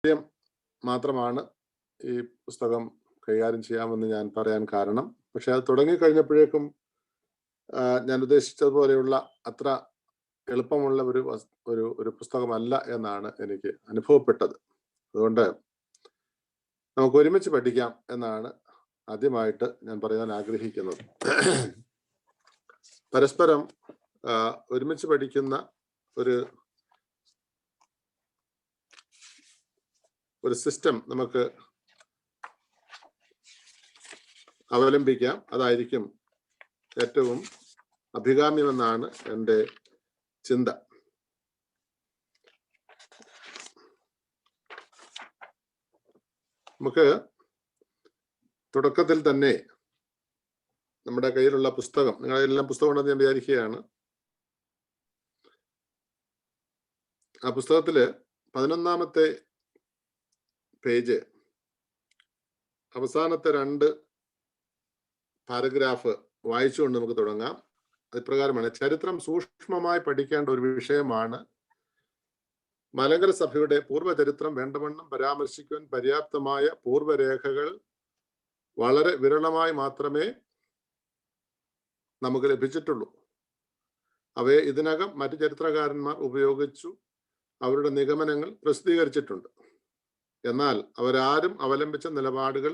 മാത്രമാണ് ഈ പുസ്തകം കൈകാര്യം ചെയ്യാമെന്ന് ഞാൻ പറയാൻ കാരണം. പക്ഷെ അത് തുടങ്ങിക്കഴിഞ്ഞപ്പോഴേക്കും ഞാൻ ഉദ്ദേശിച്ചതുപോലെയുള്ള അത്ര എളുപ്പമുള്ള ഒരു പുസ്തകമല്ല എന്നാണ് എനിക്ക് അനുഭവപ്പെട്ടത്. അതുകൊണ്ട് നമുക്ക് ഒരുമിച്ച് പഠിക്കാം എന്നാണ് ആദ്യമായിട്ട് ഞാൻ പറയാൻ ആഗ്രഹിക്കുന്നത്. പരസ്പരം ഒരുമിച്ച് പഠിക്കുന്ന ഒരു സിസ്റ്റം നമുക്ക് അവലംബിക്കാം. അതായിരിക്കും ഏറ്റവും അഭികാമ്യമെന്നാണ് എൻ്റെ ചിന്ത. നമുക്ക് തുടക്കത്തിൽ തന്നെ നമ്മുടെ കയ്യിലുള്ള പുസ്തകം, നിങ്ങളുടെ എല്ലാം പുസ്തകം ഉണ്ടെന്ന് ഞാൻ വിചാരിക്കുകയാണ്. ആ പുസ്തകത്തില് 11ാമത്തെ പേജ് അവസാനത്തെ 2 പാരഗ്രാഫ് വായിച്ചുകൊണ്ട് നമുക്ക് തുടങ്ങാം. അതിപ്രകാരമാണ്: ചരിത്രം സൂക്ഷ്മമായി പഠിക്കേണ്ട ഒരു വിഷയമാണ്. മലങ്കര സഭയുടെ പൂർവ്വചരിത്രം വേണ്ടവണ്ണം പരാമർശിക്കുവാൻ പര്യാപ്തമായ പൂർവ്വരേഖകൾ വളരെ വിരളമായി മാത്രമേ നമുക്ക് ലഭിച്ചിട്ടുള്ളൂ. അവയെ ഇതിനകം മറ്റു ചരിത്രകാരന്മാർ ഉപയോഗിച്ചു അവരുടെ നിഗമനങ്ങൾ പ്രസിദ്ധീകരിച്ചിട്ടുണ്ട്. എന്നാൽ അവരാരും അവലംബിച്ച നിലപാടുകൾ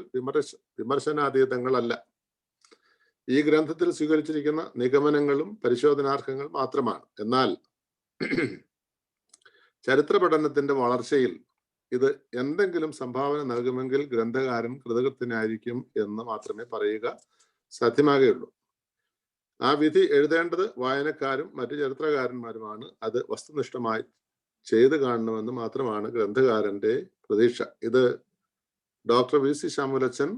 വിമർശനാതീതങ്ങളല്ല. ഈ ഗ്രന്ഥത്തിൽ സ്വീകരിച്ചിരിക്കുന്ന നിഗമനങ്ങളും പരിശോധനാർഹങ്ങൾ മാത്രമാണ്. എന്നാൽ ചരിത്ര പഠനത്തിന്റെ വളർച്ചയിൽ ഇത് എന്തെങ്കിലും സംഭാവന നൽകുമെങ്കിൽ ഗ്രന്ഥകാരൻ കൃതകൃത്യനായിരിക്കും എന്ന് മാത്രമേ പറയുക സാധ്യമാകുകയുള്ളൂ. ആ വിധി എഴുതേണ്ടത് വായനക്കാരും മറ്റു ചരിത്രകാരന്മാരുമാണ്. അത് വസ്തുനിഷ്ഠമായി ചെയ്തു കാണണമെന്ന് മാത്രമാണ് ഗ്രന്ഥകാരന്റെ പ്രതീക്ഷ. ഇത് ഡോക്ടർ വി സി ശാമുലച്ചൻ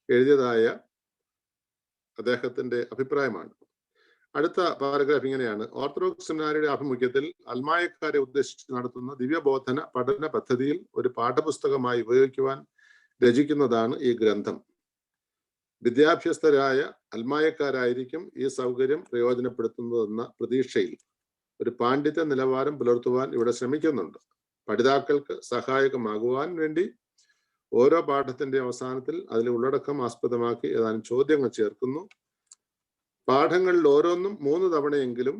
എഴുതിയതായ അദ്ദേഹത്തിന്റെ അഭിപ്രായമാണ്. അടുത്ത പാരഗ്രാഫ് ഇങ്ങനെയാണ്: ഓർത്തഡോക്സ് സെമിനാരിയുടെ ആഭിമുഖ്യത്തിൽ അൽമായക്കാരെ ഉദ്ദേശിച്ച് നടത്തുന്ന ദിവ്യബോധന പഠന പദ്ധതിയിൽ ഒരു പാഠപുസ്തകമായി ഉപയോഗിക്കുവാൻ രചിക്കുന്നതാണ് ഈ ഗ്രന്ഥം. വിദ്യാഭ്യസ്തരായ അൽമായക്കാരായിരിക്കും ഈ സൗകര്യം പ്രയോജനപ്പെടുത്തുന്നതെന്ന പ്രതീക്ഷയിൽ ഒരു പാണ്ഡിത്യ നിലവാരം പുലർത്തുവാൻ ഇവിടെ ശ്രമിക്കുന്നുണ്ട്. പഠിതാക്കൾക്ക് സഹായകമാകുവാൻ വേണ്ടി ഓരോ പാഠത്തിന്റെ അവസാനത്തിൽ അതിലെ ഉള്ളടക്കം ആസ്പദമാക്കി ഏതാനും ചോദ്യങ്ങൾ ചേർക്കുന്നു. പാഠങ്ങളിൽ ഓരോന്നും 3 തവണയെങ്കിലും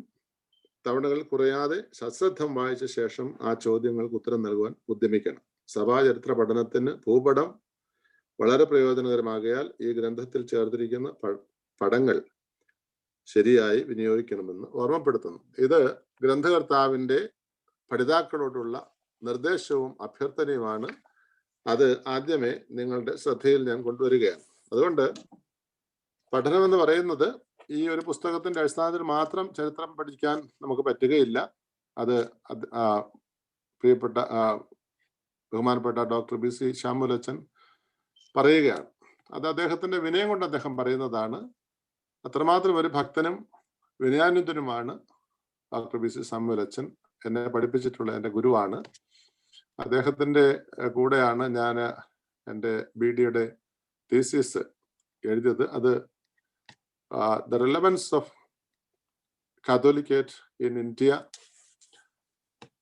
തവണകൾ കുറയാതെ സശ്രദ്ധം വായിച്ച ശേഷം ആ ചോദ്യങ്ങൾക്ക് ഉത്തരം നൽകുവാൻ ഉദ്യമിക്കണം. സഭാചരിത്ര പഠനത്തിന് ഭൂപടം വളരെ പ്രയോജനകരമാകയാൽ ഈ ഗ്രന്ഥത്തിൽ ചേർത്തിരിക്കുന്ന പടങ്ങൾ ശരിയായി വിനിയോഗിക്കണമെന്ന് ഓർമ്മപ്പെടുത്തുന്നു. ഇത് ഗ്രന്ഥകർത്താവിന്റെ പഠിതാക്കളോടുള്ള നിർദ്ദേശവും അഭ്യർത്ഥനയുമാണ്. അത് ആദ്യമേ നിങ്ങളുടെ ശ്രദ്ധയിൽ ഞാൻ കൊണ്ടുവരികയാണ്. അതുകൊണ്ട് പഠനമെന്ന് പറയുന്നത് ഈ ഒരു പുസ്തകത്തിന്റെ അടിസ്ഥാനത്തിൽ മാത്രം ചരിത്രം പഠിക്കാൻ നമുക്ക് പറ്റുകയില്ല. അത് പ്രിയപ്പെട്ട ബഹുമാനപ്പെട്ട ഡോക്ടർ ബി സി ശാമുലച്ചൻ പറയുകയാണ്. അത് അദ്ദേഹത്തിന്റെ വിനയം കൊണ്ട് അദ്ദേഹം പറയുന്നതാണ്. അത്രമാത്രം ഒരു ഭക്തനും വിനയാന്വിതനുമാണ് ഡോക്ടർ ബി സി ശാമുലച്ചൻ. എന്നെ പഠിപ്പിച്ചിട്ടുള്ള എൻ്റെ ഗുരുവാണ്. അദ്ദേഹത്തിന്റെ കൂടെയാണ് ഞാൻ എൻ്റെ BD-യുടെ തീസിസ് എഴുതിയത്. അത് the relevance of Catholicate in India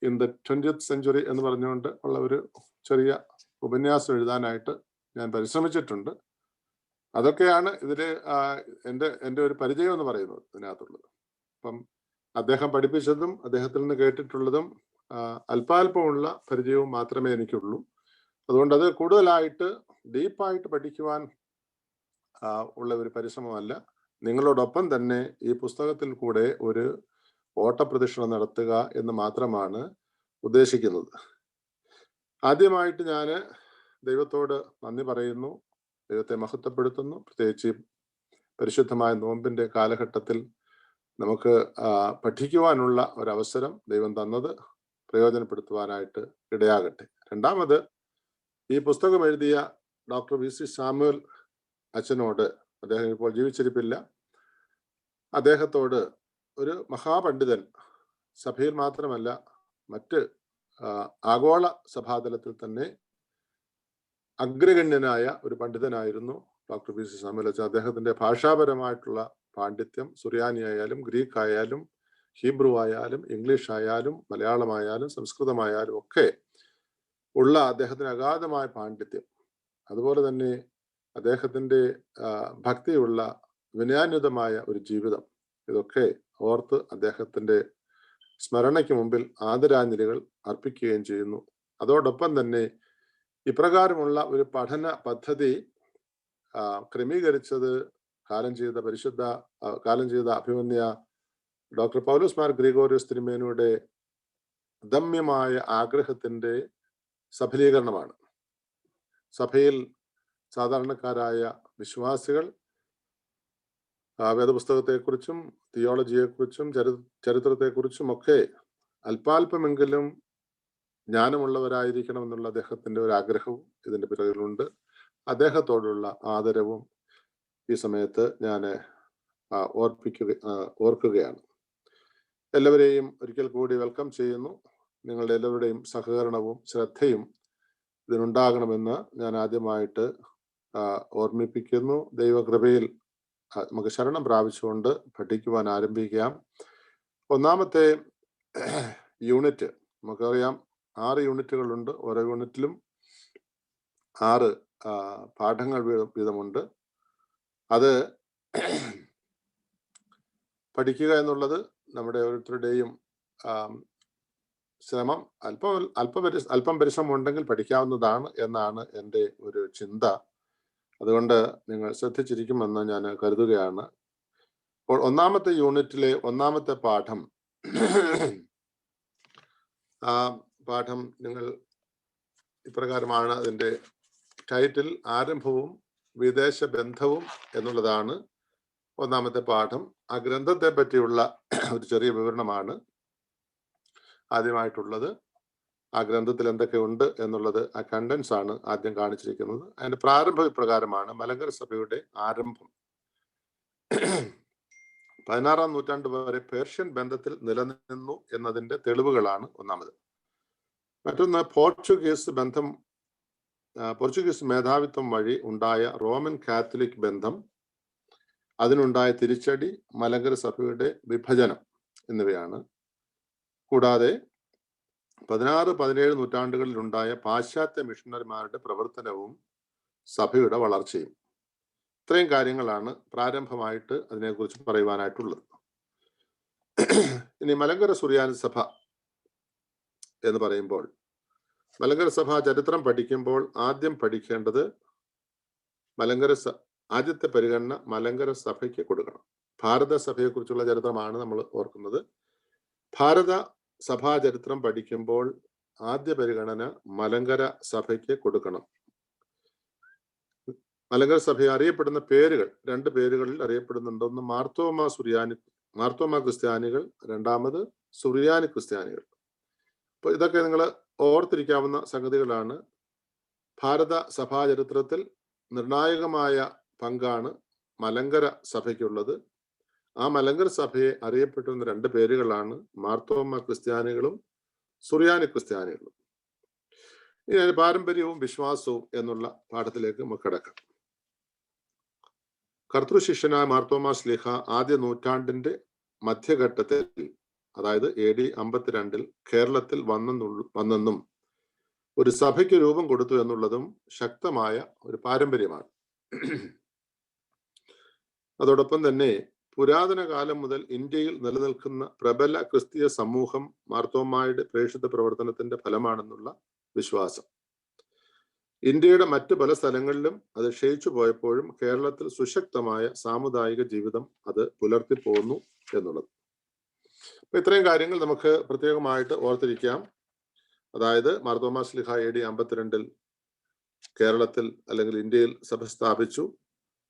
in the 20th century എന്ന് പറഞ്ഞുകൊണ്ട് ഉള്ള ഒരു ചെറിയ ഉപന്യാസം എഴുതാനായിട്ട് ഞാൻ പരിശ്രമിച്ചിട്ടുണ്ട്. അതൊക്കെയാണ് ഇതില് എൻ്റെ ഒരു പരിചയം എന്ന് പറയുന്നത് ഇതിനകത്തുള്ളത്. അപ്പം അദ്ദേഹം പഠിപ്പിച്ചതും അദ്ദേഹത്തിൽ നിന്ന് കേട്ടിട്ടുള്ളതും അല്പാൽപമുള്ള പരിചയവും മാത്രമേ എനിക്കുള്ളൂ. അതുകൊണ്ട് അത് കൂടുതലായിട്ട് ഡീപ്പായിട്ട് പഠിക്കുവാൻ ഉള്ള ഒരു പരിശ്രമമല്ല. നിങ്ങളോടൊപ്പം തന്നെ ഈ പുസ്തകത്തിൽ കൂടെ ഒരു ഓട്ടപ്രദക്ഷിണം നടത്തുക എന്ന് മാത്രമാണ് ഉദ്ദേശിക്കുന്നത്. ആദ്യമായിട്ട് ഞാൻ ദൈവത്തോട് നന്ദി പറയുന്നു, ദൈവത്തെ മഹത്വപ്പെടുത്തുന്നു. പ്രത്യേകിച്ച് പരിശുദ്ധമായ നോമ്പിന്റെ കാലഘട്ടത്തിൽ നമുക്ക് പഠിക്കുവാനുള്ള ഒരവസരം ദൈവം തന്നത് പ്രയോജനപ്പെടുത്തുവാനായിട്ട് ഇടയാകട്ടെ. രണ്ടാമത്, ഈ പുസ്തകം എഴുതിയ ഡോക്ടർ വി സി സാമുവൽ അച്ഛനോട്, അദ്ദേഹം ഇപ്പോൾ ജീവിച്ചിരിപ്പില്ല, അദ്ദേഹത്തോട്, ഒരു മഹാപണ്ഡിതൻ, സഭയിൽ മാത്രമല്ല മറ്റ് ആഗോള സഭാതലത്തിൽ തന്നെ അഗ്രഗണ്യനായ ഒരു പണ്ഡിതനായിരുന്നു ഡോക്ടർ വി സി സാമുവൽ അച്ഛൻ. അദ്ദേഹത്തിന്റെ ഭാഷാപരമായിട്ടുള്ള പാണ്ഡിത്യം സുറിയാനി ആയാലും ഗ്രീക്ക് ആയാലും ഹീബ്രു ആയാലും ഇംഗ്ലീഷ് ആയാലും മലയാളമായാലും സംസ്കൃതമായാലും ഒക്കെ ഉള്ള അദ്ദേഹത്തിന് അഗാധമായ പാണ്ഡിത്യം, അതുപോലെ തന്നെ അദ്ദേഹത്തിൻ്റെ ഭക്തിയുള്ള വിനയാന്വിതമായ ഒരു ജീവിതം, ഇതൊക്കെ ഓർത്ത് അദ്ദേഹത്തിൻ്റെ സ്മരണയ്ക്ക് മുമ്പിൽ ആദരാഞ്ജലികൾ അർപ്പിക്കുകയും ചെയ്യുന്നു. അതോടൊപ്പം തന്നെ ഇപ്രകാരമുള്ള ഒരു പഠന പദ്ധതി ക്രമീകരിച്ചത് കാലം ചെയ്ത അഭിമന്യ ഡോക്ടർ പൗലോസ് മാർ ഗ്രിഗോറിയോസ് തിരുമേനിയുടെ ദമ്യമായ ആഗ്രഹത്തിന്റെ സഫലീകരണമാണ്. സഭയിൽ സാധാരണക്കാരായ വിശ്വാസികൾ വേദപുസ്തകത്തെക്കുറിച്ചും തിയോളജിയെക്കുറിച്ചും ചരിത്രത്തെക്കുറിച്ചും ഒക്കെ അല്പാൽപമെങ്കിലും ജ്ഞാനമുള്ളവരായിരിക്കണം എന്നുള്ള അദ്ദേഹത്തിന്റെ ഒരു ആഗ്രഹവും ഇതിന്റെ പിറകിലുണ്ട്. അദ്ദേഹത്തോടുള്ള ആദരവും ഈ സമയത്ത് ഞാൻ ഓർക്കുകയാണ്. എല്ലാവരെയും ഒരിക്കൽ കൂടി വെൽക്കം ചെയ്യുന്നു. നിങ്ങളുടെ എല്ലാവരുടെയും സഹകരണവും ശ്രദ്ധയും ഇതിനുണ്ടാകണമെന്ന് ഞാൻ ആദ്യമായിട്ട് ഓർമ്മിപ്പിക്കുന്നു. ദൈവകൃപയിൽ നമുക്ക് ശരണം പ്രാപിച്ചുകൊണ്ട് പഠിക്കുവാൻ ആരംഭിക്കാം. ഒന്നാമത്തെ യൂണിറ്റ് നമുക്കറിയാം, 6 യൂണിറ്റുകളുണ്ട്. ഓരോ യൂണിറ്റിലും 6 പാഠങ്ങൾ വീതമുണ്ട്. അത് പഠിക്കുക എന്നുള്ളത് നമ്മുടെ ഓരോരുത്തരുടെയും ശ്രമം. അല്പം പരിശ്രമം ഉണ്ടെങ്കിൽ പഠിക്കാവുന്നതാണ് എന്നാണ് എൻ്റെ ഒരു ചിന്ത. അതുകൊണ്ട് നിങ്ങൾ ശ്രദ്ധിച്ചിരിക്കുമെന്ന് ഞാൻ കരുതുകയാണ്. അപ്പോൾ ഒന്നാമത്തെ യൂണിറ്റിലെ ഒന്നാമത്തെ പാഠം, ആ പാഠം നിങ്ങൾ ഇപ്രകാരമാണ്. അതിൻ്റെ ടൈറ്റിൽ ആരംഭവും വിദേശ ബന്ധവും എന്നുള്ളതാണ് ഒന്നാമത്തെ പാഠം. ആ ഗ്രന്ഥത്തെ പറ്റിയുള്ള ഒരു ചെറിയ വിവരണമാണ് ആദ്യമായിട്ടുള്ളത്. ആ ഗ്രന്ഥത്തിൽ എന്തൊക്കെ ഉണ്ട് എന്നുള്ളത്, ആ കണ്ടൻസ് ആണ് ആദ്യം കാണിച്ചിരിക്കുന്നത്. അതിന്റെ പ്രാരംഭം ഇപ്രകാരമാണ്: മലങ്കര സഭയുടെ ആരംഭം 16-ാം നൂറ്റാണ്ട് വരെ പേർഷ്യൻ ബന്ധത്തിൽ നിലനിന്നു എന്നതിന്റെ തെളിവുകളാണ് ഒന്നാമത്. മറ്റൊന്ന് പോർച്ചുഗീസ് മേധാവിത്വം വഴി ഉണ്ടായ റോമൻ കാത്തലിക് ബന്ധം, അതിനുണ്ടായ തിരിച്ചടി, മലങ്കര സഭയുടെ വിഭജനം എന്നിവയാണ്. കൂടാതെ 16-17 നൂറ്റാണ്ടുകളിൽ ഉണ്ടായ പാശ്ചാത്യ മിഷണറിമാരുടെ പ്രവർത്തനവും സഭയുടെ വളർച്ചയും. ഇത്രയും കാര്യങ്ങളാണ് പ്രാരംഭമായിട്ട് അതിനെക്കുറിച്ച് പറയുവാനായിട്ടുള്ളത്. ഇനി മലങ്കര സുറിയാനി സഭ എന്ന് പറയുമ്പോൾ, മലങ്കര സഭ ചരിത്രം പഠിക്കുമ്പോൾ ആദ്യം പഠിക്കേണ്ടത് ആദ്യത്തെ പരിഗണന മലങ്കര സഭയ്ക്ക് കൊടുക്കണം. ഭാരത സഭയെക്കുറിച്ചുള്ള ചരിത്രമാണ് നമ്മൾ ഓർക്കുന്നത്. ഭാരത സഭാ ചരിത്രം പഠിക്കുമ്പോൾ ആദ്യ പരിഗണന മലങ്കര സഭയ്ക്ക് കൊടുക്കണം. മലങ്കര സഭ അറിയപ്പെടുന്ന പേരുകൾ, 2 പേരുകളിൽ അറിയപ്പെടുന്നുണ്ട്. ഒന്ന് മാർത്തോമ ക്രിസ്ത്യാനികൾ, രണ്ടാമത് സുറിയാനി ക്രിസ്ത്യാനികൾ. അപ്പോൾ ഇതൊക്കെ നിങ്ങൾ ഓർത്തിരിക്കാവുന്ന സംഗതികളാണ്. ഭാരത സഭാ ചരിത്രത്തിൽ നിർണായകമായ പങ്കാണ് മലങ്കര സഭയ്ക്കുള്ളത്. ആ മലങ്കര സഭയെ അറിയപ്പെട്ടുന്ന 2 പേരുകളാണ് മാർത്തോമ ക്രിസ്ത്യാനികളും സുറിയാനി ക്രിസ്ത്യാനികളും. ഇനി അതിന്റെ പാരമ്പര്യവും വിശ്വാസവും എന്നുള്ള പാഠത്തിലേക്ക് നമുക്ക് കിടക്കാം. കർത്തൃശിഷ്യനായ മാർത്തോമാ ശ്ലീഹ ആദ്യ നൂറ്റാണ്ടിന്റെ മധ്യഘട്ടത്തിൽ, അതായത് AD 52 കേരളത്തിൽ വന്നെന്നും ഒരു സഭയ്ക്ക് രൂപം കൊടുത്തു എന്നുള്ളതും ശക്തമായ ഒരു പാരമ്പര്യമാണ്. അതോടൊപ്പം തന്നെ പുരാതന കാലം മുതൽ ഇന്ത്യയിൽ നിലനിൽക്കുന്ന പ്രബല ക്രിസ്തീയ സമൂഹം മാർത്തോമായുടെ പ്രേക്ഷിത പ്രവർത്തനത്തിന്റെ ഫലമാണെന്നുള്ള വിശ്വാസം. ഇന്ത്യയുടെ മറ്റ് പല സ്ഥലങ്ങളിലും അത് ക്ഷയിച്ചു പോയപ്പോഴും കേരളത്തിൽ സുശക്തമായ സാമുദായിക ജീവിതം അത് പുലർത്തിപ്പോന്നു എന്നുള്ളത്. അപ്പൊ ഇത്രയും കാര്യങ്ങൾ നമുക്ക് പ്രത്യേകമായിട്ട് ഓർത്തിരിക്കാം. അതായത് മാർത്തോമാ ശ്ലീഹ AD 52 കേരളത്തിൽ അല്ലെങ്കിൽ ഇന്ത്യയിൽ സഭ സ്ഥാപിച്ചു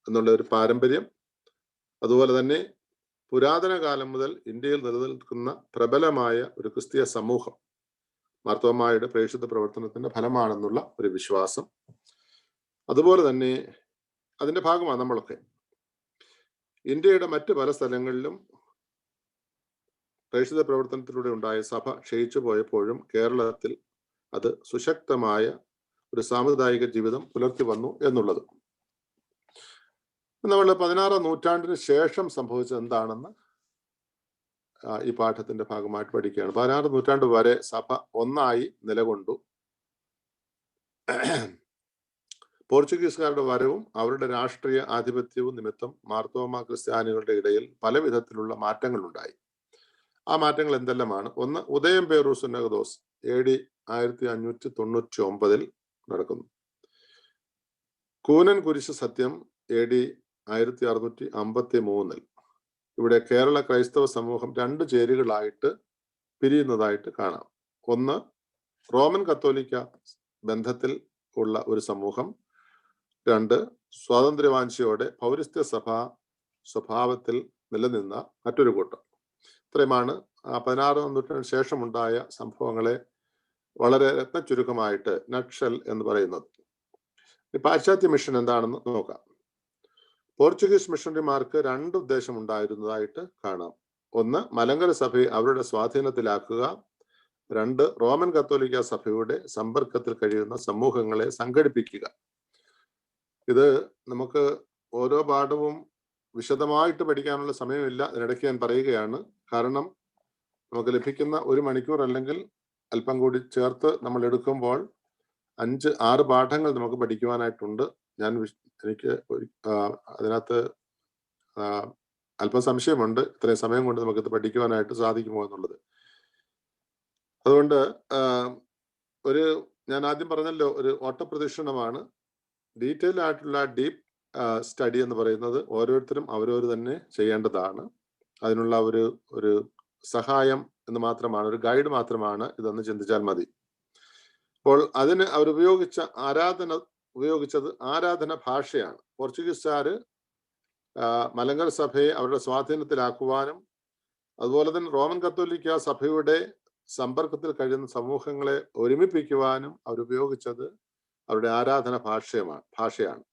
എന്നുള്ള ഒരു പാരമ്പര്യം. അതുപോലെ തന്നെ പുരാതന കാലം മുതൽ ഇന്ത്യയിൽ നിലനിൽക്കുന്ന പ്രബലമായ ഒരു ക്രിസ്തീയ സമൂഹം മാർത്തോമായുടെ പ്രേക്ഷിത പ്രവർത്തനത്തിന്റെ ഫലമാണെന്നുള്ള ഒരു വിശ്വാസം. അതുപോലെ തന്നെ അതിന്റെ ഭാഗമാണ് നമ്മളൊക്കെ. ഇന്ത്യയുടെ മറ്റ് പല സ്ഥലങ്ങളിലും പ്രേക്ഷിത പ്രവർത്തനത്തിലൂടെ ഉണ്ടായ സഭ ക്ഷയിച്ചു പോയപ്പോഴും കേരളത്തിൽ അത് സുശക്തമായ ഒരു സാമുദായിക ജീവിതം പുലർത്തി വന്നു എന്നുള്ളത്. നമ്മൾ 16-ാം നൂറ്റാണ്ടിന് ശേഷം സംഭവിച്ചത് എന്താണെന്ന് ഈ പാഠത്തിന്റെ ഭാഗമായിട്ട് പഠിക്കുകയാണ്. 16-ാം നൂറ്റാണ്ട് വരെ സഭ ഒന്നായി നിലകൊണ്ടു. പോർച്ചുഗീസുകാരുടെ വരവും അവരുടെ രാഷ്ട്രീയ ആധിപത്യവും നിമിത്തം മാർത്തോമ ക്രിസ്ത്യാനികളുടെ ഇടയിൽ പല വിധത്തിലുള്ള മാറ്റങ്ങൾ ഉണ്ടായി. ആ മാറ്റങ്ങൾ എന്തെല്ലാമാണ്? ഒന്ന്, ഉദയം പേറൂസ് നഗദോസ് AD 1599 നടക്കുന്നു. കൂനൻ കുരിശ് സത്യം AD 1653. ഇവിടെ കേരള ക്രൈസ്തവ സമൂഹം 2 ചേരികളായിട്ട് പിരിയുന്നതായിട്ട് കാണാം. ഒന്ന്, റോമൻ കത്തോലിക്ക ബന്ധത്തിൽ ഉള്ള ഒരു സമൂഹം. 2, സ്വാതന്ത്ര്യവാഞ്ചയോടെ പൗരസ്ത്യ സ്വഭാവത്തിൽ നിലനിന്ന മറ്റൊരു കൂട്ടം. ഇത്രയുമാണ് 16ാം നൂറ്റാണ്ടിന് ശേഷമുണ്ടായ സംഭവങ്ങളെ വളരെ രത്നചുരുക്കമായിട്ട് നട്ഷൽ എന്ന് പറയുന്നത്. പാശ്ചാത്യ മിഷൻ എന്താണെന്ന് നോക്കാം. പോർച്ചുഗീസ് മിഷണറിമാർക്ക് 2 ഉദ്ദേശം ഉണ്ടായിരുന്നതായിട്ട് കാണാം. ഒന്ന്, മലങ്കര സഭയെ അവരുടെ സ്വാധീനത്തിലാക്കുക. 2, റോമൻ കത്തോലിക്ക സഭയുടെ സമ്പർക്കത്തിൽ കഴിയുന്ന സമൂഹങ്ങളെ സംഘടിപ്പിക്കുക. ഇത് നമുക്ക് ഓരോ പാഠവും വിശദമായിട്ട് പഠിക്കാനുള്ള സമയമില്ല. ഇതിനിടയ്ക്ക് ഞാൻ പറയുകയാണ്. കാരണം നമുക്ക് ലഭിക്കുന്ന 1 മണിക്കൂർ അല്ലെങ്കിൽ അല്പം കൂടി ചേർത്ത് നമ്മൾ എടുക്കുമ്പോൾ 5-6 പാഠങ്ങൾ നമുക്ക് പഠിക്കുവാനായിട്ടുണ്ട്. എനിക്ക് അതിനകത്ത് അല്പം സംശയമുണ്ട്, ഇത്രയും സമയം കൊണ്ട് നമുക്കിത് പഠിക്കുവാനായിട്ട് സാധിക്കുമോ എന്നുള്ളത്. അതുകൊണ്ട് ഞാൻ ആദ്യം പറഞ്ഞല്ലോ, ഒരു ഓട്ടപ്രദക്ഷിണമാണ്. ഡീറ്റെയിൽ ആയിട്ടുള്ള ഡീപ്പ് സ്റ്റഡി എന്ന് പറയുന്നത് ഓരോരുത്തരും അവരവർ തന്നെ ചെയ്യേണ്ടതാണ്. അതിനുള്ള ഒരു സഹായം എന്ന് മാത്രമാണ്, ഒരു ഗൈഡ് മാത്രമാണ് ഇതെന്ന് ചിന്തിച്ചാൽ മതി. അപ്പോൾ അതിന് അവർ ഉപയോഗിച്ചത് ആരാധന ഭാഷയാണ്. പോർച്ചുഗീസുകാര് മലങ്കര സഭയെ അവരുടെ സ്വാധീനത്തിലാക്കുവാനും അതുപോലെ തന്നെ റോമൻ കത്തോലിക്ക സഭയുടെ സമ്പർക്കത്തിൽ കഴിയുന്ന സമൂഹങ്ങളെ ഒരുമിപ്പിക്കുവാനും അവരുപയോഗിച്ചത് അവരുടെ ആരാധന ഭാഷയാണ്.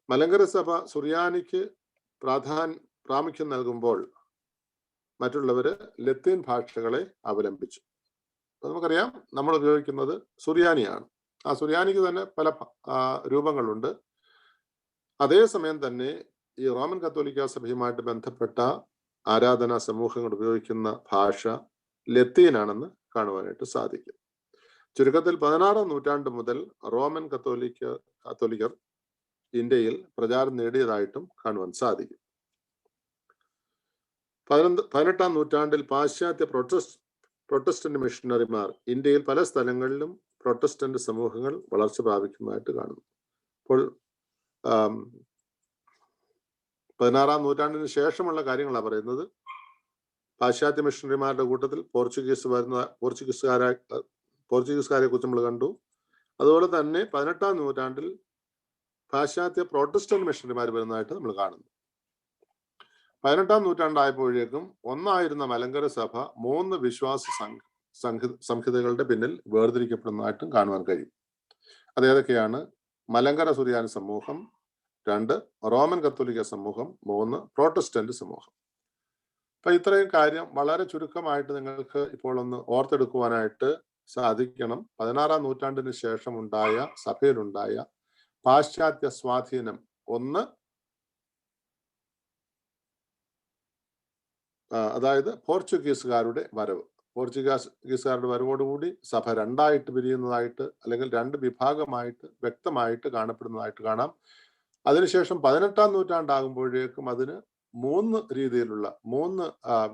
മലങ്കര സഭ സുറിയാനിക്ക് പ്രാമുഖ്യം നൽകുമ്പോൾ മറ്റുള്ളവര് ലത്തീൻ ഭാഷകളെ അവലംബിച്ചു. നമുക്കറിയാം, നമ്മൾ ഉപയോഗിക്കുന്നത് സുറിയാനിയാണ്. ആ സുറിയാനിക്ക് തന്നെ പല രൂപങ്ങളുണ്ട്. അതേസമയം തന്നെ ഈ റോമൻ കത്തോലിക്ക സഭയുമായിട്ട് ബന്ധപ്പെട്ട ആരാധനാ സമൂഹങ്ങൾ ഉപയോഗിക്കുന്ന ഭാഷ ലത്തീനാണെന്ന് കാണുവാനായിട്ട് സാധിക്കും. ചുരുക്കത്തിൽ 16ാം നൂറ്റാണ്ട് മുതൽ റോമൻ കത്തോലിക്കർ ഇന്ത്യയിൽ പ്രചാരം നേടിയതായിട്ടും കാണുവാൻ സാധിക്കും. 18ാം നൂറ്റാണ്ടിൽ പാശ്ചാത്യ പ്രൊട്ടസ്റ്റന്റ് മിഷണറിമാർ ഇന്ത്യയിൽ പല സ്ഥലങ്ങളിലും പ്രൊട്ടസ്റ്റന്റ് സമൂഹങ്ങൾ വളർച്ച പ്രാപിക്കുന്നതായിട്ട് കാണുന്നു. അപ്പോൾ 16ാം നൂറ്റാണ്ടിന് ശേഷമുള്ള കാര്യങ്ങളാണ് പറയുന്നത്. പാശ്ചാത്യ മിഷണറിമാരുടെ കൂട്ടത്തിൽ പോർച്ചുഗീസുകാരെ കുറിച്ച് നമ്മൾ കണ്ടു. അതുപോലെ തന്നെ 18ാം നൂറ്റാണ്ടിൽ പാശ്ചാത്യ പ്രൊട്ടസ്റ്റന്റ് മിഷണറിമാർ വരുന്നതായിട്ട് നമ്മൾ കാണുന്നു. 18ാം നൂറ്റാണ്ടായപ്പോഴേക്കും ഒന്നായിരുന്ന മലങ്കര സഭ 3 വിശ്വാസ സംഹിതകളുടെ പിന്നിൽ വേർതിരിക്കപ്പെടുന്നതായിട്ടും കാണുവാൻ കഴിയും. അതേതൊക്കെയാണ്? മലങ്കര സുറിയാനി സമൂഹം, 2 റോമൻ കത്തോലിക്ക സമൂഹം, 3 പ്രൊട്ടസ്റ്റന്റ് സമൂഹം. അപ്പൊ ഇത്രയും കാര്യം വളരെ ചുരുക്കമായിട്ട് നിങ്ങൾക്ക് ഇപ്പോൾ ഒന്ന് ഓർത്തെടുക്കുവാനായിട്ട് സാധിക്കണം. 16ാം നൂറ്റാണ്ടിന് ശേഷം സഭയിലുണ്ടായ പാശ്ചാത്യ സ്വാധീനം. ഒന്ന്, അതായത് പോർച്ചുഗീസുകാരുടെ വരവ്. പോർച്ചുഗീസുകാരുടെ വരവോടുകൂടി സഭ 2ആയിട്ട് പിരിയുന്നതായിട്ട്, അല്ലെങ്കിൽ 2 വിഭാഗമായിട്ട് വ്യക്തമായിട്ട് കാണപ്പെടുന്നതായിട്ട് കാണാം. അതിനുശേഷം 18ാം നൂറ്റാണ്ടാകുമ്പോഴേക്കും അതിന് 3 രീതിയിലുള്ള 3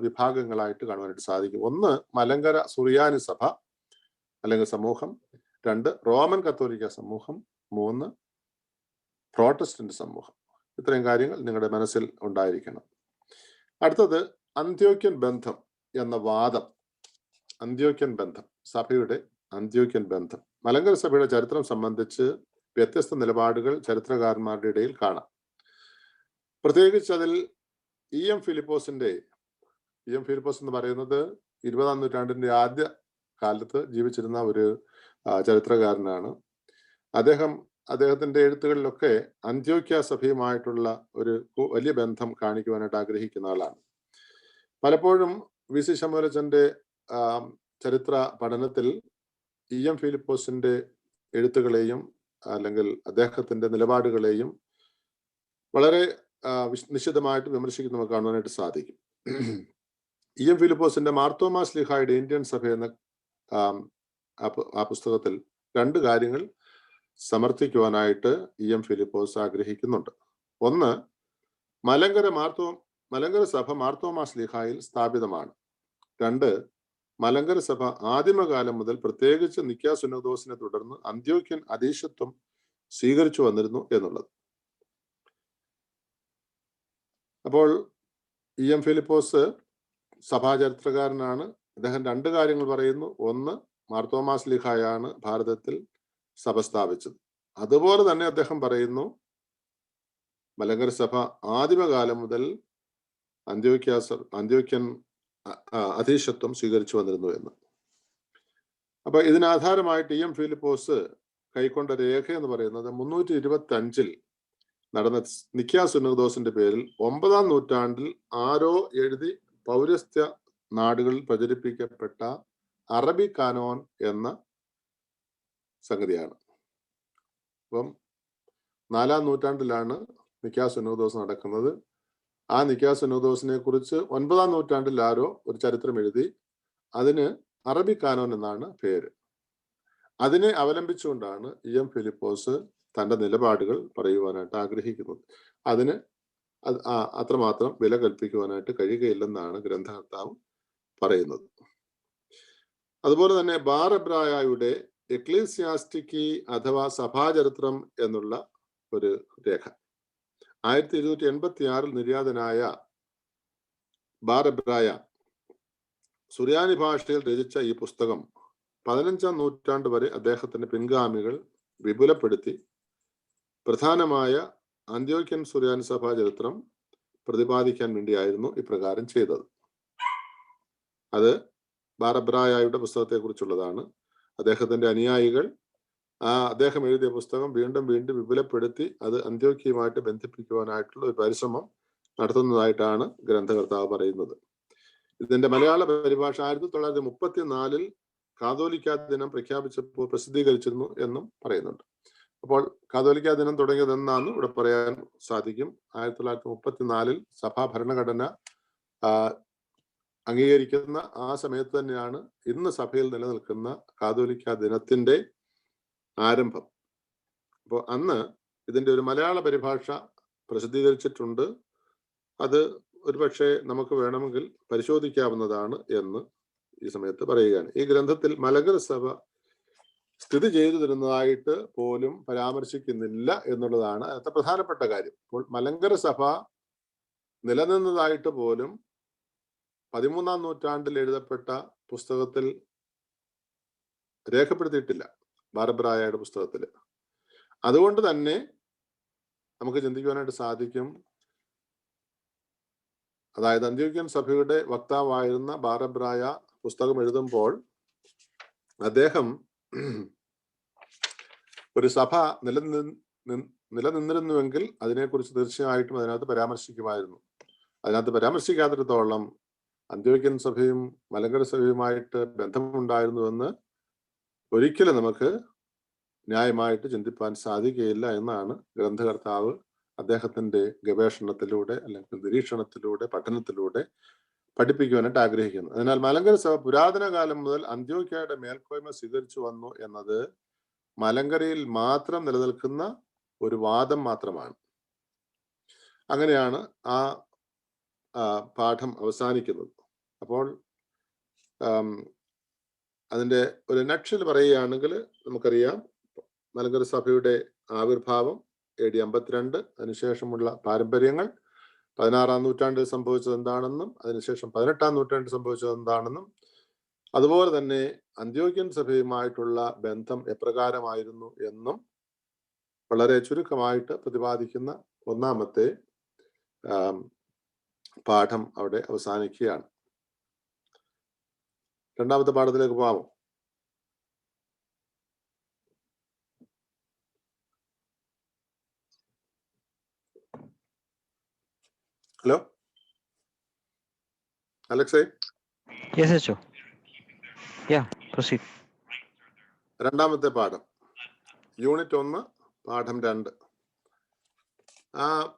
വിഭാഗങ്ങളായിട്ട് കാണുവാനായിട്ട് സാധിക്കും. ഒന്ന്, മലങ്കര സുറിയാനി സഭ അല്ലെങ്കിൽ സമൂഹം. 2 റോമൻ കത്തോലിക്ക സമൂഹം. 3 പ്രൊട്ടസ്റ്റന്റ് സമൂഹം. ഇത്രയും കാര്യങ്ങൾ നിങ്ങളുടെ മനസ്സിൽ ഉണ്ടായിരിക്കണം. അടുത്തത് അന്ത്യോക്യൻ ബന്ധം എന്ന വാദം. അന്ത്യോക്യൻ ബന്ധം, സഭയുടെ അന്ത്യോക്യൻ ബന്ധം. മലങ്കര സഭയുടെ ചരിത്രം സംബന്ധിച്ച് വ്യത്യസ്ത നിലപാടുകൾ ചരിത്രകാരന്മാരുടെ ഇടയിൽ കാണാം. പ്രത്യേകിച്ച് അതിൽ EM ഫിലിപ്പോസ് എന്ന് പറയുന്നത് 20ാം നൂറ്റാണ്ടിന്റെ ആദ്യ കാലത്ത് ജീവിച്ചിരുന്ന ഒരു ചരിത്രകാരനാണ്. അദ്ദേഹത്തിന്റെ എഴുത്തുകളിലൊക്കെ അന്ത്യോക്യ സഭയുമായിട്ടുള്ള ഒരു വലിയ ബന്ധം കാണിക്കുവാനായിട്ട് ആഗ്രഹിക്കുന്ന ആളാണ്. പലപ്പോഴും VC ശമൂലച്ചന്റെ ചരിത്ര പഠനത്തിൽ EM ഫിലിപ്പോസിന്റെ എഴുത്തുകളെയും അല്ലെങ്കിൽ അദ്ദേഹത്തിന്റെ നിലപാടുകളെയും വളരെ നിശ്ചിതമായിട്ട് വിമർശിക്കുന്ന നമുക്ക് കാണുവാനായിട്ട് സാധിക്കും. EM ഫിലിപ്പോസിന്റെ മാർത്തോമാ ശ്ലീഹായുടെ ഇന്ത്യൻ സഭ എന്ന ആ പുസ്തകത്തിൽ 2 കാര്യങ്ങൾ സമർത്ഥിക്കുവാനായിട്ട് EM ഫിലിപ്പോസ് ആഗ്രഹിക്കുന്നുണ്ട്. ഒന്ന്, മലങ്കര സഭ മാർത്തോമാ ശ്ലീഹായിൽ സ്ഥാപിതമാണ്. രണ്ട്, മലങ്കര സഭ ആദിമകാലം മുതൽ പ്രത്യേകിച്ച് നിക്കാ സുന്നതോസിനെ തുടർന്ന് അന്ത്യോക്യൻ അധീശത്വം സ്വീകരിച്ചു വന്നിരുന്നു എന്നുള്ളത്. അപ്പോൾ EM ഫിലിപ്പോസ് സഭാചരിത്രകാരനാണ്. അദ്ദേഹം രണ്ട് കാര്യങ്ങൾ പറയുന്നു. ഒന്ന്, മാർത്തോമാ ശ്ലീഹായാണ് ഭാരതത്തിൽ സഭ സ്ഥാപിച്ചത്. അതുപോലെ തന്നെ അദ്ദേഹം പറയുന്നു മലങ്കര സഭ ആദിമകാലം മുതൽ അന്ത്യോക്യൻ അധീശത്വം സ്വീകരിച്ചു വന്നിരുന്നു എന്ന്. അപ്പൊ ഇതിനാധാരമായിട്ട് EM ഫിലിപ്പോസ് കൈക്കൊണ്ട രേഖ എന്ന് പറയുന്നത് 325 നടന്ന നിക്കാ സുന്നതോസിന്റെ പേരിൽ 9-ാം നൂറ്റാണ്ടിൽ ആരോ എഴുതി പൗരസ്ത്യ നാടുകളിൽ പ്രചരിപ്പിക്കപ്പെട്ട അറബി കാനോൻ എന്ന സംഗതിയാണ്. അപ്പം 4-ാം നൂറ്റാണ്ടിലാണ് നിക്കാ സുന്നതോസ് നടക്കുന്നത്. ആ നിക്കാ സുന്നതോസിനെ കുറിച്ച് 9-ാം നൂറ്റാണ്ടിൽ ആരോ ഒരു ചരിത്രം എഴുതി. അതിന് അറബി കാനോൻ എന്നാണ് പേര്. അതിനെ അവലംബിച്ചുകൊണ്ടാണ് EM ഫിലിപ്പോസ് തന്റെ നിലപാടുകൾ പറയുവാനായിട്ട് ആഗ്രഹിക്കുന്നത്. അതിന് അത്രമാത്രം വില കൽപ്പിക്കുവാനായിട്ട് കഴിയുകയില്ലെന്നാണ് ഗ്രന്ഥകർത്താവ് പറയുന്നത്. അതുപോലെ തന്നെ ബാർ എബ്രായയുടെ എക്ലീസിയാസ്റ്റിക്കി അഥവാ സഭാചരിത്രം എന്നുള്ള ഒരു രേഖ 1286 നിര്യാതനായ ബാർ എബ്രായ സുറിയാനി ഭാഷയിൽ രചിച്ച ഈ പുസ്തകം 15-ാം നൂറ്റാണ്ട് വരെ അദ്ദേഹത്തിന്റെ പിൻഗാമികൾ വിപുലപ്പെടുത്തി പ്രധാനമായ അന്ത്യോക്യൻ സുറിയാനി സഭാ ചരിത്രം പ്രതിപാദിക്കാൻ വേണ്ടിയായിരുന്നു ഇപ്രകാരം ചെയ്തത്. അത് ബാർ എബ്രായയുടെ പുസ്തകത്തെ കുറിച്ചുള്ളതാണ്. അദ്ദേഹത്തിന്റെ അനുയായികൾ അദ്ദേഹം എഴുതിയ പുസ്തകം വീണ്ടും വിപുലപ്പെടുത്തി അത് അന്ത്യോക്യയുമായിട്ട് ബന്ധിപ്പിക്കുവാനായിട്ടുള്ള ഒരു പരിശ്രമം നടത്തുന്നതായിട്ടാണ് ഗ്രന്ഥകർത്താവ് പറയുന്നത്. ഇതിന്റെ മലയാള പരിഭാഷ 1934 കാതോലിക്ക ദിനം പ്രഖ്യാപിച്ചപ്പോൾ പ്രസിദ്ധീകരിച്ചിരുന്നു എന്നും പറയുന്നുണ്ട്. അപ്പോൾ കാതോലിക്ക ദിനം തുടങ്ങിയത് എന്നാണ് ഇവിടെ പറയാൻ സാധിക്കും. 1934 സഭാ ഭരണഘടന അംഗീകരിക്കുന്ന ആ സമയത്ത് തന്നെയാണ് ഇന്ന് സഭയിൽ നിലനിൽക്കുന്ന കാതോലിക്ക ദിനത്തിന്റെ ആരംഭം. അപ്പോൾ അന്ന് ഇതിന്റെ ഒരു മലയാള പരിഭാഷ പ്രസിദ്ധീകരിച്ചിട്ടുണ്ട്. അത് ഒരുപക്ഷെ നമുക്ക് വേണമെങ്കിൽ പരിശോധിക്കാവുന്നതാണ് എന്ന് ഈ സമയത്ത് പറയുകയാണ്. ഈ ഗ്രന്ഥത്തിൽ മലങ്കര സഭ സ്ഥിതി ചെയ്തു തരുന്നതായിട്ട് പോലും പരാമർശിക്കുന്നില്ല എന്നുള്ളതാണ് അതിനകത്തെ പ്രധാനപ്പെട്ട കാര്യം. അപ്പോൾ മലങ്കര സഭ നിലനിന്നതായിട്ട് പോലും 13-ാം നൂറ്റാണ്ടിൽ എഴുതപ്പെട്ട പുസ്തകത്തിൽ രേഖപ്പെടുത്തിയിട്ടില്ല, ബാർ എബ്രായയുടെ പുസ്തകത്തിൽ. അതുകൊണ്ട് തന്നെ നമുക്ക് ചിന്തിക്കുവാനായിട്ട് സാധിക്കും, അതായത് അന്ത്യോക്യൻ സഭയുടെ വക്താവായിരുന്ന ബാർ എബ്രായ പുസ്തകം എഴുതുമ്പോൾ അദ്ദേഹം ഒരു സഭ നിലനിന്നിരുന്നുവെങ്കിൽ അതിനെക്കുറിച്ച് തീർച്ചയായിട്ടും അതിനകത്ത് പരാമർശിക്കുമായിരുന്നു. അതിനകത്ത് പരാമർശിക്കാത്തിടത്തോളം അന്ത്യോക്യൻ സഭയും മലങ്കര സഭയുമായിട്ട് ബന്ധമുണ്ടായിരുന്നുവെന്ന് ഒരിക്കലും നമുക്ക് ന്യായമായിട്ട് ചിന്തിപ്പാൻ സാധിക്കുകയില്ല എന്നാണ് ഗ്രന്ഥകർത്താവ് അദ്ദേഹത്തിന്റെ ഗവേഷണത്തിലൂടെ അല്ലെങ്കിൽ നിരീക്ഷണത്തിലൂടെ പഠനത്തിലൂടെ പഠിപ്പിക്കുവാനായിട്ട് ആഗ്രഹിക്കുന്നു. അതിനാൽ മലങ്കര സഭ പുരാതന കാലം മുതൽ അന്ത്യോക്യയുടെ മേൽക്കോയ്മ സ്വീകരിച്ചു വന്നു എന്നത് മലങ്കരയിൽ മാത്രം നിലനിൽക്കുന്ന ഒരു വാദം മാത്രമാണ്. അങ്ങനെയാണ് ആ പാഠം അവസാനിക്കുന്നത്. അപ്പോൾ അതിന്റെ ഒരു നക്ഷൽ പറയുകയാണെങ്കിൽ നമുക്കറിയാം, മലങ്കര സഭയുടെ ആവിർഭാവം AD 52, അതിനുശേഷമുള്ള പാരമ്പര്യങ്ങൾ, 16-ാം നൂറ്റാണ്ടിൽ സംഭവിച്ചത് എന്താണെന്നും അതിനുശേഷം 18-ാം നൂറ്റാണ്ടിൽ സംഭവിച്ചത് എന്താണെന്നും അതുപോലെ തന്നെ അന്ത്യോക്യൻ സഭയുമായിട്ടുള്ള ബന്ധം എപ്രകാരമായിരുന്നു എന്നും വളരെ ചുരുക്കമായിട്ട് പ്രതിപാദിക്കുന്ന ഒന്നാമത്തെ പാഠം അവിടെ അവസാനിക്കുകയാണ്. രണ്ടാമത്തെ പാഠത്തിലേക്ക് പോകാമോ? Hello അലക്സേ. Yes, Acho. Yeah, proceed. രണ്ടാമത്തെ പാഠം, യൂണിറ്റ് 1, പാഠം 2.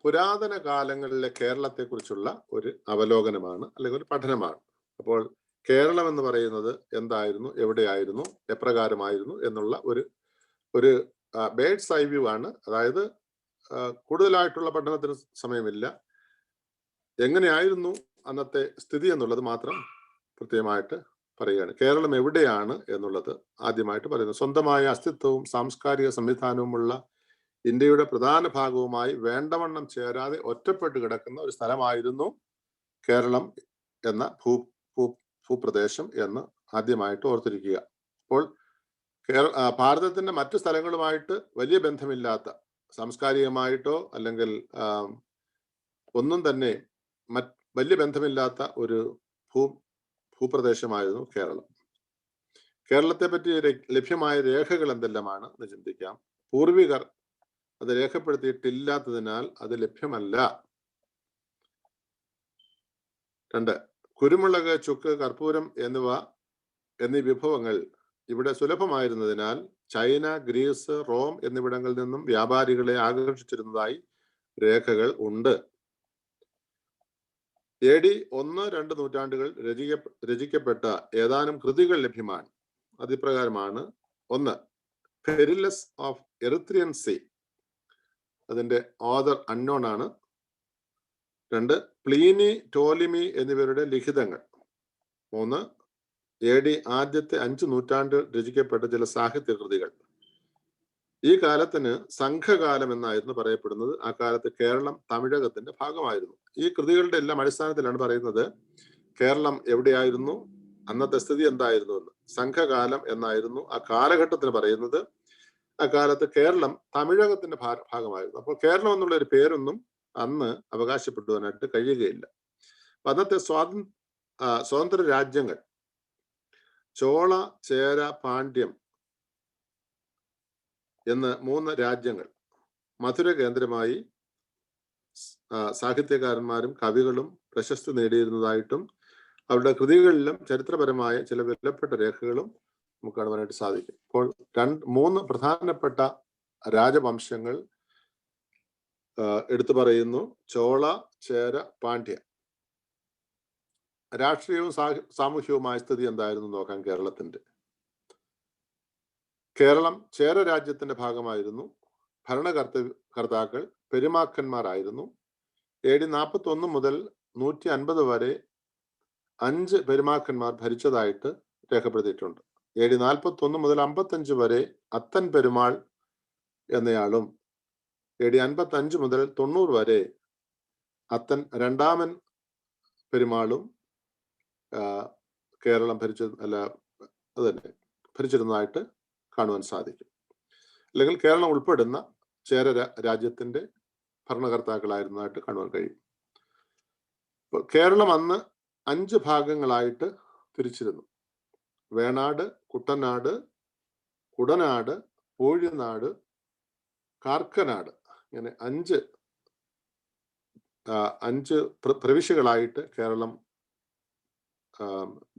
പുരാതന കാലങ്ങളിലെ കേരളത്തെ കുറിച്ചുള്ള ഒരു അവലോകനമാണ് അല്ലെങ്കിൽ ഒരു പഠനമാണ്. അപ്പോൾ കേരളം എന്ന് പറയുന്നത് എന്തായിരുന്നു, എവിടെയായിരുന്നു, എപ്രകാരമായിരുന്നു എന്നുള്ള ഒരു ബേഡ്സ് ഐ വ്യൂ ആണ്. അതായത് കൂടുതലായിട്ടുള്ള പഠനത്തിന് സമയമില്ല. എങ്ങനെയായിരുന്നു അന്നത്തെ സ്ഥിതി എന്നുള്ളത് മാത്രം കൃത്യമായിട്ട് പറയുകയാണ്. കേരളം എവിടെയാണ് എന്നുള്ളത് ആദ്യമായിട്ട് പറയുന്നു. സ്വന്തമായ അസ്തിത്വവും സാംസ്കാരിക സംവിധാനവുമുള്ള ഇന്ത്യയുടെ പ്രധാന ഭാഗവുമായി വേണ്ടവണ്ണം ചേരാതെ ഒറ്റപ്പെട്ട് കിടക്കുന്ന ഒരു സ്ഥലമായിരുന്നു കേരളം എന്ന ഭൂപ്രദേശം എന്ന് ആദ്യമായിട്ട് ഓർത്തിരിക്കുക. അപ്പോൾ ഭാരതത്തിന്റെ മറ്റു സ്ഥലങ്ങളുമായിട്ട് വലിയ ബന്ധമില്ലാത്ത, സാംസ്കാരികമായിട്ടോ അല്ലെങ്കിൽ ഒന്നും തന്നെ വലിയ ബന്ധമില്ലാത്ത ഒരു ഭൂപ്രദേശമായിരുന്നു കേരളം. കേരളത്തെ പറ്റി ലഭ്യമായ രേഖകൾ എന്തെല്ലാമാണ് എന്ന് ചിന്തിക്കാം. പൂർവികർ അത് രേഖപ്പെടുത്തിയിട്ടില്ലാത്തതിനാൽ അത് ലഭ്യമല്ല. 2, കുരുമുളക്, ചുക്ക്, കർപ്പൂരം എന്നീ വിഭവങ്ങൾ ഇവിടെ സുലഭമായിരുന്നതിനാൽ ചൈന, ഗ്രീസ്, റോം എന്നിവിടങ്ങളിൽ നിന്നും വ്യാപാരികളെ ആകർഷിച്ചിരുന്നതായി രേഖകൾ ഉണ്ട്. AD 1-2 നൂറ്റാണ്ടുകൾ രചിക്കപ്പെട്ട ഏതാനും കൃതികൾ ലഭ്യമാണ്. അതിപ്രകാരമാണ്: 1, പെരില്ലസ് ഓഫ് എറിത്രിയൻ സീ, അതിന്റെ ഓഥർ അൺനോൺ ആണ്. 2, പ്ലീനി, ടോലിമി എന്നിവരുടെ ലിഖിതങ്ങൾ. 3, AD ആദ്യത്തെ 5 നൂറ്റാണ്ട് രചിക്കപ്പെട്ട ചില സാഹിത്യ കൃതികൾ. ഈ കാലത്തിന് സംഘകാലം എന്നായിരുന്നു പറയപ്പെടുന്നത്. ആ കാലത്ത് കേരളം തമിഴകത്തിന്റെ ഭാഗമായിരുന്നു. ഈ കൃതികളുടെ എല്ലാം അടിസ്ഥാനത്തിലാണ് പറയുന്നത് കേരളം എവിടെയായിരുന്നു, അന്നത്തെ സ്ഥിതി എന്തായിരുന്നു എന്ന്. സംഘകാലം എന്നായിരുന്നു ആ കാലഘട്ടത്തിന് പറയുന്നത്. ആ കാലത്ത് കേരളം തമിഴകത്തിന്റെ ഭാഗമായിരുന്നു. അപ്പോൾ കേരളം എന്നുള്ള ഒരു പേരൊന്നും അന്ന് അവകാശപ്പെടുവാനായിട്ട് കഴിയുകയില്ല. അന്നത്തെ സ്വതന്ത്ര രാജ്യങ്ങൾ ചോള, ചേര, പാണ്ഡ്യം എന്ന് 3 രാജ്യങ്ങൾ മധുര കേന്ദ്രമായി സാഹിത്യകാരന്മാരും കവികളും പ്രശസ്തി നേടിയിരുന്നതായിട്ടും അവരുടെ കൃതികളിലും ചരിത്രപരമായ ചില വിലപ്പെട്ട രേഖകളും നമുക്ക് കാണുവാനായിട്ട് സാധിക്കും. അപ്പോൾ 3 പ്രധാനപ്പെട്ട രാജവംശങ്ങൾ എടുത്തു പറയുന്നു: ചോള, ചേര, പാണ്ഡ്യ. രാഷ്ട്രീയവും സാമൂഹ്യവുമായ സ്ഥിതി എന്തായിരുന്നു നോക്കാം കേരളത്തിന്റെ. കേരളം ചേര രാജ്യത്തിന്റെ ഭാഗമായിരുന്നു. ഭരണകർത്താക്കൾ പെരുമാക്കന്മാരായിരുന്നു. AD 41 മുതൽ 150 വരെ 5 പെരുമാക്കന്മാർ ഭരിച്ചതായിട്ട് രേഖപ്പെടുത്തിയിട്ടുണ്ട്. AD 41 മുതൽ 55 വരെ അത്തൻ പെരുമാൾ എന്നയാളും AD 55 മുതൽ 90 വരെ അത്തൻ രണ്ടാമൻ പെരുമാളും കേരളം ഭരിച്ചിരുന്നതായിട്ട് കാണുവാൻ സാധിക്കും. അല്ലെങ്കിൽ കേരളം ഉൾപ്പെടുന്ന ചേര രാജ്യത്തിന്റെ ഭരണകർത്താക്കളായിരുന്നതായിട്ട് കാണുവാൻ കഴിയും. കേരളം അന്ന് 5 ഭാഗങ്ങളായിട്ട് തിരിച്ചിരുന്നു: വേണാട്, കുട്ടനാട്, കുടനാട്, പൂഴിനാട്, കാർക്കനാട്. ഇങ്ങനെ 5 പ്രവിശ്യകളായിട്ട് കേരളം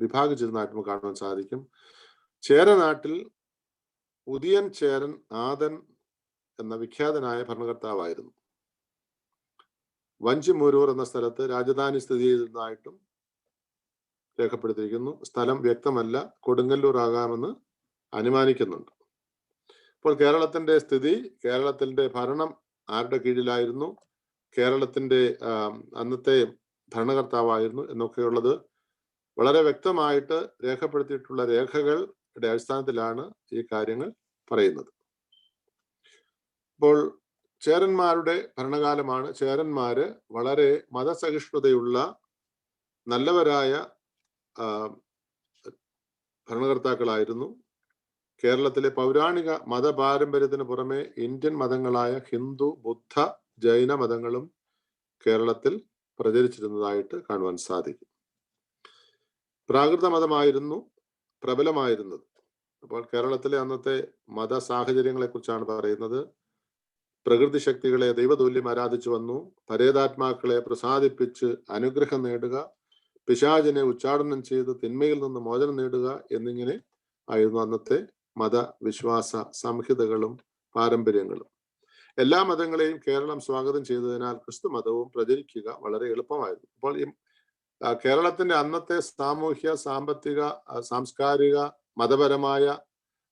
വിഭാഗിച്ചിരുന്നതായിട്ട് നമുക്ക് കാണുവാൻ സാധിക്കും. ചേരനാട്ടിൽ ഉദിയൻ ചേരൻ ആദൻ എന്ന വിഖ്യാതനായ ഭരണകർത്താവായിരുന്നു. വഞ്ചിമൂരൂർ എന്ന സ്ഥലത്ത് രാജധാനി സ്ഥിതി ചെയ്തിരുന്നതായിട്ടും രേഖപ്പെടുത്തിയിരിക്കുന്നു. സ്ഥലം വ്യക്തമല്ല, കൊടുങ്ങല്ലൂർ ആകാമെന്ന് അനുമാനിക്കുന്നുണ്ട്. ഇപ്പോൾ കേരളത്തിന്റെ സ്ഥിതി, കേരളത്തിന്റെ ഭരണം ആരുടെ കീഴിലായിരുന്നു, കേരളത്തിന്റെ അന്നത്തെ ഭരണകർത്താവായിരുന്നു എന്നൊക്കെയുള്ളത് വളരെ വ്യക്തമായിട്ട് രേഖപ്പെടുത്തിയിട്ടുള്ള രേഖകളുടെ അടിസ്ഥാനത്തിലാണ് ഈ കാര്യങ്ങൾ പറയുന്നത്. ഇപ്പോൾ ചേരന്മാരുടെ ഭരണകാലമാണ്. ചേരന്മാര് വളരെ മതസഹിഷ്ണുതയുള്ള നല്ലവരായ ഭരണകർത്താക്കളായിരുന്നു. കേരളത്തിലെ പൗരാണിക മതപാരമ്പര്യത്തിന് പുറമെ ഇന്ത്യൻ മതങ്ങളായ ഹിന്ദു, ബുദ്ധ, ജൈന മതങ്ങളും കേരളത്തിൽ പ്രചരിച്ചിരുന്നതായിട്ട് കാണുവാൻ സാധിക്കും. പ്രാകൃത മതമായിരുന്നു പ്രബലമായിരുന്നത്. അപ്പോൾ കേരളത്തിലെ അന്നത്തെ മത സാഹചര്യങ്ങളെ കുറിച്ചാണ് പറയുന്നത്. പ്രകൃതി ശക്തികളെ ദൈവതുല്യം ആരാധിച്ചു വന്നു. പരേതാത്മാക്കളെ പ്രസാദിപ്പിച്ച് അനുഗ്രഹം നേടുക, പിശാചിനെ ഉച്ചാടനം ചെയ്ത് തിന്മയിൽ നിന്ന് മോചനം നേടുക എന്നിങ്ങനെ ആയിരുന്നു അന്നത്തെ മതവിശ്വാസ സംഹിതകളും പാരമ്പര്യങ്ങളും. എല്ലാ മതങ്ങളെയും കേരളം സ്വാഗതം ചെയ്തതിനാൽ ക്രിസ്തു മതവും പ്രചരിക്കുക വളരെ എളുപ്പമായിരുന്നു. അപ്പോൾ ഈ കേരളത്തിന്റെ അന്നത്തെ സാമൂഹ്യ, സാമ്പത്തിക, സാംസ്കാരിക, മതപരമായ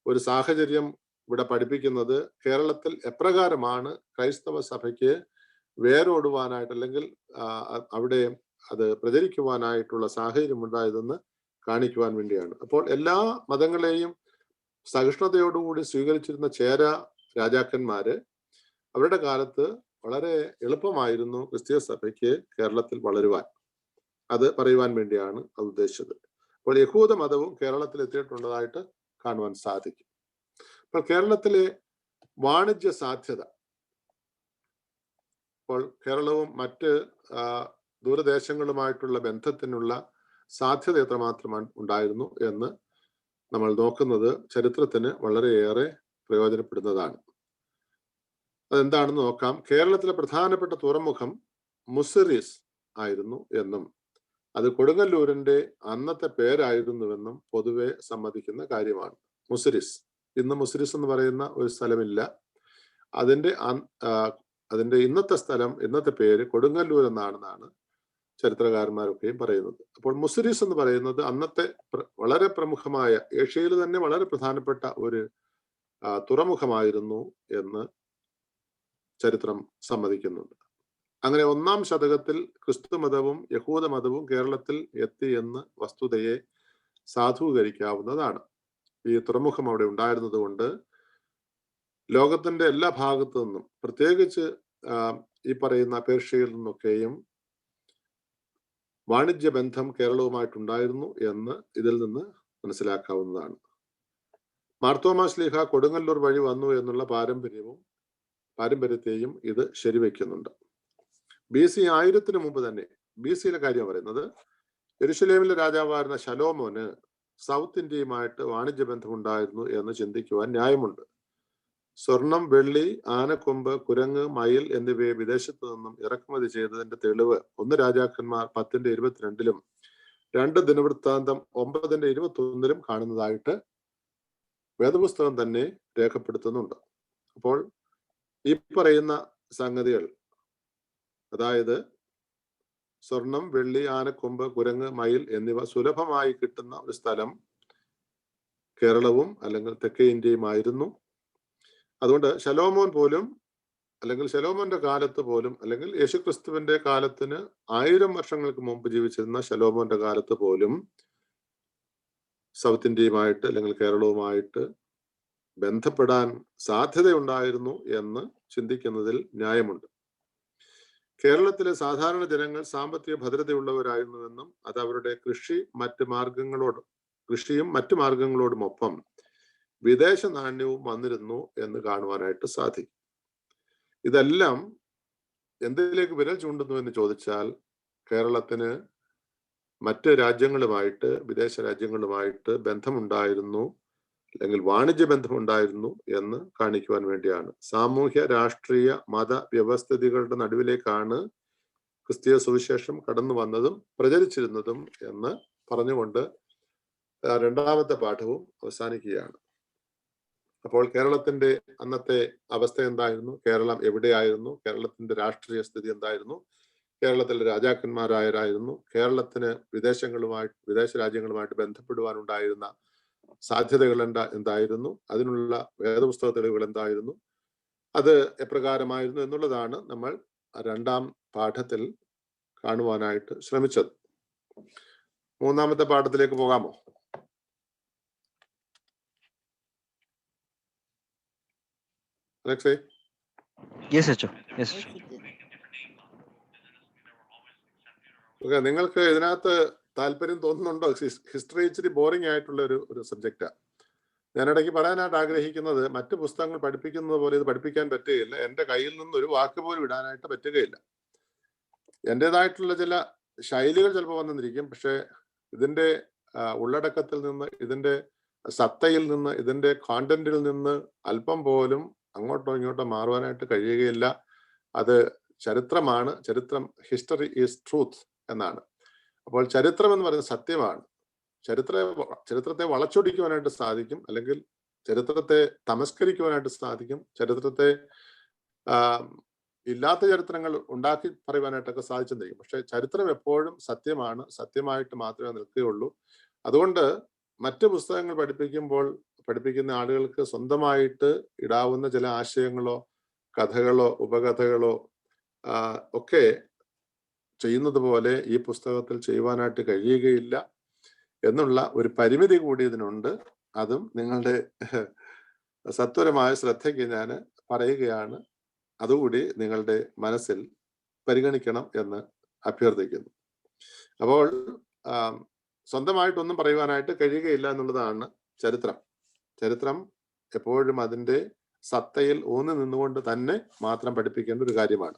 ഒരു സാഹചര്യം ഇവിടെ പഠിപ്പിക്കുന്നത് കേരളത്തിൽ എപ്രകാരമാണ് ക്രൈസ്തവ സഭയ്ക്ക് വേരോടുവാനായിട്ട് അല്ലെങ്കിൽ അവിടെ അത് പ്രചരിക്കുവാനായിട്ടുള്ള സാഹചര്യം ഉണ്ടായതെന്ന് കാണിക്കുവാൻ വേണ്ടിയാണ്. അപ്പോൾ എല്ലാ മതങ്ങളെയും സഹിഷ്ണുതയോടുകൂടി സ്വീകരിച്ചിരുന്ന ചേര രാജാക്കന്മാര് അവരുടെ കാലത്ത് വളരെ എളുപ്പമായിരുന്നു ക്രിസ്തീയ സഭയ്ക്ക് കേരളത്തിൽ വളരുവാൻ. അത് പറയുവാൻ വേണ്ടിയാണ് അത് ഉദ്ദേശിച്ചത്. അപ്പോൾ യഹൂദ മതവും കേരളത്തിൽ എത്തിയിട്ടുള്ളതായിട്ട് കാണുവാൻ സാധിക്കും. അപ്പോൾ കേരളത്തിലെ വാണിജ്യ സാധ്യത, അപ്പോൾ കേരളവും മറ്റ് ദൂരദേശങ്ങളുമായിട്ടുള്ള ബന്ധത്തിനുള്ള സാധ്യത എത്രമാത്രം ഉണ്ടായിരുന്നു എന്ന് നമ്മൾ നോക്കുന്നത് ചരിത്രത്തിന് വളരെയേറെ പ്രയോജനപ്പെടുന്നതാണ്. അതെന്താണെന്ന് നോക്കാം. കേരളത്തിലെ പ്രധാനപ്പെട്ട തുറമുഖം മുസിറിസ് ആയിരുന്നു എന്നും അത് കൊടുങ്ങല്ലൂരിന്റെ അന്നത്തെ പേരായിരുന്നുവെന്നും പൊതുവെ സമ്മതിക്കുന്ന കാര്യമാണ്. മുസിറിസ്, ഇന്ന് മുസിറിസ് എന്ന് പറയുന്ന ഒരു സ്ഥലമില്ല. അതിന്റെ ഇന്നത്തെ സ്ഥലം, ഇന്നത്തെ പേര് കൊടുങ്ങല്ലൂർ എന്നാണെന്നാണ് ചരിത്രകാരന്മാരൊക്കെയും പറയുന്നത്. അപ്പോൾ മുസിറിസ് എന്ന് പറയുന്നത് അന്നത്തെ വളരെ പ്രമുഖമായ, ഏഷ്യയിൽ തന്നെ വളരെ പ്രധാനപ്പെട്ട ഒരു തുറമുഖമായിരുന്നു എന്ന് ചരിത്രം സമ്മതിക്കുന്നുണ്ട്. അങ്ങനെ 1-ാം ശതകത്തിൽ ക്രിസ്തു മതവും യഹൂദ മതവും കേരളത്തിൽ എത്തി എന്ന് വസ്തുതയെ സാധൂകരിക്കാവുന്നതാണ്. ഈ തുറമുഖം അവിടെ ഉണ്ടായിരുന്നത് കൊണ്ട് ലോകത്തിന്റെ എല്ലാ ഭാഗത്തു നിന്നും, പ്രത്യേകിച്ച് ഈ പറയുന്ന പേർഷ്യയിൽ നിന്നൊക്കെയും വാണിജ്യ ബന്ധം കേരളവുമായിട്ടുണ്ടായിരുന്നു എന്ന് ഇതിൽ നിന്ന് മനസ്സിലാക്കാവുന്നതാണ്. മാർത്തോമാ ശ്ലീഹ കൊടുങ്ങല്ലൂർ വഴി വന്നു എന്നുള്ള പാരമ്പര്യത്തെയും ഇത് ശരിവെക്കുന്നുണ്ട്. BC 1000 മുമ്പ് തന്നെ, BCയിലെ കാര്യം പറയുന്നത്, യെരുശലേമിലെ രാജാവായിരുന്ന ശലോമോന് സൗത്ത് ഇന്ത്യയുമായിട്ട് വാണിജ്യ ബന്ധമുണ്ടായിരുന്നു എന്ന് ചിന്തിക്കുവാൻ ന്യായമുണ്ട്. സ്വർണം, വെള്ളി, ആനക്കൊമ്പ്, കുരങ്ങ്, മയിൽ എന്നിവയെ വിദേശത്തു നിന്നും ഇറക്കുമതി ചെയ്തതിന്റെ തെളിവ് 1 രാജാക്കന്മാർ 10:22 2 ദിനവൃത്താന്തം 9:21 കാണുന്നതായിട്ട് വേദപുസ്തകം തന്നെ രേഖപ്പെടുത്തുന്നുണ്ട്. അപ്പോൾ ഈ പറയുന്ന സംഗതികൾ, അതായത് സ്വർണം, വെള്ളി, ആനക്കൊമ്പ്, കുരങ്ങ്, മയിൽ എന്നിവ സുലഭമായി കിട്ടുന്ന ഒരു സ്ഥലം കേരളവും അല്ലെങ്കിൽ തെക്കേ ഇന്ത്യയുമായിരുന്നു. അതുകൊണ്ട് ശലോമോൻ പോലും, അല്ലെങ്കിൽ ശലോമോന്റെ കാലത്ത് പോലും, അല്ലെങ്കിൽ യേശുക്രിസ്തുവിന്റെ കാലത്തിന് 1000 വർഷങ്ങൾക്ക് മുമ്പ് ജീവിച്ചിരുന്ന ശലോമോന്റെ കാലത്ത് പോലും സൗത്ത് ഇന്ത്യയുമായിട്ട് അല്ലെങ്കിൽ കേരളവുമായിട്ട് ബന്ധപ്പെടാൻ സാധ്യതയുണ്ടായിരുന്നു എന്ന് ചിന്തിക്കുന്നതിൽ ന്യായമുണ്ട്. കേരളത്തിലെ സാധാരണ ജനങ്ങൾ സാമ്പത്തിക ഭദ്രതയുള്ളവരായിരുന്നുവെന്നും അത് അവരുടെ കൃഷിയും മറ്റു മാർഗങ്ങളോടുമൊപ്പം വിദേശ നാണ്യവും വന്നിരുന്നു എന്ന് കാണുവാനായിട്ട് സാധിക്കും. ഇതെല്ലാം എന്തിലേക്ക് വിരൽ ചൂണ്ടുന്നു എന്ന് ചോദിച്ചാൽ, കേരളത്തിന് മറ്റ് രാജ്യങ്ങളുമായിട്ട്, വിദേശ രാജ്യങ്ങളുമായിട്ട് ബന്ധമുണ്ടായിരുന്നു, അല്ലെങ്കിൽ വാണിജ്യ ബന്ധമുണ്ടായിരുന്നു എന്ന് കാണിക്കുവാൻ വേണ്ടിയാണ്. സാമൂഹ്യ, രാഷ്ട്രീയ, മത വ്യവസ്ഥിതികളുടെ നടുവിലേക്കാണ് ക്രിസ്തീയ സുവിശേഷം കടന്നു വന്നതും പ്രചരിച്ചിരുന്നതും എന്ന് പറഞ്ഞുകൊണ്ട് 2ാമത്തെ പാഠവും അവസാനിക്കുകയാണ്. അപ്പോൾ കേരളത്തിന്റെ അന്നത്തെ അവസ്ഥ എന്തായിരുന്നു? കേരളം എവിടെയായിരുന്നു? കേരളത്തിന്റെ രാഷ്ട്രീയ സ്ഥിതി എന്തായിരുന്നു? കേരളത്തിലെ രാജാക്കന്മാരായിരുന്നു? കേരളത്തിന് വിദേശ രാജ്യങ്ങളുമായിട്ട് ബന്ധപ്പെടുവാനുണ്ടായിരുന്ന സാധ്യതകൾ എന്തായിരുന്നു? അതിനുള്ള വേദപുസ്തക തെളിവുകൾ എന്തായിരുന്നു? അത് എപ്രകാരമായിരുന്നു എന്നുള്ളതാണ് നമ്മൾ 2ാം പാഠത്തിൽ കാണുവാനായിട്ട് ശ്രമിച്ചത്. 3ാമത്തെ പാഠത്തിലേക്ക് പോകാമോ? അലക്സേ? യെസ് അച്ചോ, യെസ്. ഓക്കെ, നിങ്ങൾക്ക് ഇതിനകത്ത് താല്പര്യം തോന്നുന്നുണ്ടോ? ഹിസ്റ്ററി ഇച്ചിരി ബോറിംഗ് ആയിട്ടുള്ള ഒരു സബ്ജക്റ്റാണ്. ഞാനിടയ്ക്ക് പറയാനായിട്ട് ആഗ്രഹിക്കുന്നത്, മറ്റു പുസ്തകങ്ങൾ പഠിപ്പിക്കുന്നത് പോലെ ഇത് പഠിപ്പിക്കാൻ പറ്റുകയില്ല. എൻ്റെ കയ്യിൽ നിന്ന് ഒരു വാക്ക് പോലും ഇടാനായിട്ട് പറ്റുകയില്ല. എൻ്റെതായിട്ടുള്ള ചില ശൈലികൾ ചിലപ്പോൾ വന്നിരിക്കും. പക്ഷെ ഇതിൻ്റെ ഉള്ളടക്കത്തിൽ നിന്ന്, ഇതിൻ്റെ സത്തയിൽ നിന്ന്, ഇതിൻ്റെ കോണ്ടന്റിൽ നിന്ന് അല്പം പോലും അങ്ങോട്ടോ ഇങ്ങോട്ടോ മാറുവാനായിട്ട് കഴിയുകയില്ല. അത് ചരിത്രമാണ്. ഹിസ്റ്ററി ഈസ് ട്രൂത്ത് എന്നാണ്. അപ്പോൾ ചരിത്രം എന്ന് പറയുന്നത് സത്യമാണ്. ചരിത്രത്തെ വളച്ചൊടിക്കുവാനായിട്ട് സാധിക്കും, അല്ലെങ്കിൽ ചരിത്രത്തെ തമസ്കരിക്കുവാനായിട്ട് സാധിക്കും, ചരിത്രത്തെ ഇല്ലാത്ത ചരിത്രങ്ങൾ ഉണ്ടാക്കി പറയുവാനായിട്ടൊക്കെ സാധിച്ചെന്നിരിക്കും. പക്ഷെ ചരിത്രം എപ്പോഴും സത്യമാണ്, സത്യമായിട്ട് മാത്രമേ നിൽക്കുകയുള്ളൂ. അതുകൊണ്ട് മറ്റ് പുസ്തകങ്ങൾ പഠിപ്പിക്കുന്ന ആളുകൾക്ക് സ്വന്തമായിട്ട് ഇടാവുന്ന ചില ആശയങ്ങളോ കഥകളോ ഉപകഥകളോ ഒക്കെ ചെയ്യുന്നത് പോലെ ഈ പുസ്തകത്തിൽ ചെയ്യുവാനായിട്ട് കഴിയുകയില്ല എന്നുള്ള ഒരു പരിമിതി കൂടി ഇതിനുണ്ട്. അതും നിങ്ങളുടെ സത്വരമായ ശ്രദ്ധയ്ക്ക് ഞാൻ പറയുകയാണ്. അതുകൂടി നിങ്ങളുടെ മനസ്സിൽ പരിഗണിക്കണം എന്ന് അഭ്യർത്ഥിക്കുന്നു. അപ്പോൾ സ്വന്തമായിട്ടൊന്നും പറയുവാനായിട്ട് കഴിയുകയില്ല എന്നുള്ളതാണ് ചരിത്രം എപ്പോഴും അതിൻ്റെ സത്തയിൽ ഊന്നി നിന്നുകൊണ്ട് തന്നെ മാത്രം പഠിപ്പിക്കേണ്ട ഒരു കാര്യമാണ്.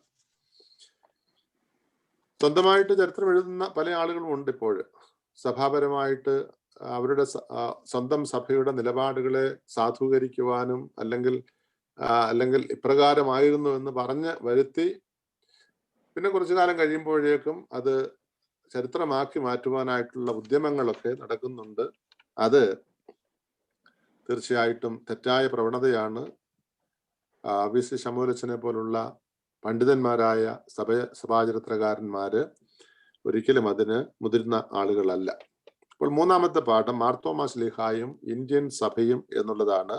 സ്വന്തമായിട്ട് ചരിത്രം എഴുതുന്ന പല ആളുകളും ഉണ്ട്. ഇപ്പോൾ സഭാപരമായിട്ട് അവരുടെ സ്വന്തം സഭയുടെ നിലപാടുകളെ സാധൂകരിക്കുവാനും അല്ലെങ്കിൽ ഇപ്രകാരമായിരുന്നു എന്ന് പറഞ്ഞ് വരുത്തി പിന്നെ കുറച്ചു കാലം കഴിയുമ്പോഴേക്കും അത് ചരിത്രമാക്കി മാറ്റുവാനായിട്ടുള്ള ഉദ്യമങ്ങളൊക്കെ നടക്കുന്നുണ്ട്. അത് തീർച്ചയായിട്ടും തെറ്റായ പ്രവണതയാണ്. വി സി ശമൂലച്ചനെ പോലുള്ള പണ്ഡിതന്മാരായ സഭാചരിത്രകാരന്മാര് ഒരിക്കലും അതിന് മുതിർന്ന ആളുകളല്ല. അപ്പോൾ മൂന്നാമത്തെ പാഠം മാർത്തോമാ ശ്ലീഹായും ഇന്ത്യൻ സഭയും എന്നുള്ളതാണ്.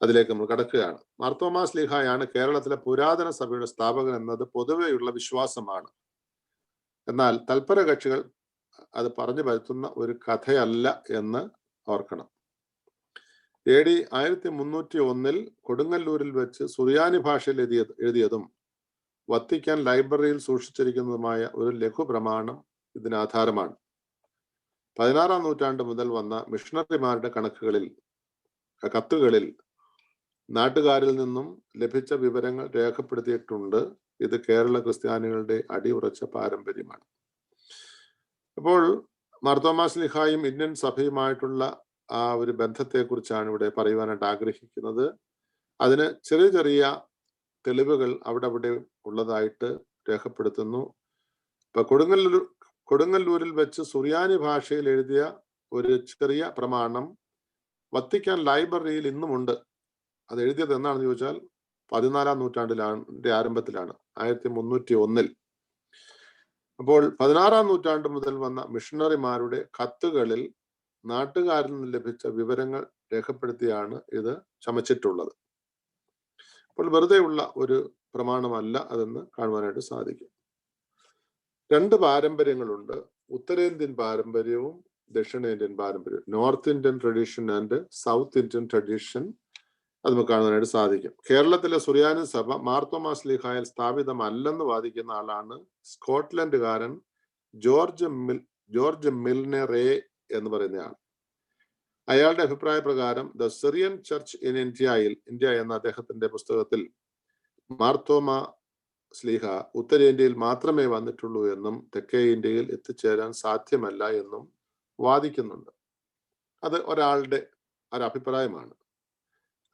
അതിലേക്ക് നമ്മൾ കടക്കുകയാണ്. മാർത്തോമാ ശ്ലീഹായാണ് കേരളത്തിലെ പുരാതന സഭയുടെ സ്ഥാപകൻ എന്നത് പൊതുവെയുള്ള വിശ്വാസമാണ്. എന്നാൽ തൽപര കക്ഷികൾ അത് പറഞ്ഞു വരുത്തുന്ന ഒരു കഥയല്ല എന്ന് ഓർക്കണം. AD 1301 കൊടുങ്ങല്ലൂരിൽ വെച്ച് സുറിയാനി ഭാഷയിൽ എഴുതിയതും വത്തിക്കാൻ ലൈബ്രറിയിൽ സൂക്ഷിച്ചിരിക്കുന്നതുമായ ഒരു ലഘുപ്രമാണം ഇതിനാധാരമാണ്. 16-ാം നൂറ്റാണ്ട് മുതൽ വന്ന മിഷണറിമാരുടെ കത്തുകളിൽ നാട്ടുകാരിൽ നിന്നും ലഭിച്ച വിവരങ്ങൾ രേഖപ്പെടുത്തിയിട്ടുണ്ട്. ഇത് കേരള ക്രിസ്ത്യാനികളുടെ അടിയുറച്ച പാരമ്പര്യമാണ്. അപ്പോൾ മാർത്തോമാ ശ്ലീഹായും ഇന്ത്യൻ സഭയുമായിട്ടുള്ള ആ ഒരു ബന്ധത്തെക്കുറിച്ചാണ് ഇവിടെ പറയുവാനായിട്ട് ആഗ്രഹിക്കുന്നത്. അതിന് ചെറിയ ചെറിയ തെളിവുകൾ അവിടെ ഉള്ളതായിട്ട് രേഖപ്പെടുത്തുന്നു. ഇപ്പൊ കൊടുങ്ങല്ലൂരിൽ വെച്ച് സുറിയാനി ഭാഷയിൽ എഴുതിയ ഒരു ചെറിയ പ്രമാണം വത്തിക്കാൻ ലൈബ്രറിയിൽ ഇന്നുമുണ്ട്. അത് എഴുതിയത് എന്നാണെന്ന് ചോദിച്ചാൽ 14-ാം നൂറ്റാണ്ടിന്റെ ആരംഭത്തിലാണ്, 1301. അപ്പോൾ 16-ാം നൂറ്റാണ്ട് മുതൽ വന്ന മിഷണറിമാരുടെ കത്തുകളിൽ നാട്ടുകാരിൽ നിന്ന് ലഭിച്ച വിവരങ്ങൾ രേഖപ്പെടുത്തിയാണ് ഇത് ചമച്ചിട്ടുള്ളത്. അപ്പോൾ വെറുതെയുള്ള ഒരു പ്രമാണമല്ല അതെന്ന് കാണുവാനായിട്ട് സാധിക്കും. 2 പാരമ്പര്യങ്ങളുണ്ട്. ഉത്തരേന്ത്യൻ പാരമ്പര്യവും ദക്ഷിണേന്ത്യൻ പാരമ്പര്യവും, north Indian tradition and south Indian tradition. അത് നമുക്ക് കാണുവാനായിട്ട് സാധിക്കും. കേരളത്തിലെ സുറിയാനി സഭ മാർത്തോമാ ശ്ലീഹായിൽ സ്ഥാപിതമല്ലെന്ന് വാദിക്കുന്ന ആളാണ് സ്കോട്ട്ലൻഡുകാരൻ ജോർജ് മിൽനറെ എന്ന് പറയുന്നയാൾ. അയാളുടെ അഭിപ്രായ പ്രകാരം the Syrian church in India എന്ന അദ്ദേഹത്തിന്റെ പുസ്തകത്തിൽ മാർത്തോമാ ശ്ലീഹ ഉത്തരേന്ത്യയിൽ മാത്രമേ വന്നിട്ടുള്ളൂ എന്നും തെക്കേ ഇന്ത്യയിൽ എത്തിച്ചേരാൻ സാധ്യമല്ല എന്നും വാദിക്കുന്നുണ്ട്. അത് ഒരാളുടെ ഒരഭിപ്രായമാണ്,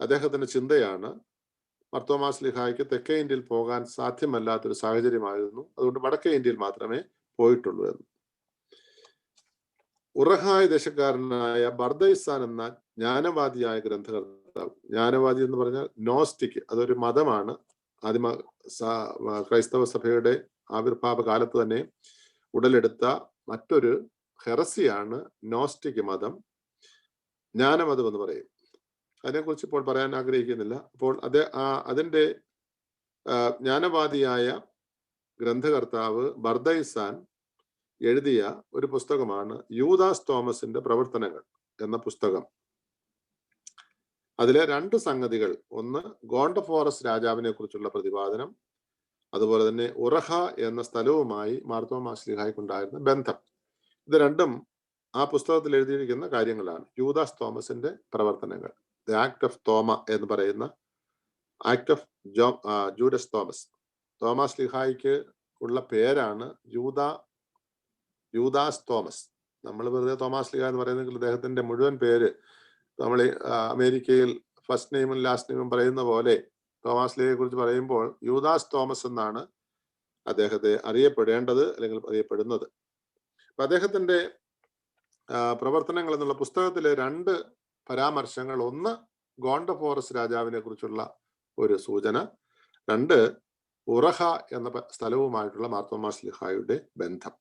അദ്ദേഹത്തിന്റെ ചിന്തയാണ്. മാർത്തോമാ ശ്ലീഹായ്ക്ക് തെക്കേ ഇന്ത്യയിൽ പോകാൻ സാധ്യമല്ലാത്തൊരു സാഹചര്യമായിരുന്നു, അതുകൊണ്ട് വടക്കേ ഇന്ത്യയിൽ മാത്രമേ പോയിട്ടുള്ളൂ എന്ന്. ഉറഹായ് ദേശക്കാരനായ ബർദൈസാൻ എന്ന ജ്ഞാനവാദിയായ ഗ്രന്ഥകർത്താവ്, ജ്ഞാനവാദി എന്ന് പറഞ്ഞാൽ നോസ്റ്റിക്, അതൊരു മതമാണ്. ആദിമ ക്രൈസ്തവ സഭയുടെ ആവിർഭാവ കാലത്ത് തന്നെ ഉടലെടുത്ത മറ്റൊരു ഹെറസിയാണ് നോസ്റ്റിക് മതം, ജ്ഞാനമതം എന്ന് പറയും. അതിനെക്കുറിച്ച് ഇപ്പോൾ പറയാൻ ആഗ്രഹിക്കുന്നില്ല. അപ്പോൾ അതിൻ്റെ ജ്ഞാനവാദിയായ ഗ്രന്ഥകർത്താവ് ബർദൈസാൻ എഴുതിയ ഒരു പുസ്തകമാണ് യൂദാസ് തോമസിന്റെ പ്രവർത്തനങ്ങൾ എന്ന പുസ്തകം. അതിലെ 2 സംഗതികൾ, ഒന്ന് ഗോണ്ടഫോറസ് രാജാവിനെ കുറിച്ചുള്ള പ്രതിപാദനം, അതുപോലെ തന്നെ ഉറഹ എന്ന സ്ഥലവുമായി മാർത്തോമാ ശ്ലീഹായ്ക്കുണ്ടായിരുന്ന ബന്ധം. ഇത് രണ്ടും ആ പുസ്തകത്തിൽ എഴുതിയിരിക്കുന്ന കാര്യങ്ങളാണ്. യൂദാസ് തോമസിന്റെ പ്രവർത്തനങ്ങൾ, ദ ആക്ട് ഓഫ് തോമ എന്ന് പറയുന്ന act of Judas Thomas. Thoma ശ്ലീഹായ്ക്ക് ഉള്ള പേരാണ് യൂദാസ് തോമസ്. നമ്മൾ വെറുതെ തോമാ ശ്ലീഹ എന്ന് പറയുന്നെങ്കിൽ അദ്ദേഹത്തിന്റെ മുഴുവൻ പേര് നമ്മൾ അമേരിക്കയിൽ ഫസ്റ്റ് നെയിമും ലാസ്റ്റ് നെയിമും പറയുന്ന പോലെ തോമാ ശ്ലീഹയെ കുറിച്ച് പറയുമ്പോൾ യൂദാസ് തോമസ് എന്നാണ് അദ്ദേഹത്തെ അറിയപ്പെടേണ്ടത്, അല്ലെങ്കിൽ അറിയപ്പെടുന്നത്. അപ്പൊ അദ്ദേഹത്തിന്റെ പ്രവർത്തനങ്ങൾ എന്നുള്ള പുസ്തകത്തിലെ 2 പരാമർശങ്ങൾ, ഒന്ന് ഗോണ്ടഫോറസ് രാജാവിനെ കുറിച്ചുള്ള ഒരു സൂചന, 2 ഉറഹ എന്ന സ്ഥലവുമായിട്ടുള്ള മാർത്തോമാ ശ്ലീഹായുടെ ബന്ധം.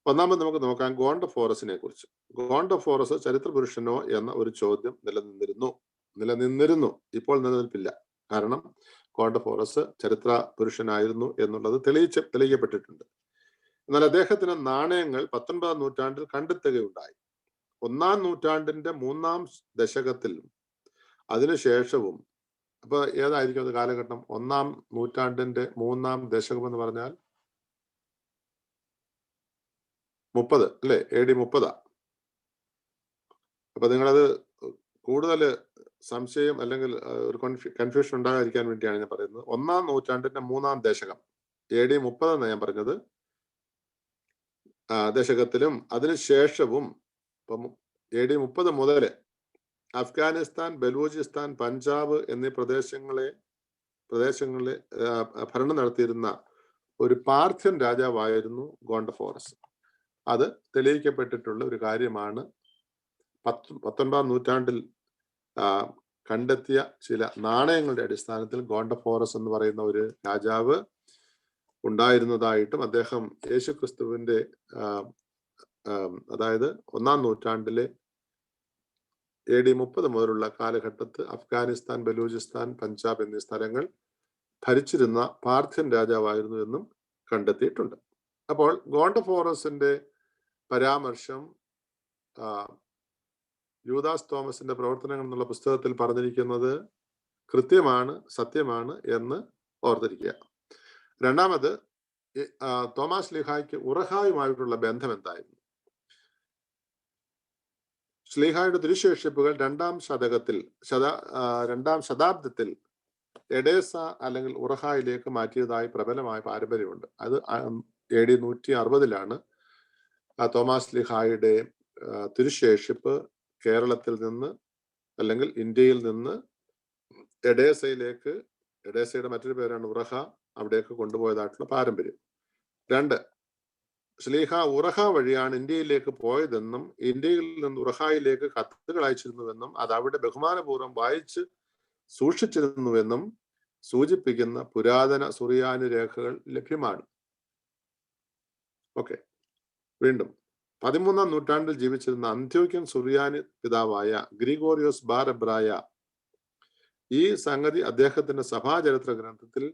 ഒന്നാമത് നമുക്ക് നോക്കാം ഗോണ്ടഫോറസിനെ കുറിച്ച്. ഗോണ്ടഫോറസ് ചരിത്ര പുരുഷനോ എന്ന ഒരു ചോദ്യം നിലനിന്നിരുന്നു. ഇപ്പോൾ നിലനിൽപ്പില്ല. കാരണം ഗോണ്ടഫോറസ് ചരിത്ര പുരുഷനായിരുന്നു എന്നുള്ളത് തെളിയിക്കപ്പെട്ടിട്ടുണ്ട്. എന്നാൽ അദ്ദേഹത്തിന് നാണയങ്ങൾ 19-ാം നൂറ്റാണ്ടിൽ കണ്ടെത്തുകയുണ്ടായി. 1-ാം നൂറ്റാണ്ടിന്റെ 3-ാം ദശകത്തിലും അതിനുശേഷവും. അപ്പൊ ഏതായിരിക്കും അത് കാലഘട്ടം? 1-ാം നൂറ്റാണ്ടിന്റെ 3-ാം ദശകം എന്ന് പറഞ്ഞാൽ 30 അല്ലെ? AD 30. അപ്പൊ നിങ്ങളത് കൂടുതൽ സംശയം അല്ലെങ്കിൽ ഒരു കൺഫ്യൂഷൻ ഉണ്ടാകാതിരിക്കാൻ വേണ്ടിയാണ് ഞാൻ പറയുന്നത്. 1-ാം നൂറ്റാണ്ടിന്റെ 3-ാം ദശകം, AD 30 എന്നാണ് ഞാൻ പറഞ്ഞത്, ദശകത്തിലും അതിനുശേഷവും. ഇപ്പം AD 30 മുതൽ അഫ്ഗാനിസ്ഥാൻ, ബലൂചിസ്ഥാൻ, പഞ്ചാബ് എന്നീ പ്രദേശങ്ങളിലെ ഭരണം നടത്തിയിരുന്ന ഒരു പാർത്ഥ്യൻ രാജാവായിരുന്നു ഗോണ്ടഫോറസ്. അത് തെളിയിക്കപ്പെട്ടിട്ടുള്ള ഒരു കാര്യമാണ്. 19-ാം നൂറ്റാണ്ടിൽ കണ്ടെത്തിയ ചില നാണയങ്ങളുടെ അടിസ്ഥാനത്തിൽ ഗോണ്ടഫോറസ് എന്ന് പറയുന്ന ഒരു രാജാവ് ഉണ്ടായിരുന്നതായിട്ടും അദ്ദേഹം യേശുക്രിസ്തുവിന്റെ അതായത് 1-ാം നൂറ്റാണ്ടിലെ AD 30 മുതലുള്ള കാലഘട്ടത്ത് അഫ്ഗാനിസ്ഥാൻ, ബലൂചിസ്ഥാൻ, പഞ്ചാബ് എന്നീ സ്ഥലങ്ങൾ ഭരിച്ചിരുന്ന പാർത്ഥ്യൻ രാജാവായിരുന്നു എന്നും കണ്ടെത്തിയിട്ടുണ്ട്. അപ്പോൾ ഗോണ്ടഫോറസിന്റെ പരാമർശം യൂദാസ് തോമസിന്റെ പ്രവർത്തനങ്ങൾ എന്നുള്ള പുസ്തകത്തിൽ പറഞ്ഞിരിക്കുന്നത് കൃത്യമാണ്, സത്യമാണ് എന്ന് ഓർത്തിരിക്കുക. രണ്ടാമത്, തോമാസ് ശ്ലീഹായ്ക്ക് ഉറഹായുമായിട്ടുള്ള ബന്ധം എന്തായിരുന്നു? ശ്ലീഹായുടെ തിരുശേഷിപ്പുകൾ 2-ാം ശതാബ്ദത്തിൽ എഡേസ അല്ലെങ്കിൽ ഉറഹായിലേക്ക് മാറ്റിയതായി പ്രബലമായ പാരമ്പര്യമുണ്ട്. അത് AD 160 തോമാസ് ശ്ലീഹായുടെ തിരുശേഷിപ്പ് കേരളത്തിൽ നിന്ന് അല്ലെങ്കിൽ ഇന്ത്യയിൽ നിന്ന് എഡേസയുടെ മറ്റൊരു പേരാണ് ഉറഹ, അവിടേക്ക് കൊണ്ടുപോയതായിട്ടുള്ള പാരമ്പര്യം. 2, ശ്ലീഹ ഉറഹ വഴിയാണ് ഇന്ത്യയിലേക്ക് പോയതെന്നും ഇന്ത്യയിൽ നിന്ന് ഉറഹായിലേക്ക് കത്തുകൾ അയച്ചിരുന്നുവെന്നും അത് അവിടെ ബഹുമാനപൂർവ്വം വായിച്ച് സൂക്ഷിച്ചിരുന്നുവെന്നും സൂചിപ്പിക്കുന്ന പുരാതന സുറിയാനി രേഖകൾ ലഭ്യമാണ്. ഓക്കെ. വീണ്ടും 13-ാം നൂറ്റാണ്ടിൽ ജീവിച്ചിരുന്ന അന്ത്യോക്യൻ സുറിയാനി പിതാവായ ഗ്രിഗോറിയോസ് ബാർ എബ്രായ ഈ സംഗതി അദ്ദേഹത്തിന്റെ സഭാചരിത്ര ഗ്രന്ഥത്തിൽ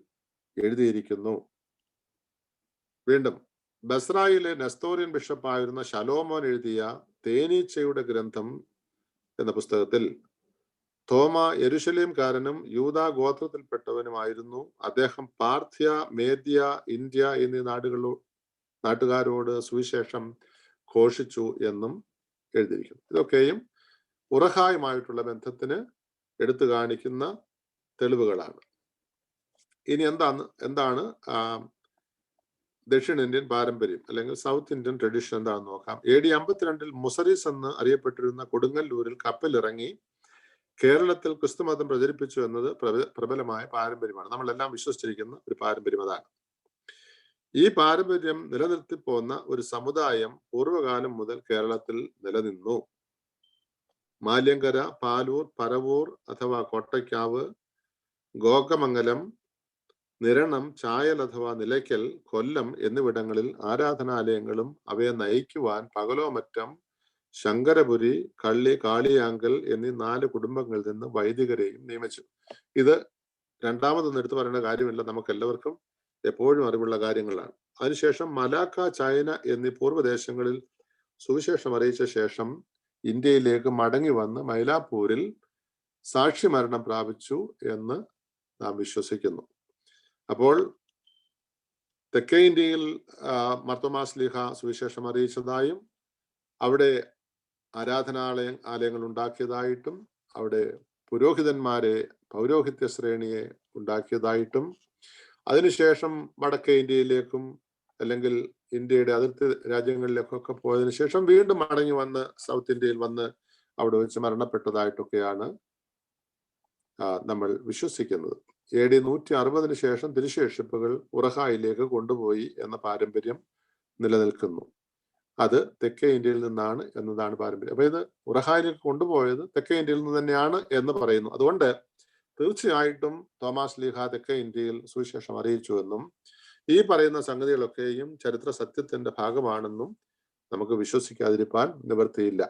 എഴുതിയിരിക്കുന്നു. വീണ്ടും ബസ്രായിലെ നെസ്തോറിയൻ ബിഷപ്പായിരുന്ന ശലോമോൻ എഴുതിയ തേനീച്ചയുടെ ഗ്രന്ഥം എന്ന പുസ്തകത്തിൽ തോമ യെരുശലേംകാരനും യൂദാ ഗോത്രത്തിൽപ്പെട്ടവനുമായിരുന്നു. അദ്ദേഹം പാർത്ഥ്യ, മേദ്യ, ഇന്ത്യ എന്നീ നാട്ടുകാരോട് സുവിശേഷം ഘോഷിച്ചു എന്നും എഴുതിയിരിക്കുന്നു. ഇതൊക്കെയും ഉറഹായുമായിട്ടുള്ള ബന്ധത്തിന് എടുത്തു കാണിക്കുന്ന തെളിവുകളാണ്. ഇനി എന്താണ് ദക്ഷിണേന്ത്യൻ പാരമ്പര്യം അല്ലെങ്കിൽ സൗത്ത് ഇന്ത്യൻ ട്രഡീഷൻ എന്താണെന്ന് നോക്കാം. AD 52 മുസറിസ് എന്ന് അറിയപ്പെട്ടിരുന്ന കൊടുങ്ങല്ലൂരിൽ കപ്പലിറങ്ങി കേരളത്തിൽ ക്രിസ്തുമതം പ്രചരിപ്പിച്ചു എന്നത് പ്രബലമായ പാരമ്പര്യമാണ്. നമ്മളെല്ലാം വിശ്വസിച്ചിരിക്കുന്ന ഒരു പാരമ്പര്യം അതാണ്. ഈ പാരമ്പര്യം നിലനിർത്തിപ്പോന്ന ഒരു സമുദായം പൂർവ്വകാലം മുതൽ കേരളത്തിൽ നിലനിന്നു. മാല്യങ്കര, പാലൂർ, പരവൂർ അഥവാ കോട്ടയ്ക്കാവ്, ഗോകമംഗലം, നിരണം, ചായൽ അഥവാ നിലയ്ക്കൽ, കൊല്ലം എന്നിവിടങ്ങളിൽ ആരാധനാലയങ്ങളും അവയെ നയിക്കുവാൻ പകലോമറ്റം, ശങ്കരപുരി, കള്ളി, കാളിയാങ്കൽ എന്നീ 4 കുടുംബങ്ങളിൽ നിന്ന് വൈദികരെയും നിയമിച്ചു. ഇത് രണ്ടാമതൊന്നും എടുത്തു പറയേണ്ട കാര്യമില്ല, നമുക്ക് എല്ലാവർക്കും എപ്പോഴും അറിവുള്ള കാര്യങ്ങളാണ്. അതിനുശേഷം മലാക്ക, ചൈന എന്നീ പൂർവ്വദേശങ്ങളിൽ സുവിശേഷം അറിയിച്ച ശേഷം ഇന്ത്യയിലേക്ക് മടങ്ങി വന്ന് മൈലാപ്പൂരിൽ സാക്ഷി മരണം പ്രാപിച്ചു എന്ന് നാം വിശ്വസിക്കുന്നു. അപ്പോൾ തെക്കേ ഇന്ത്യയിൽ മാർത്തോമാ ശ്ലീഹ സുവിശേഷം അറിയിച്ചതായും അവിടെ ആരാധനാലയങ്ങൾ ഉണ്ടാക്കിയതായിട്ടും അവിടെ പുരോഹിതന്മാരെ, പൗരോഹിത്യ ശ്രേണിയെ ഉണ്ടാക്കിയതായിട്ടും അതിനുശേഷം വടക്കേ ഇന്ത്യയിലേക്കും അല്ലെങ്കിൽ ഇന്ത്യയുടെ അതിർത്തി രാജ്യങ്ങളിലേക്കൊക്കെ പോയതിനു ശേഷം വീണ്ടും മടങ്ങി വന്ന് സൗത്ത് ഇന്ത്യയിൽ വന്ന് അവിടെ വെച്ച് മരണപ്പെട്ടതായിട്ടൊക്കെയാണ് നമ്മൾ വിശ്വസിക്കുന്നത്. AD 160 ശേഷം തിരുശേഷിപ്പുകൾ ഉറഹായിലേക്ക് കൊണ്ടുപോയി എന്ന പാരമ്പര്യം നിലനിൽക്കുന്നു. അത് തെക്കേ ഇന്ത്യയിൽ നിന്നാണ് എന്നതാണ് പാരമ്പര്യം. അപ്പൊ ഇത് ഉറഹായിലേക്ക് കൊണ്ടുപോയത് തെക്കേ ഇന്ത്യയിൽ നിന്ന് തന്നെയാണ് എന്ന് പറയുന്നു. അതുകൊണ്ട് തീർച്ചയായിട്ടും തോമാസ് ശ്ലീഹ തെക്കേ ഇന്ത്യയിൽ സുവിശേഷം അറിയിച്ചു എന്നും ഈ പറയുന്ന സംഗതികളൊക്കെയും ചരിത്ര സത്യത്തിന്റെ ഭാഗമാണെന്നും നമുക്ക് വിശ്വസിക്കാതിരിക്കാൻ നിവൃത്തിയില്ല.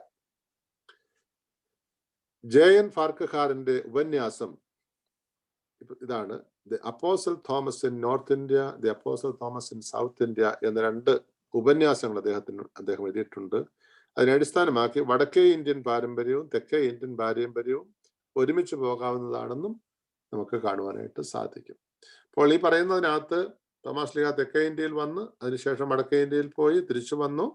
ജെ.എൻ. ഫാർക്കഹാറിന്റെ ഉപന്യാസം ഇതാണ്. The apostle Thomas in north India, the apostle Thomas in south India എന്ന 2 ഉപന്യാസങ്ങൾ അദ്ദേഹം എഴുതിയിട്ടുണ്ട്. അതിനെ അടിസ്ഥാനമാക്കി വടക്കേ ഇന്ത്യൻ പാരമ്പര്യവും തെക്കേ ഇന്ത്യൻ പാരമ്പര്യവും ഒരുമിച്ച് പോകാവുന്നതാണെന്നും നമുക്ക് കാണുവാനായിട്ട് സാധിക്കും. അപ്പോൾ ഈ പറയുന്നതിനകത്ത് തോമാസ് ലീഹ തെക്കേ ഇന്ത്യയിൽ വന്ന് അതിനുശേഷം വടക്കേ ഇന്ത്യയിൽ പോയി തിരിച്ചു വന്നു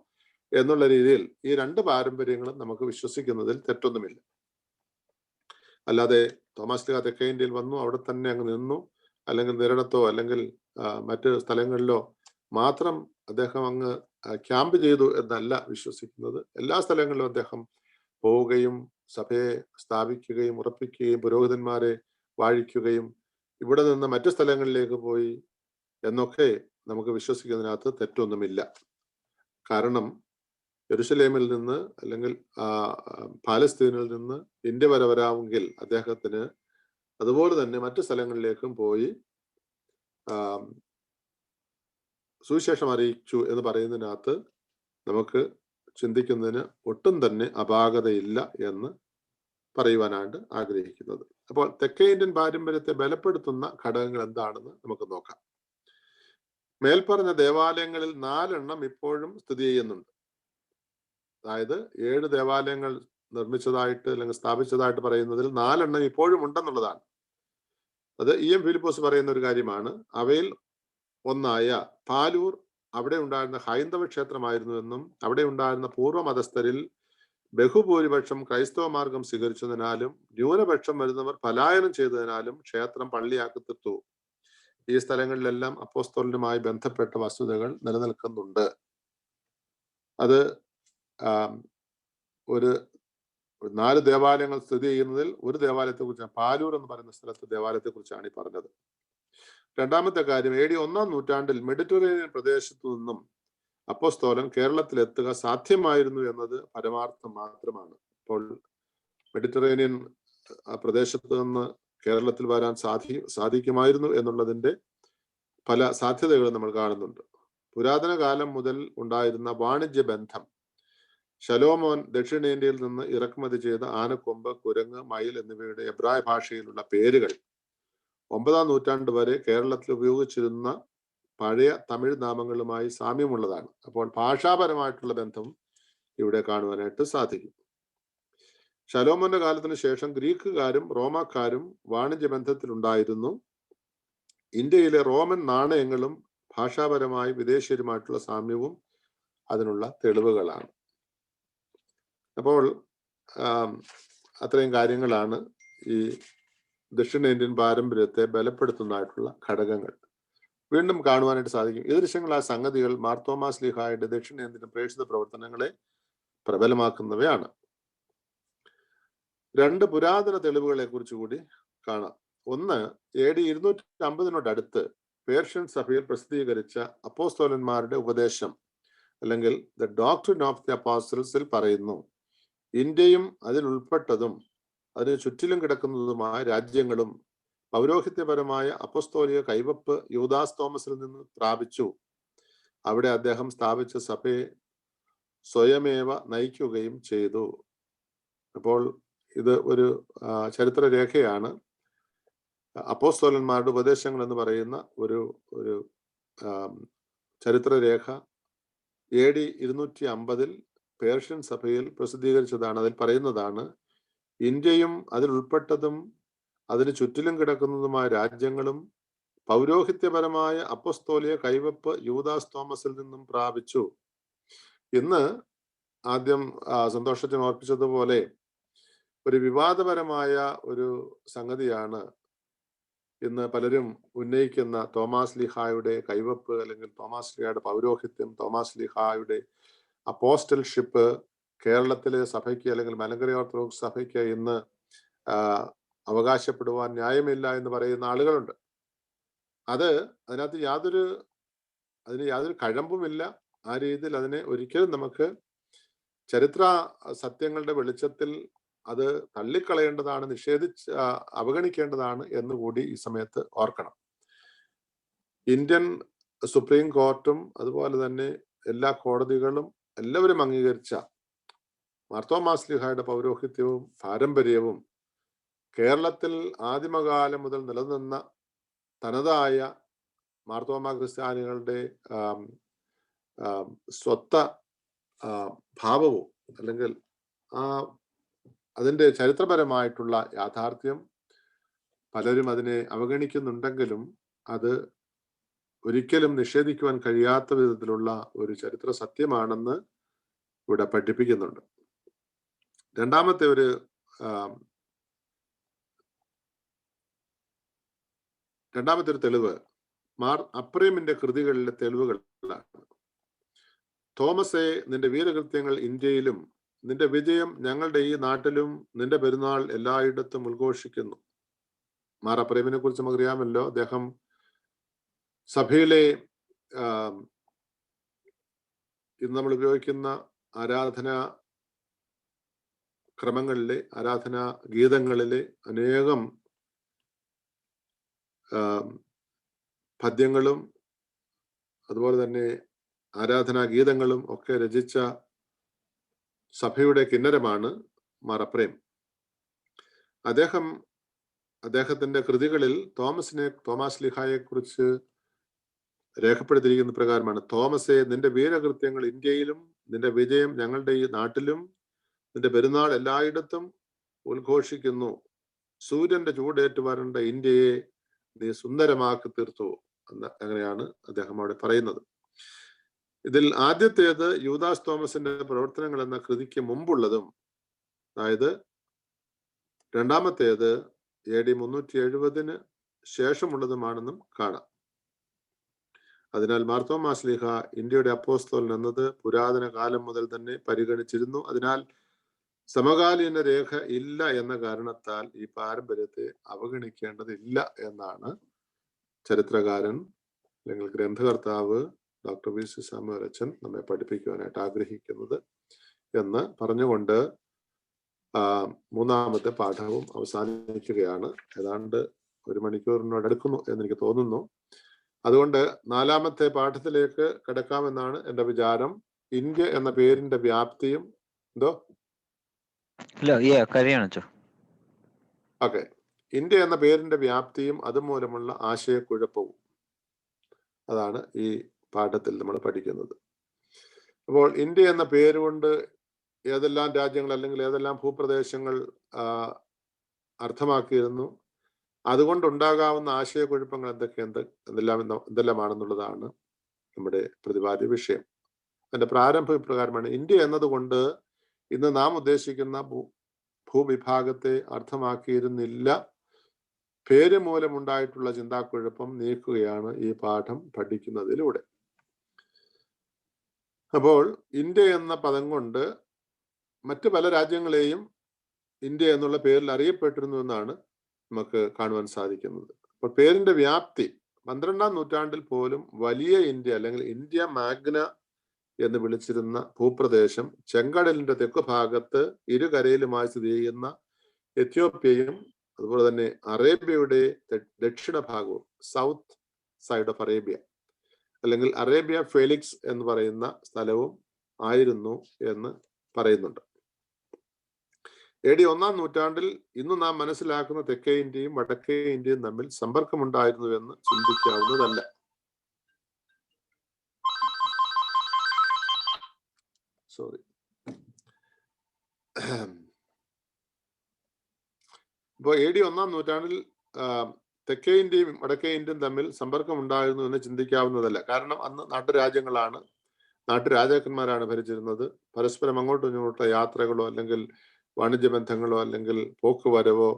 എന്നുള്ള രീതിയിൽ ഈ 2 പാരമ്പര്യങ്ങളും നമുക്ക് വിശ്വസിക്കുന്നതിൽ തെറ്റൊന്നുമില്ല. അല്ലാതെ തോമാസ് ലീഹ തെക്കേ ഇന്ത്യയിൽ വന്നു, അവിടെ തന്നെ അങ്ങ് നിന്നു, അല്ലെങ്കിൽ നിരടത്തോ അല്ലെങ്കിൽ മറ്റ് സ്ഥലങ്ങളിലോ മാത്രം അദ്ദേഹം അങ്ങ് ക്യാമ്പ് ചെയ്തു എന്നല്ല വിശ്വസിക്കുന്നത്. എല്ലാ സ്ഥലങ്ങളിലും അദ്ദേഹം പോവുകയും സഭയെ സ്ഥാപിക്കുകയും ഉറപ്പിക്കുകയും പുരോഹിതന്മാരെ വാഴിക്കുകയും ഇവിടെ നിന്ന് മറ്റു സ്ഥലങ്ങളിലേക്ക് പോയി എന്നൊക്കെ നമുക്ക് വിശ്വസിക്കുന്നതിനകത്ത് തെറ്റൊന്നുമില്ല. കാരണം യെരുശലേമിൽ നിന്ന് അല്ലെങ്കിൽ പാലസ്തീനിൽ നിന്ന് ഇന്ത്യ വരെ വരാമെങ്കിൽ അദ്ദേഹത്തിന് അതുപോലെ തന്നെ മറ്റു സ്ഥലങ്ങളിലേക്കും പോയി സുവിശേഷം അറിയിച്ചു എന്ന് പറയുന്നതിനകത്ത് നമുക്ക് ചിന്തിക്കുന്നതിന് ഒട്ടും തന്നെ അപാകതയില്ല എന്ന് പറയുവാനാണ് ആഗ്രഹിക്കുന്നത്. അപ്പോൾ തെക്കേ ഇന്ത്യൻ പാരമ്പര്യത്തെ ബലപ്പെടുത്തുന്ന ഘടകങ്ങൾ എന്താണെന്ന് നമുക്ക് നോക്കാം. മേൽപ്പറഞ്ഞ ദേവാലയങ്ങളിൽ 4 എണ്ണം ഇപ്പോഴും സ്ഥിതി ചെയ്യുന്നുണ്ട്. അതായത് 7 ദേവാലയങ്ങൾ നിർമ്മിച്ചതായിട്ട് അല്ലെങ്കിൽ സ്ഥാപിച്ചതായിട്ട് പറയുന്നതിൽ 4 എണ്ണം ഇപ്പോഴും ഉണ്ടെന്നുള്ളതാണ്. അത് E.M. ഫിലിപ്പോസ് പറയുന്ന ഒരു കാര്യമാണ്. അവയിൽ ഒന്നായ പാലൂർ അവിടെ ഉണ്ടായിരുന്ന ഹൈന്ദവ ക്ഷേത്രമായിരുന്നു എന്നും അവിടെ ഉണ്ടായിരുന്ന പൂർവ്വ മതസ്ഥരിൽ ബഹുഭൂരിപക്ഷം ക്രൈസ്തവ മാർഗം സ്വീകരിച്ചതിനാലും ന്യൂനപക്ഷം വരുന്നവർ പലായനം ചെയ്തതിനാലും ക്ഷേത്രം പള്ളിയാക്കി തീർത്തു. ഈ സ്ഥലങ്ങളിലെല്ലാം അപ്പോസ്തലനുമായി ബന്ധപ്പെട്ട വസ്തുതകൾ നിലനിൽക്കുന്നുണ്ട്. അത് ഒരു 4 ദേവാലയങ്ങൾ സ്ഥിതി ചെയ്യുന്നതിൽ ഒരു ദേവാലയത്തെ കുറിച്ചാണ്, പാലൂർ എന്ന് പറയുന്ന സ്ഥലത്ത് ദേവാലയത്തെ കുറിച്ചാണ് ഈ പറഞ്ഞത്. രണ്ടാമത്തെ കാര്യം, AD 1-ാം നൂറ്റാണ്ടിൽ മെഡിറ്ററേനിയൻ പ്രദേശത്തു നിന്നും അപ്പോസ്തലൻ കേരളത്തിലെത്തുക സാധ്യമായിരുന്നു എന്നത് പരമാർത്ഥം മാത്രമാണ്. അപ്പോൾ മെഡിറ്ററേനിയൻ പ്രദേശത്ത് നിന്ന് കേരളത്തിൽ വരാൻ സാധിക്കുമായിരുന്നു എന്നുള്ളതിന്റെ പല സാധ്യതകളും നമ്മൾ കാണുന്നുണ്ട്. പുരാതന കാലം മുതൽ ഉണ്ടായിരുന്ന വാണിജ്യ ബന്ധം, ശലോമോൻ ദക്ഷിണേന്ത്യയിൽ നിന്ന് ഇറക്കുമതി ചെയ്ത ആനക്കൊമ്പ്, കുരങ്ങ്, മയിൽ എന്നിവയുടെ എബ്രായ ഭാഷയിലുള്ള പേരുകൾ 9-ാം നൂറ്റാണ്ട് വരെ കേരളത്തിൽ ഉപയോഗിച്ചിരുന്ന പഴയ തമിഴ് നാമങ്ങളുമായി സാമ്യമുള്ളതാണ്. അപ്പോൾ ഭാഷാപരമായിട്ടുള്ള ബന്ധം ഇവിടെ കാണുവാനായിട്ട് സാധിക്കും. ശലോമോന്റെ കാലത്തിന് ശേഷം ഗ്രീക്കുകാരും റോമാക്കാരും വാണിജ്യ ബന്ധത്തിലുണ്ടായിരുന്നു. ഇന്ത്യയിലെ റോമൻ നാണയങ്ങളും ഭാഷാപരമായി വിദേശീയരുമായിട്ടുള്ള സാമ്യവും അതിനുള്ള തെളിവുകളാണ്. അപ്പോൾ അത്രയും കാര്യങ്ങളാണ് ഈ ദക്ഷിണേന്ത്യൻ പാരമ്പര്യത്തെ ബലപ്പെടുത്തുന്നതായിട്ടുള്ള ഘടകങ്ങൾ. വീണ്ടും കാണുവാനായിട്ട് സാധിക്കും. ഈ ദൃശ്യങ്ങളായ സംഗതികൾ മാർ തോമാസ് ലീഹായുടെ ദക്ഷിണേന്ത്യൻ പ്രേക്ഷിത പ്രവർത്തനങ്ങളെ പ്രബലമാക്കുന്നവയാണ്. 2 പുരാതന തെളിവുകളെ കുറിച്ച് കൂടി കാണാം. ഒന്ന്, AD 250-നോടടുത്ത് പേർഷ്യൻ സഭയിൽ പ്രസിദ്ധീകരിച്ച അപ്പോസ്തലന്മാരുടെ ഉപദേശം അല്ലെങ്കിൽ ദ ഡോക്ട്രിൻ ഓഫ് ദി അപ്പോസ്റ്റൽസിൽ പറയുന്നു, ഇന്ത്യയും അതിലുൾപ്പെട്ടതും അതിന് ചുറ്റിലും കിടക്കുന്നതുമായ രാജ്യങ്ങളും പൗരോഹിത്യപരമായ അപ്പോസ്തോലിക കൈവപ്പ് യൂദാസ് തോമസിൽ നിന്ന് പ്രാപിച്ചു. അവിടെ അദ്ദേഹം സ്ഥാപിച്ച സഭയെ സ്വയമേവ നയിക്കുകയും ചെയ്തു. അപ്പോൾ ഇത് ഒരു ചരിത്രരേഖയാണ്. അപ്പോസ്തലന്മാരുടെ ഉപദേശങ്ങൾ എന്ന് പറയുന്ന ഒരു ചരിത്രരേഖ AD 250-ൽ പേർഷ്യൻ സഭയിൽ പ്രസിദ്ധീകരിച്ചതാണ്. അതിൽ പറയുന്നതാണ്, ഇന്ത്യയും അതിലുൾപ്പെട്ടതും അതിന് ചുറ്റിലും കിടക്കുന്നതുമായ രാജ്യങ്ങളും പൗരോഹിത്യപരമായ അപ്പോസ്തോലിക കൈവപ്പ് യൂദാസ് തോമസിൽ നിന്നും പ്രാപിച്ചു. ഇന്ന് ആദ്യം സന്തോഷത്തിന് ഓർപ്പിച്ചതുപോലെ ഒരു വിവാദപരമായ ഒരു സംഗതിയാണ് ഇന്ന് പലരും ഉന്നയിക്കുന്ന തോമാസ് ലീഹായുടെ കൈവപ്പ് അല്ലെങ്കിൽ തോമാസ് ലീഹായുടെ പൗരോഹിത്യം, തോമാസ് ലീഹായുടെ അപ്പോസ്റ്റൽഷിപ്പ് കേരളത്തിലെ സഭയ്ക്ക് അല്ലെങ്കിൽ മലങ്കര ഓർത്തഡോക്സ് സഭയ്ക്ക് ഇന്ന് അവകാശപ്പെടുവാൻ ന്യായമില്ല എന്ന് പറയുന്ന ആളുകളുണ്ട്. അതിന് യാതൊരു കഴമ്പുമില്ല. ആ രീതിയിൽ അതിനെ ഒരിക്കലും നമുക്ക് ചരിത്ര സത്യങ്ങളുടെ വെളിച്ചത്തിൽ അത് തള്ളിക്കളയേണ്ടതാണ്, അവഗണിക്കേണ്ടതാണ് എന്നുകൂടി ഈ സമയത്ത് ഓർക്കണം. ഇന്ത്യൻ സുപ്രീം കോർട്ടും അതുപോലെ തന്നെ എല്ലാ കോടതികളും എല്ലാവരും അംഗീകരിച്ച മാർത്തോമാ ശ്ലീഹായുടെ പൗരോഹിത്യവും പാരമ്പര്യവും കേരളത്തിൽ ആദിമകാലം മുതൽ നിലനിന്ന തനതായ മാർത്തോമാ ക്രിസ്ത്യാനികളുടെ സ്വത്ത ഭാവവും അല്ലെങ്കിൽ അതിൻ്റെ ചരിത്രപരമായിട്ടുള്ള യാഥാർത്ഥ്യം പലരും അതിനെ അവഗണിക്കുന്നുണ്ടെങ്കിലും അത് ഒരിക്കലും നിഷേധിക്കുവാൻ കഴിയാത്ത വിധത്തിലുള്ള ഒരു ചരിത്ര സത്യമാണെന്ന് ഇവിടെ പഠിപ്പിക്കുന്നുണ്ട്. രണ്ടാമത്തെ ഒരു തെളിവ് മാർ അപ്രേമിന്റെ കൃതികളിലെ തെളിവുകളാണ്. തോമസേ, നിന്റെ വീരകൃത്യങ്ങൾ ഇന്ത്യയിലും നിന്റെ വിജയം ഞങ്ങളുടെ ഈ നാട്ടിലും നിന്റെ പെരുന്നാൾ എല്ലായിടത്തും ഉദ്ഘോഷിക്കുന്നു. മാർ അപ്രേമിനെ കുറിച്ച് നമുക്കറിയാമല്ലോ. അദ്ദേഹം സഭയിലെ ഇന്ന് നമ്മൾ ഉപയോഗിക്കുന്ന ആരാധനാ ക്രമങ്ങളിലെ ആരാധനാ ഗീതങ്ങളിലെ അനേകം പദ്യങ്ങളും അതുപോലെ തന്നെ ആരാധനാ ഗീതങ്ങളും ഒക്കെ രചിച്ച സഭയുടെ കിന്നരമാണ് മാർ അപ്രേം. അദ്ദേഹത്തിന്റെ കൃതികളിൽ തോമാസ് ലീഹായെ കുറിച്ച് രേഖപ്പെടുത്തിയിരിക്കുന്ന പ്രകാരമാണ്: തോമസേ, നിന്റെ വീരകൃത്യങ്ങൾ ഇന്ത്യയിലും നിന്റെ വിജയം ഞങ്ങളുടെ ഈ നാട്ടിലും നിന്റെ പെരുന്നാൾ എല്ലായിടത്തും ഉദ്ഘോഷിക്കുന്നു. സൂര്യന്റെ ചൂടേറ്റ് വരേണ്ട ഇന്ത്യയെ നീ സുന്ദരമാക്കി തീർത്തു എന്ന് അങ്ങനെയാണ് അദ്ദേഹം അവിടെ പറയുന്നത്. ഇതിൽ ആദ്യത്തേത് യൂദാസ് തോമസിന്റെ പ്രവർത്തനങ്ങൾ എന്ന കൃതിക്ക് മുമ്പുള്ളതും, അതായത് രണ്ടാമത്തേത് AD 370 ശേഷമുള്ളതുമാണെന്നും കാണാം. അതിനാൽ മാർത്തോമാ ശ്ലീഹ ഇന്ത്യയുടെ അപ്പോസ്തലൻ എന്നത് പുരാതന കാലം മുതൽ തന്നെ പരിഗണിച്ചിരുന്നു. അതിനാൽ സമകാലീന രേഖ ഇല്ല എന്ന കാരണത്താൽ ഈ പാരമ്പര്യത്തെ അവഗണിക്കേണ്ടതില്ല എന്നാണ് ചരിത്രകാരൻ അല്ലെങ്കിൽ ഗ്രന്ഥകർത്താവ് ഡോക്ടർ VC സാമുവൽ അച്ഛൻ നമ്മെ പഠിപ്പിക്കുവാനായിട്ട് ആഗ്രഹിക്കുന്നത് എന്ന് പറഞ്ഞുകൊണ്ട് മൂന്നാമത്തെ പാഠവും അവസാനിക്കുകയാണ്. ഏതാണ്ട് 1 മണിക്കൂറിനോട് അടുക്കുന്നു എന്നെനിക്ക് തോന്നുന്നു. അതുകൊണ്ട് നാലാമത്തെ പാഠത്തിലേക്ക് കിടക്കാമെന്നാണ് എൻ്റെ വിചാരം. ഇന്ത്യ എന്ന പേരിന്റെ വ്യാപ്തിയും ഇന്ത്യ എന്ന പേരിന്റെ വ്യാപ്തിയും അതുമൂലമുള്ള ആശയക്കുഴപ്പവും അതാണ് ഈ പാഠത്തിൽ നമ്മൾ പഠിക്കുന്നത്. അപ്പോൾ ഇന്ത്യ എന്ന പേരുകൊണ്ട് ഏതെല്ലാം രാജ്യങ്ങൾ അല്ലെങ്കിൽ ഏതെല്ലാം ഭൂപ്രദേശങ്ങൾ അർത്ഥമാക്കിയിരുന്നു, അതുകൊണ്ടുണ്ടാകാവുന്ന ആശയക്കുഴപ്പങ്ങൾ എന്തെല്ലാമാണെന്നുള്ളതാണ് നമ്മുടെ പ്രതിപാദ്യ വിഷയം. അതിന്റെ പ്രാരംഭ ഇപ്രകാരമാണ്: ഇന്ത്യ എന്നതുകൊണ്ട് ഇന്ന് നാം ഉദ്ദേശിക്കുന്ന ഭൂവിഭാഗത്തെ അർത്ഥമാക്കിയിരുന്നില്ല. പേര് മൂലമുണ്ടായിട്ടുള്ള ചിന്താക്കുഴപ്പം നീക്കുകയാണ് ഈ പാഠം പഠിക്കുന്നതിലൂടെ. അപ്പോൾ ഇന്ത്യ എന്ന പദം കൊണ്ട് മറ്റു പല രാജ്യങ്ങളെയും ഇന്ത്യ എന്നുള്ള പേരിൽ അറിയപ്പെട്ടിരുന്നു എന്നാണ് നമുക്ക് കാണുവാൻ സാധിക്കുന്നത്. അപ്പോൾ പേരിന്റെ വ്യാപ്തി 12ാം നൂറ്റാണ്ടിൽ പോലും വലിയ ഇന്ത്യ അല്ലെങ്കിൽ ഇന്ത്യ മാഗ്ന എന്ന് വിളിച്ചിരുന്ന ഭൂപ്രദേശം ചെങ്കടലിന്റെ തെക്കു ഭാഗത്ത് ഇരുകരയിലുമായി സ്ഥിതി ചെയ്യുന്ന എത്യോപ്യയും അതുപോലെ തന്നെ അറേബ്യയുടെ ദക്ഷിണ ഭാഗവും സൗത്ത് സൈഡ് ഓഫ് അറേബ്യ അല്ലെങ്കിൽ അറേബ്യ ഫെലിക്സ് എന്ന് പറയുന്ന സ്ഥലവും ആയിരുന്നു എന്ന് പറയുന്നുണ്ട്. AD 1ാം നൂറ്റാണ്ടിൽ ഇന്ന് നാം മനസ്സിലാക്കുന്ന തെക്കേ ഇന്ത്യയും വടക്കേ ഇന്ത്യയും തമ്മിൽ സമ്പർക്കമുണ്ടായിരുന്നു എന്ന് ചിന്തിക്കാവുന്നതല്ല. ഇപ്പോൾ AD 1ാം നൂറ്റാണ്ടിൽ തെക്കേ ഇന്ത്യയും വടക്കേ ഇന്ത്യയും തമ്മിൽ സമ്പർക്കം ഉണ്ടായിരുന്നു എന്ന് ചിന്തിക്കാവുന്നതല്ല. കാരണം അന്ന് നാട്ടുരാജാക്കന്മാരാണ് ഭരിച്ചിരുന്നത്. പരസ്പരം അങ്ങോട്ടും ഇങ്ങോട്ടുള്ള യാത്രകളോ അല്ലെങ്കിൽ വാണിജ്യ ബന്ധങ്ങളോ അല്ലെങ്കിൽ പോക്കുവരവോ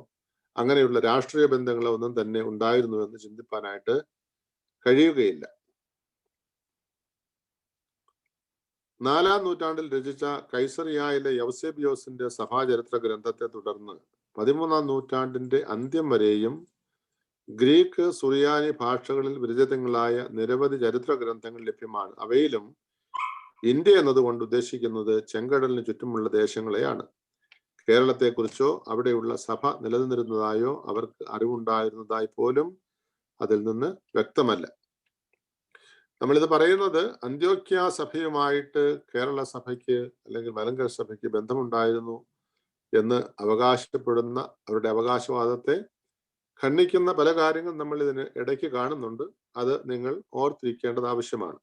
അങ്ങനെയുള്ള രാഷ്ട്രീയ ബന്ധങ്ങളോ ഒന്നും തന്നെ ഉണ്ടായിരുന്നു എന്ന് ചിന്തിപ്പാനായിട്ട് കഴിയുകയില്ല. 4ാം നൂറ്റാണ്ടിൽ രചിച്ച കൈസറിയായിലെ യൗസേബിയോസിന്റെ സഭാചരിത്ര ഗ്രന്ഥത്തെ തുടർന്ന് 13ാം നൂറ്റാണ്ടിന്റെ അന്ത്യം വരെയും ഗ്രീക്ക്, സുറിയാനി ഭാഷകളിൽ വിരചിതങ്ങളായ നിരവധി ചരിത്ര ഗ്രന്ഥങ്ങൾ ലഭ്യമാണ്. അവയിലും ഇന്ത്യ എന്നതുകൊണ്ട് ഉദ്ദേശിക്കുന്നത് ചെങ്കടലിന് ചുറ്റുമുള്ള ദേശങ്ങളെയാണ്. കേരളത്തെക്കുറിച്ചോ അവിടെയുള്ള സഭ നിലനിന്നിരുന്നതായോ അവർക്ക് അറിവുണ്ടായിരുന്നതായി പോലും അതിൽ നിന്ന് വ്യക്തമല്ല. നമ്മളിത് പറയുന്നത് അന്ത്യോക്യ സഭയുമായിട്ട് കേരള സഭയ്ക്ക് അല്ലെങ്കിൽ മലങ്കര സഭയ്ക്ക് ബന്ധമുണ്ടായിരുന്നു എന്ന് അവകാശപ്പെടുന്ന അവരുടെ അവകാശവാദത്തെ ഖണ്ഡിക്കുന്ന പല കാര്യങ്ങൾ നമ്മൾ ഇതിന് ഇടയ്ക്ക് കാണുന്നുണ്ട്. അത് നിങ്ങൾ ഓർത്തിരിക്കേണ്ടത് ആവശ്യമാണ്.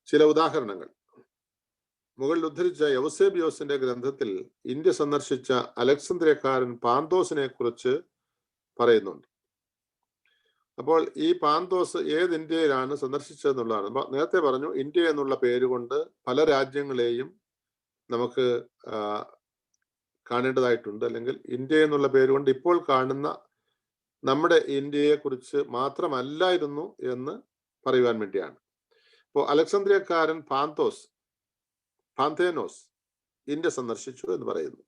ചില ഉദാഹരണങ്ങൾ മുകളിൽ ഉദ്ധരിച്ച യൗസേബിയോസിന്റെ ഗ്രന്ഥത്തിൽ ഇന്ത്യ സന്ദർശിച്ച അലക്സാന്ദ്രിയക്കാരൻ പാന്തോസിനെ കുറിച്ച് പറയുന്നുണ്ട്. അപ്പോൾ ഈ പാന്തോസ് ഏത് ഇന്ത്യയിലാണ് സന്ദർശിച്ചതെന്നുള്ളതാണ്. നേരത്തെ പറഞ്ഞു ഇന്ത്യ എന്നുള്ള പേരുകൊണ്ട് പല രാജ്യങ്ങളെയും നമുക്ക് കാണേണ്ടതായിട്ടുണ്ട്. അല്ലെങ്കിൽ ഇന്ത്യ എന്നുള്ള പേരുകൊണ്ട് ഇപ്പോൾ കാണുന്ന നമ്മുടെ ഇന്ത്യയെ കുറിച്ച് മാത്രമല്ലായിരുന്നു എന്ന് പറയുവാൻ വേണ്ടിയാണ്. ഇപ്പോൾ അലക്സാന്ദ്രിയക്കാരൻ പാന്തേനോസ് ഇന്ത്യ സന്ദർശിച്ചു എന്ന് പറയുന്നു.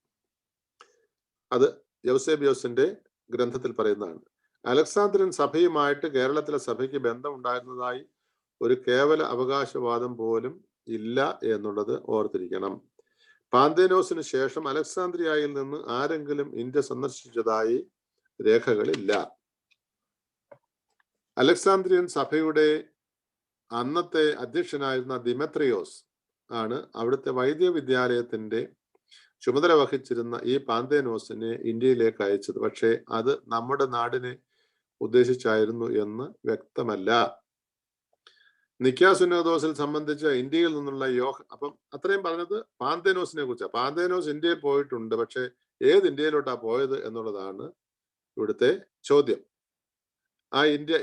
അത് യൗസേബിയോസിന്റെ ഗ്രന്ഥത്തിൽ പറയുന്നതാണ്. അലക്സാന്ദ്രിയൻ സഭയുമായിട്ട് കേരളത്തിലെ സഭയ്ക്ക് ബന്ധമുണ്ടായിരുന്നതായി ഒരു കേവല അവകാശവാദം പോലും ഇല്ല എന്നുള്ളത് ഓർത്തിരിക്കണം. പാന്തേനോസിന് ശേഷം അലക്സാന്ദ്രിയയിൽ നിന്ന് ആരെങ്കിലും ഇന്ത്യ സന്ദർശിച്ചതായി രേഖകളില്ല. അലക്സാന്ദ്രിയൻ സഭയുടെ അന്നത്തെ അധ്യക്ഷനായിരുന്ന ദിമെത്രിയോസ് ആണ് അവിടുത്തെ വൈദ്യവിദ്യാലയത്തിന്റെ ചുമതല വഹിച്ചിരുന്ന ഈ പാന്തേനോസിനെ ഇന്ത്യയിലേക്ക് അയച്ചത്. പക്ഷേ അത് നമ്മുടെ നാടിനെ ഉദ്ദേശിച്ചായിരുന്നു എന്ന് വ്യക്തമല്ല. നിക്കാ സുന്നതോസിൽ സംബന്ധിച്ച ഇന്ത്യയിൽ നിന്നുള്ള അപ്പം അത്രയും പറഞ്ഞത് പാന്തേനോസിനെ കുറിച്ചാണ്. പാന്തേനോസ് ഇന്ത്യയിൽ പോയിട്ടുണ്ട്, പക്ഷെ ഏത് ഇന്ത്യയിലോട്ടാ പോയത് എന്നുള്ളതാണ് ഇവിടുത്തെ ചോദ്യം. ആ ഇന്ത്യ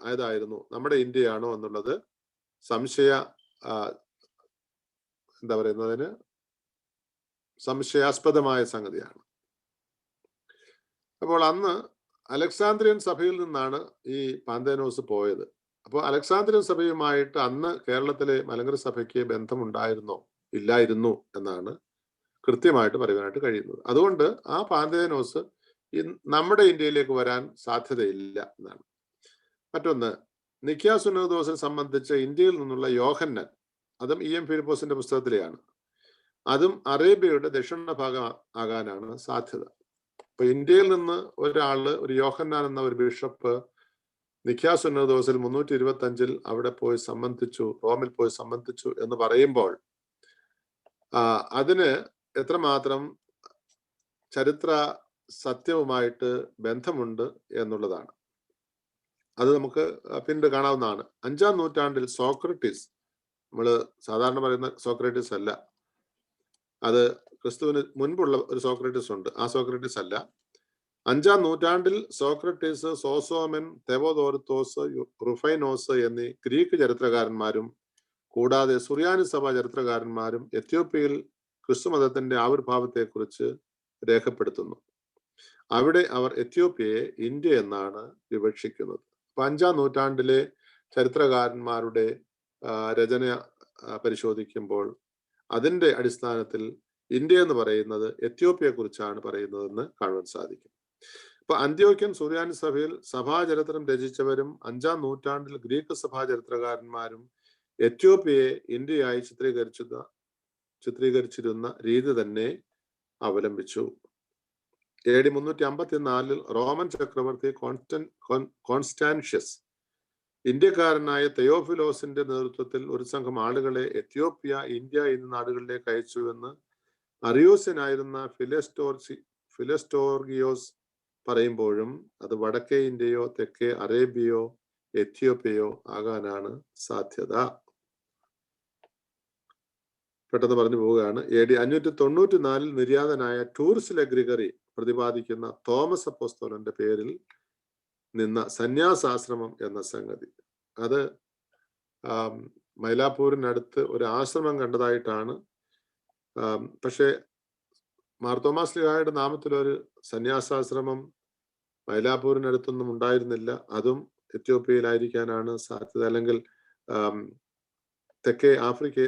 ഏതായിരുന്നു? നമ്മുടെ ഇന്ത്യയാണോ എന്നുള്ളത് സംശയാസ്പദമായ സംഗതിയാണ്. അപ്പോൾ അന്ന് അലക്സാന്ദ്രിയൻ സഭയിൽ നിന്നാണ് ഈ പാന്തേനോസ് പോയത്. അപ്പോൾ അലക്സാന്ദ്രിയൻ സഭയുമായിട്ട് അന്ന് കേരളത്തിലെ മലങ്കര സഭയ്ക്ക് ബന്ധമുണ്ടായിരുന്നോ ഇല്ലായിരുന്നു എന്നാണ് കൃത്യമായിട്ട് പറയുവാനായിട്ട് കഴിയുന്നത്. അതുകൊണ്ട് ആ പാന്തേനോസ് നമ്മുടെ ഇന്ത്യയിലേക്ക് വരാൻ സാധ്യതയില്ല എന്നാണ്. മറ്റൊന്ന്, നിക്കാ സുന്നതോസിനെ സംബന്ധിച്ച് ഇന്ത്യയിൽ നിന്നുള്ള യോഹന്നാൻ, അതും E.M. ഫിലിപ്പോസിന്റെ പുസ്തകത്തിലെയാണ്. അതും അറേബ്യയുടെ ദക്ഷിണ ഭാഗം ആകാനാണ് സാധ്യത. ഇപ്പൊ ഇന്ത്യയിൽ നിന്ന് ഒരു യോഹന്നാൻ എന്ന ഒരു ബിഷപ്പ് നിക്കാ സുന്നതോസിൽ 325 അവിടെ പോയി സംബന്ധിച്ചു, റോമിൽ പോയി സംബന്ധിച്ചു എന്ന് പറയുമ്പോൾ അതിന് എത്രമാത്രം ചരിത്ര സത്യവുമായിട്ട് ബന്ധമുണ്ട് എന്നുള്ളതാണ്. അത് നമുക്ക് പിന്നീട് കാണാവുന്നതാണ്. 5-ാം നൂറ്റാണ്ടിൽ സോക്രട്ടീസ്, നമ്മൾ സാധാരണ പറയുന്ന സോക്രട്ടീസ് അല്ല, അത് ക്രിസ്തുവിന് മുൻപുള്ള ഒരു സോക്രട്ടീസ് ഉണ്ട്, ആ സോക്രട്ടീസ് അല്ല. 5-ാം നൂറ്റാണ്ടിൽ സോക്രട്ടീസ്, സോസോമൻ, തെവോദോർത്തോസ്, റുഫൈനോസ് എന്നീ ഗ്രീക്ക് ചരിത്രകാരന്മാരും കൂടാതെ സുറിയാനി സഭ ചരിത്രകാരന്മാരും എത്യോപ്യയിൽ ക്രിസ്തുമതത്തിന്റെ ആവിർഭാവത്തെക്കുറിച്ച് രേഖപ്പെടുത്തുന്നു. അവിടെ അവർ എത്യോപ്യയെ ഇന്ത്യ എന്നാണ് വിവക്ഷിക്കുന്നത്. 5-ാം നൂറ്റാണ്ടിലെ ചരിത്രകാരന്മാരുടെ രചന പരിശോധിക്കുമ്പോൾ അതിന്റെ അടിസ്ഥാനത്തിൽ ഇന്ത്യ എന്ന് പറയുന്നത് എത്യോപ്യയെ കുറിച്ചാണ് പറയുന്നതെന്ന് കാണാൻ സാധിക്കും. ഇപ്പൊ അന്ത്യോക്യൻ സുറിയാനി സഭയിൽ സഭാചരിത്രം രചിച്ചവരും 5-ാം നൂറ്റാണ്ടിൽ ഗ്രീക്ക് സഭാചരിത്രകാരന്മാരും എത്യോപ്യയെ ഇന്ത്യയായി ചിത്രീകരിച്ചിരുന്ന രീതി തന്നെ അവലംബിച്ചു. AD 354 റോമൻ ചക്രവർത്തി കോൺസ്റ്റാൻഷ്യസ് ഇന്ത്യക്കാരനായ തെയോഫിലോസിന്റെ നേതൃത്വത്തിൽ ഒരു സംഘം ആളുകളെ എത്യോപ്യ, ഇന്ത്യ എന്നീ നാടുകളിലേക്ക് അയച്ചു എന്ന് അറിയോസ്യനായിരുന്ന ഫിലസ്റ്റോർഗിയോസ് പറയുമ്പോഴും അത് വടക്കേ ഇന്ത്യയോ തെക്കേ അറേബ്യയോ എത്യോപ്യയോ ആകാനാണ് സാധ്യത. പെട്ടെന്ന് പറഞ്ഞു പോവുകയാണ്. AD 594 നിര്യാതനായ ടൂറിസിലെ ഗ്രിഗറി പ്രതിപാദിക്കുന്ന തോമസ് അപ്പോസ്തലന്റെ പേരിൽ നിന്ന സന്യാസാശ്രമം എന്ന സംഗതി, അത് മൈലാപ്പൂരിനടുത്ത് ഒരു ആശ്രമം കണ്ടതായിട്ടാണ്. പക്ഷേ മാർത്തോമാ ശ്ലീഹായുടെ നാമത്തിൽ ഒരു സന്യാസാശ്രമം മൈലാപ്പൂരിനടുത്തൊന്നും ഉണ്ടായിരുന്നില്ല. അതും എത്യോപ്യയിലായിരിക്കാനാണ് സാധ്യത, അല്ലെങ്കിൽ തെക്കേ ആഫ്രിക്ക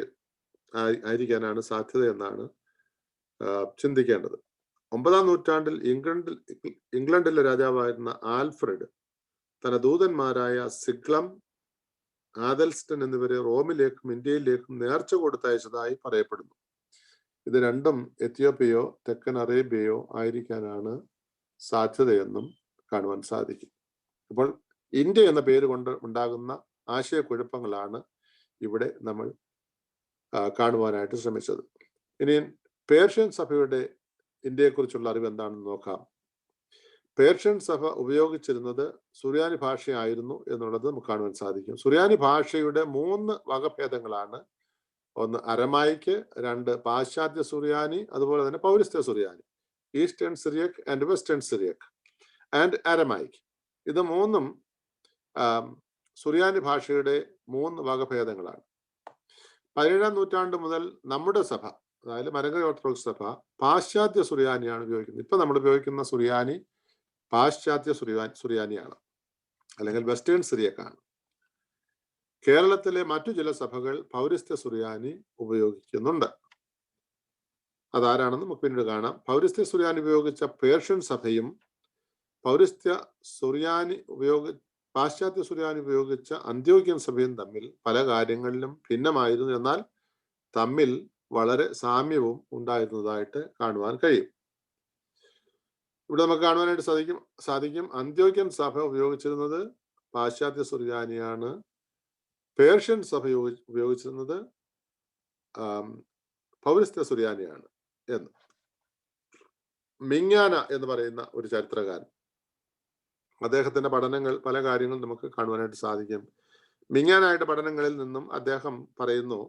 ആയിരിക്കാനാണ് സാധ്യത എന്നാണ് ചിന്തിക്കേണ്ടത്. 9-ാം നൂറ്റാണ്ടിൽ ഇംഗ്ലണ്ടിലെ രാജാവായിരുന്ന ആൽഫ്രഡ് തന്റെ ദൂതന്മാരായ സിഗ്ലം, ആദൽസ്റ്റൺ എന്നിവരെ റോമിലേക്കും ഇന്ത്യയിലേക്കും നേർച്ച കൊടുത്തയച്ചതായി പറയപ്പെടുന്നു. ഇത് രണ്ടും എത്യോപ്യയോ തെക്കൻ അറേബ്യയോ ആയിരിക്കാനാണ് സാധ്യതയെന്നും കാണുവാൻ സാധിക്കും. അപ്പോൾ ഇന്ത്യ എന്ന പേര് കൊണ്ട് ഉണ്ടാകുന്ന ആശയക്കുഴപ്പങ്ങളാണ് ഇവിടെ നമ്മൾ കാണുവാനായിട്ട് ശ്രമിച്ചത്. ഇനി പേർഷ്യൻ സഭയുടെ ഇന്ത്യയെക്കുറിച്ചുള്ള അറിവ് എന്താണെന്ന് നോക്കാം. പേർഷ്യൻ സഭ ഉപയോഗിച്ചിരുന്നത് സുറിയാനി ഭാഷയായിരുന്നു എന്നുള്ളത് നമുക്ക് കാണുവാൻ സാധിക്കും. സുറിയാനി ഭാഷയുടെ 3 വകഭേദങ്ങളാണ്. ഒന്ന് അരമായിക്ക്, 2 പാശ്ചാത്യ സുറിയാനി, അതുപോലെ തന്നെ പൗരസ്ത്യ സുറിയാനി, eastern Syriac and western Syriac and Aramaic. ഇത് 3ഉം സുറിയാനി ഭാഷയുടെ 3 വകഭേദങ്ങളാണ്. 17ാം നൂറ്റാണ്ട് മുതൽ നമ്മുടെ സഭ, അതായത് മലങ്കര ഓർത്തഡോക്സ് സഭ, പാശ്ചാത്യ സുറിയാനിയാണ് ഉപയോഗിക്കുന്നത്. ഇപ്പൊ നമ്മൾ ഉപയോഗിക്കുന്ന സുറിയാനി പാശ്ചാത്യ സുറിയാനിയാണ്, അല്ലെങ്കിൽ വെസ്റ്റേൺ സിറിയക്കാണ്. കേരളത്തിലെ മറ്റു ചില സഭകൾ പൗരസ്ത്യ സുറിയാനി ഉപയോഗിക്കുന്നുണ്ട്. അതാരാണെന്ന് നമുക്ക് പിന്നീട് കാണാം. പൗരസ്ത്യ സുറിയാനി ഉപയോഗിച്ച പേർഷ്യൻ സഭയും പൗരസ്ത്യ സുറിയാനി പാശ്ചാത്യ സുറിയാനി ഉപയോഗിച്ച അന്ത്യോക്യൻ സഭയും തമ്മിൽ പല കാര്യങ്ങളിലും ഭിന്നമായിരുന്നു, എന്നാൽ തമ്മിൽ വളരെ സാമ്യവും ഉണ്ടായിരുന്നതായിട്ട് കാണുവാൻ കഴിയും. ഇവിടെ നമുക്ക് കാണുവാനായിട്ട് സാധിക്കും അന്ത്യോക്യൻ സഭ ഉപയോഗിച്ചിരുന്നത് പാശ്ചാത്യ സുറിയാനിയാണ്, പേർഷ്യൻ സഭ ഉപയോഗിച്ചിരുന്നത് പൗരസ്ത്യ സുറിയാനിയാണ് എന്ന്. മിങ്യാന എന്ന് പറയുന്ന ഒരു ചരിത്രകാരൻ, അദ്ദേഹത്തിന്റെ പഠനങ്ങൾ പല കാര്യങ്ങളും നമുക്ക് കാണുവാനായിട്ട് സാധിക്കും. മിങ്യാനായിട്ട് പഠനങ്ങളിൽ നിന്നും അദ്ദേഹം പറയുന്നു,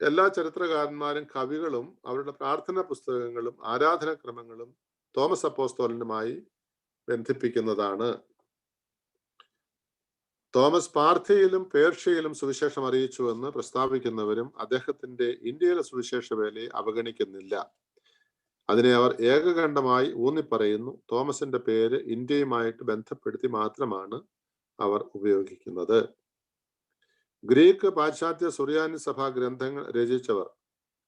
എല്ലാ ചരിത്രകാരന്മാരും കവികളും അവരുടെ പ്രാർത്ഥനാ പുസ്തകങ്ങളും ആരാധനാക്രമങ്ങളും തോമസ് അപ്പോസ്തലനുമായി ബന്ധിപ്പിക്കുന്നതാണ്. തോമസ് പാർഥിയിലും പേർഷ്യയിലും സുവിശേഷം അറിയിച്ചുവെന്ന് പ്രസ്താവിക്കുന്നവരും അദ്ദേഹത്തിന്റെ ഇന്ത്യയിലെ സുവിശേഷ വേലയെ അവഗണിക്കുന്നില്ല. അതിനെ അവർ ഏകകണ്ഠമായി ഊന്നിപ്പറയുന്നു. തോമസിന്റെ പേര് ഇന്ത്യയുമായിട്ട് ബന്ധപ്പെടുത്തി മാത്രമാണ് അവർ ഉപയോഗിക്കുന്നത്. ഗ്രീക്ക് പാശ്ചാത്യ സുറിയാനി സഭാ ഗ്രന്ഥങ്ങൾ രചിച്ചവർ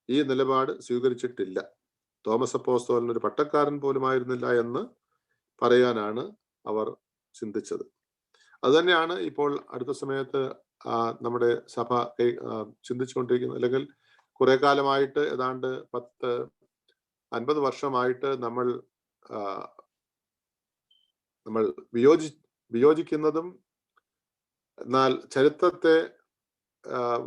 ഈ നിലപാട് സ്വീകരിച്ചിട്ടില്ല. തോമസ് അപ്പോസ്തലൻ ഒരു പട്ടക്കാരൻ പോലുമായിരുന്നില്ല എന്ന് പറയാനാണ് അവർ ചിന്തിച്ചത്. അതുതന്നെയാണ് ഇപ്പോൾ അടുത്ത സമയത്ത് നമ്മുടെ സഭ ചിന്തിച്ചുകൊണ്ടിരിക്കുന്നത്. അല്ലെങ്കിൽ കുറെ കാലമായിട്ട്, ഏതാണ്ട് 50 വർഷമായിട്ട് നമ്മൾ വിയോജിക്കുന്നതും എന്നാൽ ചരിത്രത്തെ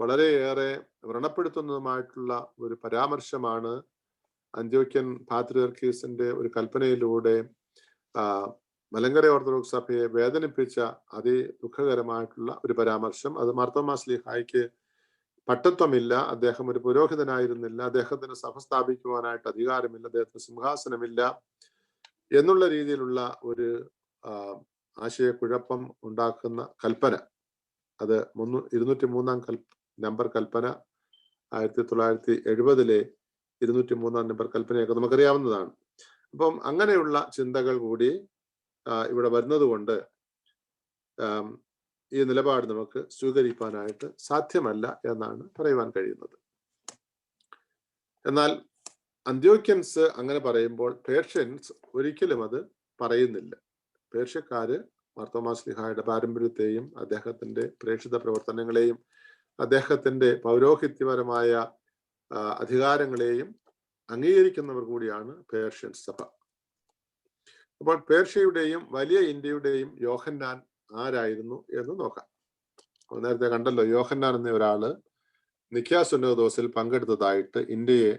വളരെയേറെ വ്രണപ്പെടുത്തുന്നതുമായിട്ടുള്ള ഒരു പരാമർശമാണ് അന്ത്യോക്യൻ പാത്രിയർക്കീസിന്റെ ഒരു കൽപ്പനയിലൂടെ മലങ്കര ഓർത്തഡോക്സ് സഭയെ വേദനിപ്പിച്ച അതിദുഃഖകരമായിട്ടുള്ള ഒരു പരാമർശം. അത് മാർത്തോമാ ശ്ലീഹായ്ക്ക് പട്ടത്വമില്ല, അദ്ദേഹം ഒരു പുരോഹിതനായിരുന്നില്ല, അദ്ദേഹത്തിന് സഭ സ്ഥാപിക്കുവാനായിട്ട് അധികാരമില്ല, അദ്ദേഹത്തിന് സിംഹാസനമില്ല എന്നുള്ള രീതിയിലുള്ള ഒരു ആശയക്കുഴപ്പം ഉണ്ടാക്കുന്ന കൽപ്പന. അത് 203-ാം നമ്പർ കൽപ്പന, 1970-ലെ 203-ാം നമ്പർ കൽപ്പനയൊക്കെ നമുക്കറിയാവുന്നതാണ്. അപ്പം അങ്ങനെയുള്ള ചിന്തകൾ കൂടി ഇവിടെ വരുന്നത് കൊണ്ട് ഈ നിലപാട് നമുക്ക് സ്വീകരിക്കാനായിട്ട് സാധ്യമല്ല എന്നാണ് പറയുവാൻ കഴിയുന്നത്. എന്നാൽ അന്ത്യോക്യൻസ് അങ്ങനെ പറയുമ്പോൾ പേർഷ്യൻസ് ഒരിക്കലും അത് പറയുന്നില്ല. പേർഷ്യക്കാര് മാർത്തോമാ ശ്ലീഹായുടെ പാരമ്പര്യത്തെയും അദ്ദേഹത്തിന്റെ പ്രേക്ഷിത പ്രവർത്തനങ്ങളെയും അദ്ദേഹത്തിന്റെ പൗരോഹിത്യപരമായ അധികാരങ്ങളെയും അംഗീകരിക്കുന്നവർ കൂടിയാണ് പേർഷ്യൻ സഭ. അപ്പോൾ പേർഷ്യയുടെയും വലിയ ഇന്ത്യയുടെയും യോഹന്നാൻ ആരായിരുന്നു എന്ന് നോക്കാം. നേരത്തെ കണ്ടല്ലോ, യോഹന്നാൻ എന്ന ഒരാള് നിഖ്യാ സുന്നോദോസിൽ പങ്കെടുത്തതായിട്ട് ഇന്ത്യയെ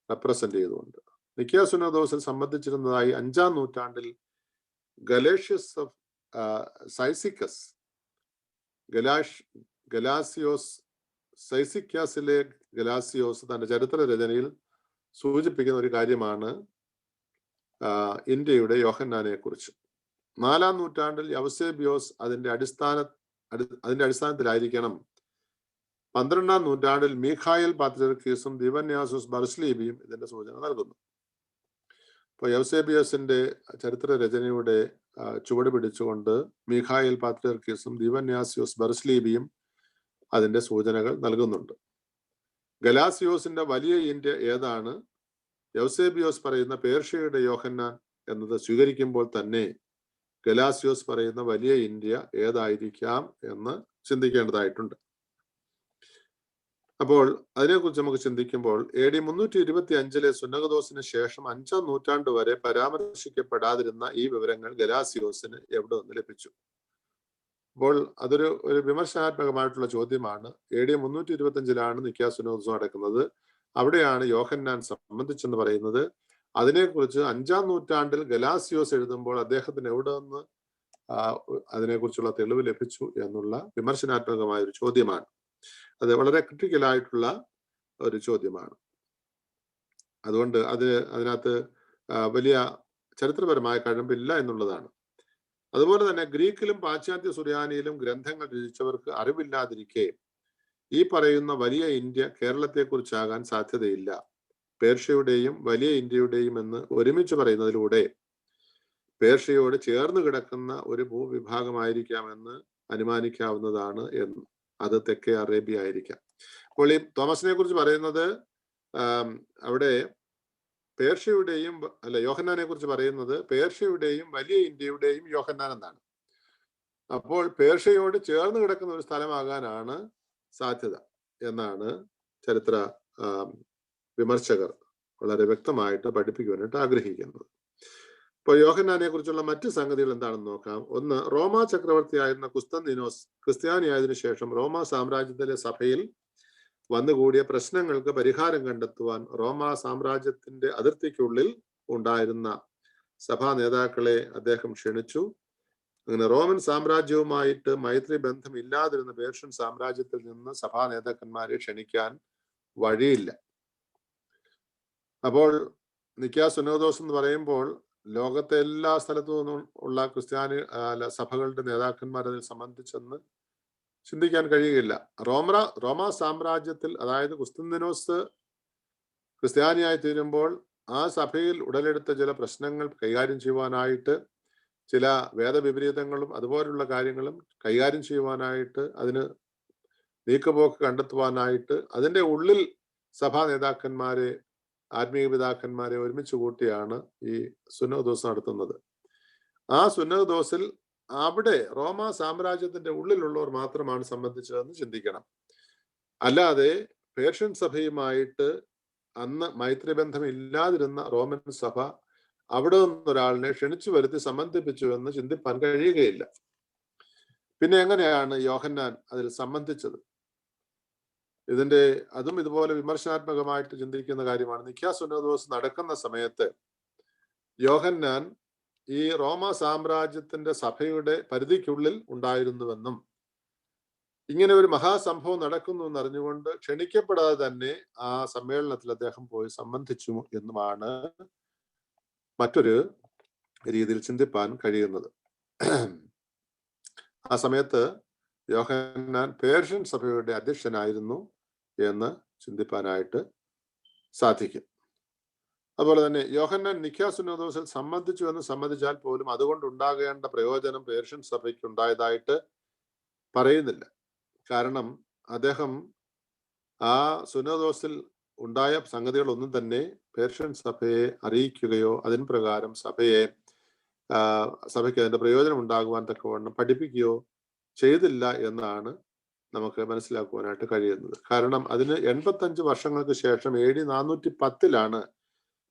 റെപ്രസെന്റ് ചെയ്തുകൊണ്ട്. നിഖ്യാ സുന്നോദോസിൽ സംബന്ധിച്ചിരുന്നതായി 5-ാം നൂറ്റാണ്ടിൽ ഗലേഷ്യസ് ഓഫ് സൈസിക്കസ്, സൈസിക്കാസിലെ ഗലാസിയോസ് തന്റെ ചരിത്ര രചനയിൽ സൂചിപ്പിക്കുന്ന ഒരു കാര്യമാണ് ഇന്ത്യയുടെ യോഹന്നാനെ കുറിച്ച്. 4-ാം നൂറ്റാണ്ടിൽ യൗസേബിയോസ് അതിന്റെ അടിസ്ഥാനത്തിലായിരിക്കണം 12-ാം നൂറ്റാണ്ടിൽ മീഖായേൽ പാത്രിയർക്കീസും ദിവന്യാസോസ് ബർസ്ലീബിയും ഇതിന്റെ സൂചന നൽകുന്നു. അപ്പോൾ യൗസേബിയോസിന്റെ ചരിത്ര രചനയുടെ ചുവട് പിടിച്ചുകൊണ്ട് മീഖായേൽ പാത്രിയർക്കീസും ദിവന്യാസിയോസ് ബർസ്ലീബിയും അതിന്റെ സൂചനകൾ നൽകുന്നുണ്ട്. ഗലാസിയോസിന്റെ വലിയ ഇന്ത്യ ഏതാണ്? യൗസേബിയോസ് പറയുന്ന പേർഷ്യയുടെ യോഹന്നാൻ എന്നത് സ്വീകരിക്കുമ്പോൾ തന്നെ ഗലാസിയോസ് പറയുന്ന വലിയ ഇന്ത്യ ഏതായിരിക്കാം എന്ന് ചിന്തിക്കേണ്ടതായിട്ടുണ്ട്. അപ്പോൾ അതിനെക്കുറിച്ച് നമുക്ക് ചിന്തിക്കുമ്പോൾ AD 325-ലെ സുന്നകദോസിന് ശേഷം 5-ാം നൂറ്റാണ്ട് വരെ പരാമർശിക്കപ്പെടാതിരുന്ന ഈ വിവരങ്ങൾ ഗലാസിയോസിന് എവിടെ നിന്ന് ലഭിച്ചു? അപ്പോൾ അതൊരു വിമർശനാത്മകമായിട്ടുള്ള ചോദ്യമാണ്. AD 325 നിക്കാ സുന്നഹദോസ് നടക്കുന്നത്. അവിടെയാണ് യോഹന്നാൻ സംബന്ധിച്ചെന്ന് പറയുന്നത്. അതിനെക്കുറിച്ച് 5-ാം നൂറ്റാണ്ടിൽ ഗലാസിയോസ് എഴുതുമ്പോൾ അദ്ദേഹത്തിന് എവിടെ നിന്ന് അതിനെക്കുറിച്ചുള്ള തെളിവ് ലഭിച്ചു എന്നുള്ള വിമർശനാത്മകമായ ഒരു ചോദ്യമാണ്. അത് വളരെ ക്രിട്ടിക്കലായിട്ടുള്ള ഒരു ചോദ്യമാണ്. അതുകൊണ്ട് അതിനകത്ത് വലിയ ചരിത്രപരമായ കഴമ്പില്ല എന്നുള്ളതാണ്. അതുപോലെ തന്നെ ഗ്രീക്കിലും പാശ്ചാത്യ സുറിയാനിയിലും ഗ്രന്ഥങ്ങൾ രചിച്ചവർക്ക് അറിവില്ലാതിരിക്കെ ഈ പറയുന്ന വലിയ ഇന്ത്യ കേരളത്തെക്കുറിച്ചാകാൻ സാധ്യതയില്ല. പേർഷ്യയുടെയും വലിയ ഇന്ത്യയുടെയും എന്ന് ഒരുമിച്ച് പറയുന്നതിലൂടെ പേർഷ്യയോട് ചേർന്ന് കിടക്കുന്ന ഒരു ഭൂവിഭാഗമായിരിക്കാമെന്ന് അനുമാനിക്കാവുന്നതാണ് എന്ന്. അത് തെക്കേ അറേബ്യ ആയിരിക്കാം. അപ്പോൾ ഈ തോമസിനെ കുറിച്ച് പറയുന്നത് അവിടെ പേർഷ്യയുടെയും യോഹന്നാനെ കുറിച്ച് പറയുന്നത് പേർഷ്യയുടെയും വലിയ ഇന്ത്യയുടെയും യോഹന്നാൻ എന്നാണ്. അപ്പോൾ പേർഷ്യയോട് ചേർന്ന് കിടക്കുന്ന ഒരു സ്ഥലമാകാനാണ് സാധ്യത എന്നാണ് ചരിത്ര വിമർശകർ വളരെ വ്യക്തമായിട്ട് പഠിപ്പിക്കുവാനായിട്ട് ആഗ്രഹിക്കുന്നത്. ഇപ്പോൾ യോഹന്നാനെ കുറിച്ചുള്ള മറ്റ് സംഗതികൾ എന്താണെന്ന് നോക്കാം. ഒന്ന്, റോമാ ചക്രവർത്തിയായിരുന്ന കുസ്തന്തീനോസ് ക്രിസ്ത്യാനിയായതിനു ശേഷം റോമാ സാമ്രാജ്യത്തിലെ സഭയിൽ വന്നുകൂടിയ പ്രശ്നങ്ങൾക്ക് പരിഹാരം കണ്ടെത്തുവാൻ റോമാ സാമ്രാജ്യത്തിന്റെ അതിർത്തിക്കുള്ളിൽ ഉണ്ടായിരുന്ന സഭാ നേതാക്കളെ അദ്ദേഹം ക്ഷണിച്ചു. അങ്ങനെ റോമൻ സാമ്രാജ്യവുമായിട്ട് മൈത്രി ബന്ധം ഇല്ലാതിരുന്ന പേർഷ്യൻ സാമ്രാജ്യത്തിൽ നിന്ന് സഭാ നേതാക്കന്മാരെ ക്ഷണിക്കാൻ വഴിയില്ല. അപ്പോൾ നിക്കാ സുന്നഹദോസ് എന്ന് പറയുമ്പോൾ ലോകത്തെ എല്ലാ സ്ഥലത്തു നിന്നും ഉള്ള ക്രിസ്ത്യാനി സഭകളുടെ നേതാക്കന്മാർ അതിൽ സംബന്ധിച്ചെന്ന് ചിന്തിക്കാൻ കഴിയുകയില്ല. റോമാ സാമ്രാജ്യത്തിൽ, അതായത് കുസ്തന്തീനോസ് ക്രിസ്ത്യാനിയായി തീരുമ്പോൾ ആ സഭയിൽ ഉടലെടുത്ത ചില പ്രശ്നങ്ങൾ കൈകാര്യം ചെയ്യുവാനായിട്ട്, ചില വേദവിപരീതങ്ങളും അതുപോലുള്ള കാര്യങ്ങളും കൈകാര്യം ചെയ്യുവാനായിട്ട്, അതിന് നീക്കുപോക്ക് കണ്ടെത്തുവാനായിട്ട് അതിൻ്റെ ഉള്ളിൽ സഭാ നേതാക്കന്മാരെ, ആത്മീയ പിതാക്കന്മാരെ ഒരുമിച്ച് കൂട്ടിയാണ് ഈ സുന്നഹദോസ് നടത്തുന്നത്. ആ സുന്നഹദോസിൽ അവിടെ റോമാ സാമ്രാജ്യത്തിന്റെ ഉള്ളിലുള്ളവർ മാത്രമാണ് സംബന്ധിച്ചതെന്ന് ചിന്തിക്കണം. അല്ലാതെ പേർഷ്യൻ സഭയുമായിട്ട് അന്ന് മൈത്രിബന്ധം ഇല്ലാതിരുന്ന റോമൻ സഭ അവിടെ നിന്നൊരാളിനെ ക്ഷണിച്ചു വരുത്തി സംബന്ധിപ്പിച്ചു എന്ന് ചിന്തിപ്പാൻ കഴിയുകയില്ല. പിന്നെ എങ്ങനെയാണ് യോഹന്നാൻ അതിൽ സംബന്ധിച്ചത്? അതും ഇതുപോലെ വിമർശനാത്മകമായിട്ട് ചിന്തിക്കുന്ന കാര്യമാണ്. നിക്കാ സുന്നഹദോസ് നടക്കുന്ന സമയത്ത് യോഹന്നാൻ ഈ റോമാ സാമ്രാജ്യത്തിന്റെ സഭയുടെ പരിധിക്കുള്ളിൽ ഉണ്ടായിരുന്നുവെന്നും ഇങ്ങനെ ഒരു മഹാസംഭവം നടക്കുന്നു എന്നറിഞ്ഞുകൊണ്ട് ക്ഷണിക്കപ്പെടാതെ തന്നെ ആ സമ്മേളനത്തിൽ അദ്ദേഹം പോയി സംബന്ധിച്ചു എന്നുമാണ് മറ്റൊരു രീതിയിൽ ചിന്തിപ്പാൻ കഴിയുന്നത്. ആ സമയത്ത് യോഹന്നാൻ പേർഷ്യൻ സഭയുടെ അധ്യക്ഷനായിരുന്നു എന്ന് ചിന്തിപ്പാനായിട്ട് സാധിക്കും. അതുപോലെ തന്നെ യോഹന്നാൻ നിക്കാ സുന്നഹദോസിൽ സംബന്ധിച്ചു എന്ന് സമ്മതിച്ചാൽ പോലും അതുകൊണ്ടുണ്ടാകേണ്ട പ്രയോജനം പേർഷ്യൻ സഭയ്ക്ക് ഉണ്ടായതായിട്ട് പറയുന്നില്ല. കാരണം അദ്ദേഹം ആ സുന്നഹദോസിൽ ഉണ്ടായ സംഗതികളൊന്നും തന്നെ പേർഷ്യൻ സഭയെ അറിയിക്കുകയോ അതിന് പ്രകാരം സഭയ്ക്ക് അതിന്റെ പ്രയോജനം ഉണ്ടാകുവാൻ തക്കവണ്ണം പഠിപ്പിക്കുകയോ ചെയ്തില്ല എന്നാണ് നമുക്ക് മനസ്സിലാക്കുവാനായിട്ട് കഴിയുന്നത്. കാരണം അതിന് 85 വർഷങ്ങൾക്ക് ശേഷം AD 410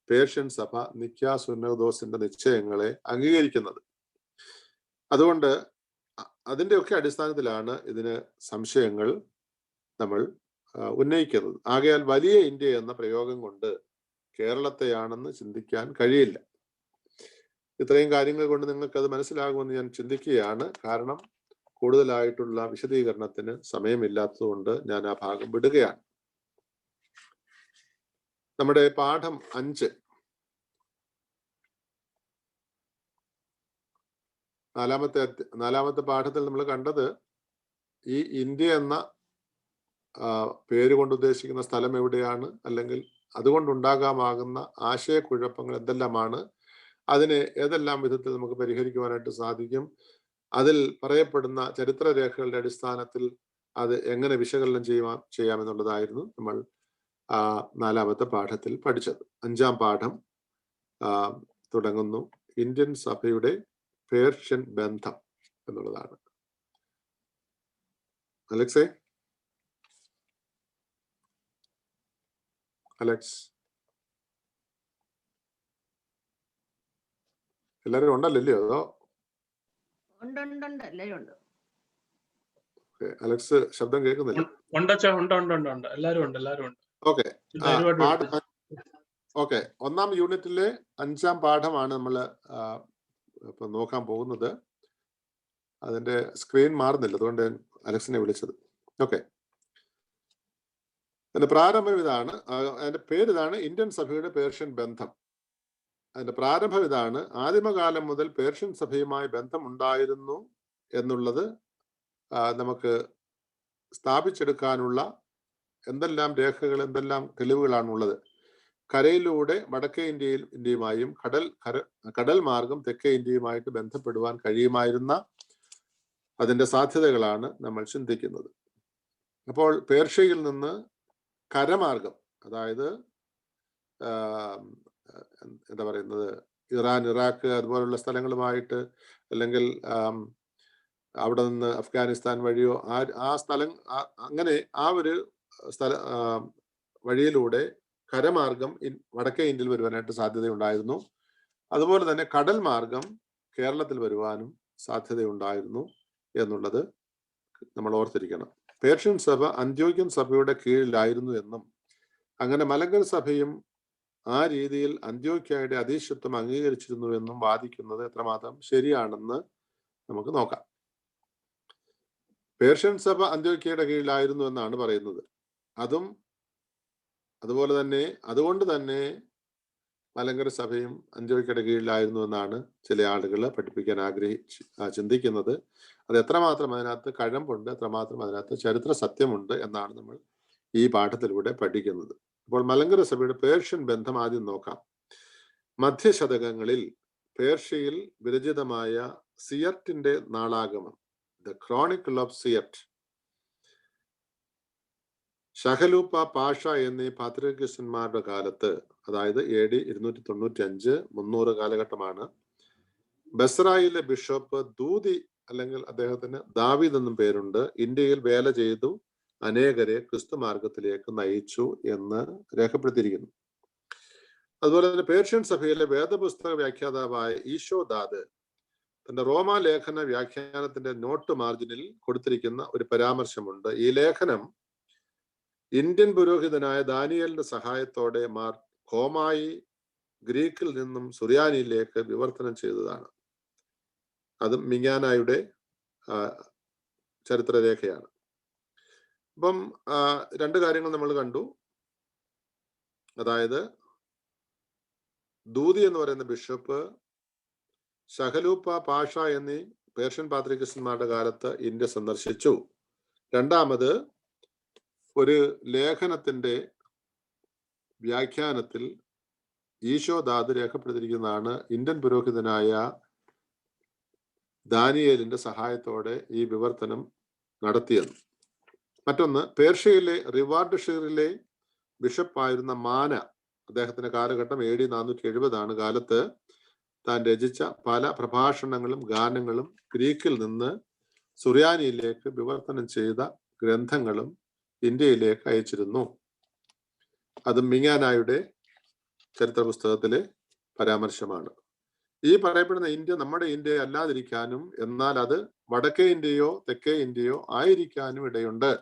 പേർഷ്യൻ സഭ നിക്കാ സുന്നഹദോസിന്റെ നിശ്ചയങ്ങളെ അംഗീകരിക്കുന്നത്. അതുകൊണ്ട് അതിൻ്റെയൊക്കെ അടിസ്ഥാനത്തിലാണ് ഇതിന് സംശയങ്ങൾ നമ്മൾ ഉന്നയിക്കുന്നത്. ആകയാൽ വലിയ ഇന്ത്യ എന്ന പ്രയോഗം കൊണ്ട് കേരളത്തെയാണെന്ന് ചിന്തിക്കാൻ കഴിയില്ല. ഇത്രയും കാര്യങ്ങൾ കൊണ്ട് നിങ്ങൾക്ക് അത് മനസ്സിലാകുമെന്ന് ഞാൻ ചിന്തിക്കുകയാണ്. കാരണം കൂടുതലായിട്ടുള്ള വിശദീകരണത്തിന് സമയമില്ലാത്തതുകൊണ്ട് ഞാൻ ആ ഭാഗം വിടുകയാണ്. നമ്മുടെ പാഠം 5, നാലാമത്തെ പാഠത്തിൽ നമ്മൾ കണ്ടത് ഈ ഇന്ത്യ എന്ന പേര് കൊണ്ട് ഉദ്ദേശിക്കുന്ന സ്ഥലം എവിടെയാണ്, അല്ലെങ്കിൽ അതുകൊണ്ടുണ്ടാകാമാകുന്ന ആശയക്കുഴപ്പങ്ങൾ എന്തെല്ലാമാണ്, അതിനെ ഏതെല്ലാം വിധത്തിൽ നമുക്ക് പരിഹരിക്കുവാനായിട്ട് സാധിക്കും, അതിൽ പറയപ്പെടുന്ന ചരിത്രരേഖകളുടെ അടിസ്ഥാനത്തിൽ അത് എങ്ങനെ വിശകലനം ചെയ്യാമെന്നുള്ളതായിരുന്നു നമ്മൾ നാലാമത്തെ പാഠത്തിൽ പഠിച്ചത്. 5-ാം പാഠം തുടങ്ങുന്നു. ഇന്ത്യൻ സഭയുടെ പേർഷ്യൻ ബന്ധം എന്നുള്ളതാണ്. അലക്സ് എല്ലാരും ഉണ്ടല്ലോ? അതോ ഉണ്ട് എല്ലാരും ഉണ്ട്. അലക്സ് ശബ്ദം കേൾക്കുന്നില്ല. ഉണ്ട് അച്ഛാ, ഉണ്ട്. എല്ലാരും ഉണ്ട്. Okay, okay. 1-ാം യൂണിറ്റിലെ 5-ാം പാഠമാണ് നമ്മൾ ഇപ്പൊ നോക്കാൻ പോകുന്നത്. അതിന്റെ സ്ക്രീൻ മാറുന്നില്ല, അതുകൊണ്ട് അലക്സിനെ വിളിച്ചത്. ഓക്കെ, അതിന്റെ പ്രാരംഭം ഇതാണ്. അതിന്റെ പേര് ഇതാണ്, ഇന്ത്യൻ സഭയുടെ പേർഷ്യൻ ബന്ധം. അതിന്റെ പ്രാരംഭം ഇതാണ്: ആദിമകാലം മുതൽ പേർഷ്യൻ സഭയുമായി ബന്ധം ഉണ്ടായിരുന്നു എന്നുള്ളത് നമുക്ക് സ്ഥാപിച്ചെടുക്കാനുള്ള എന്തെല്ലാം രേഖകൾ, എന്തെല്ലാം തെളിവുകളാണുള്ളത്. കരയിലൂടെ വടക്കേ ഇന്ത്യയുമായും കടൽ മാർഗം തെക്കേ ഇന്ത്യയുമായിട്ട് ബന്ധപ്പെടുവാൻ കഴിയുമായിരുന്ന അതിന്റെ സാധ്യതകളാണ് നമ്മൾ ചിന്തിക്കുന്നത്. അപ്പോൾ പേർഷ്യയിൽ നിന്ന് കരമാർഗം, അതായത് എന്താ പറയുന്നത്, ഇറാൻ, ഇറാഖ് അതുപോലുള്ള സ്ഥലങ്ങളുമായിട്ട്, അല്ലെങ്കിൽ അവിടെ നിന്ന് അഫ്ഗാനിസ്ഥാൻ വഴിയോ ആ സ്ഥലം, അങ്ങനെ ആ ഒരു വഴിയിലൂടെ കരമാർഗം വടക്കേ ഇന്ത്യയിൽ വരുവാനായിട്ട് സാധ്യതയുണ്ടായിരുന്നു. അതുപോലെ തന്നെ കടൽ മാർഗം കേരളത്തിൽ വരുവാനും സാധ്യതയുണ്ടായിരുന്നു എന്നുള്ളത് നമ്മൾ ഓർത്തിരിക്കണം. പേർഷ്യൻ സഭ അന്ത്യോക്യൻ സഭയുടെ കീഴിലായിരുന്നു എന്നും അങ്ങനെ മലങ്കര സഭയും ആ രീതിയിൽ അന്ത്യോക്യയുടെ അധീശത്വം അംഗീകരിച്ചിരുന്നുവെന്നും വാദിക്കുന്നത് എത്രമാത്രം ശരിയാണെന്ന് നമുക്ക് നോക്കാം. പേർഷ്യൻ സഭ അന്ത്യോക്യയുടെ കീഴിലായിരുന്നു എന്നാണ് പറയുന്നത്. അതുകൊണ്ട് തന്നെ മലങ്കര സഭയും അന്ത്യോക്യയുടെ കീഴിലായിരുന്നു എന്നാണ് ചില ആളുകൾ പഠിപ്പിക്കാൻ ചിന്തിക്കുന്നത്. അത് എത്രമാത്രം അതിനകത്ത് കഴമ്പുണ്ട്, എത്രമാത്രം അതിനകത്ത് ചരിത്ര സത്യമുണ്ട് എന്നാണ് നമ്മൾ ഈ പാഠത്തിലൂടെ പഠിക്കുന്നത്. അപ്പോൾ മലങ്കര സഭയുടെ പേർഷ്യൻ ബന്ധം ആദ്യം നോക്കാം. മധ്യശതകങ്ങളിൽ പേർഷ്യയിൽ വിരചിതമായ സിയർട്ടിന്റെ നാളാഗമം, ദ ക്രോണിക്കിൾ ഓഫ് സിയർട്ട്, ഷഹലൂപ്പ, പാഷ എന്നീ പാത്രികന്മാരുടെ കാലത്ത്, അതായത് AD 295-300 കാലഘട്ടമാണ്. ബസ്രായിലെ ബിഷപ്പ് ദൂതി, അല്ലെങ്കിൽ അദ്ദേഹത്തിന് ദാവീദ് എന്നും പേരുണ്ട്, ഇന്ത്യയിൽ വേല ചെയ്തു അനേകരെ ക്രിസ്തു മാർഗത്തിലേക്ക് നയിച്ചു എന്ന് രേഖപ്പെടുത്തിയിരിക്കുന്നു. അതുപോലെ തന്നെ പേർഷ്യൻ സഭയിലെ വേദപുസ്തക വ്യാഖ്യാതാവായ ഈശോദാദ് തന്റെ റോമാ ലേഖന വ്യാഖ്യാനത്തിന്റെ നോട്ട് മാർജിനിൽ കൊടുത്തിരിക്കുന്ന ഒരു പരാമർശമുണ്ട്. ഈ ലേഖനം ഇന്ത്യൻ പുരോഹിതനായ ദാനിയേലിന്റെ സഹായത്തോടെ മാർ കോമായി ഗ്രീക്കിൽ നിന്നും സുറിയാനിയിലേക്ക് വിവർത്തനം ചെയ്തതാണ്. അതും മിങ്ങാനായുടെ ചരിത്രരേഖയാണ്. അപ്പം രണ്ട് കാര്യങ്ങൾ നമ്മൾ കണ്ടു. അതായത് ദൂതി എന്ന് പറയുന്ന ബിഷപ്പ് ഷഹലൂപ്പ, പാഷ എന്നീ പേർഷ്യൻ പാത്രികന്മാരുടെ കാലത്ത് ഇന്ത്യ സന്ദർശിച്ചു. രണ്ടാമത്, ഒരു ലേഖനത്തിന്റെ വ്യാഖ്യാനത്തിൽ ഈശോദാദ് രേഖപ്പെടുത്തിയിരിക്കുന്നതാണ് ഇന്ത്യൻ പുരോഹിതനായ ദാനിയേലിന്റെ സഹായത്തോടെ ഈ വിവർത്തനം നടത്തിയത്. മറ്റൊന്ന്, പേർഷ്യയിലെ റിവാർഡ്ഷീറിലെ ബിഷപ്പായിരുന്ന മാന, അദ്ദേഹത്തിന്റെ കാലഘട്ടം AD 470 കാലത്ത് താൻ രചിച്ച പല പ്രഭാഷണങ്ങളും ഗാനങ്ങളും ഗ്രീക്കിൽ നിന്ന് സുറിയാനിയിലേക്ക് വിവർത്തനം ചെയ്ത ഗ്രന്ഥങ്ങളും ഇന്ത്യയിലേക്ക് അയച്ചിരുന്നു. അത് മിങ്ങാനായുടെ ചരിത്ര പുസ്തകത്തിലെ പരാമർശമാണ്. ഈ പറയപ്പെടുന്ന ഇന്ത്യ നമ്മുടെ ഇന്ത്യ അല്ലാതിരിക്കാനും എന്നാൽ അത് വടക്കേ ഇന്ത്യയോ തെക്കേ ഇന്ത്യയോ ആയിരിക്കാനും ഇടയുണ്ട്.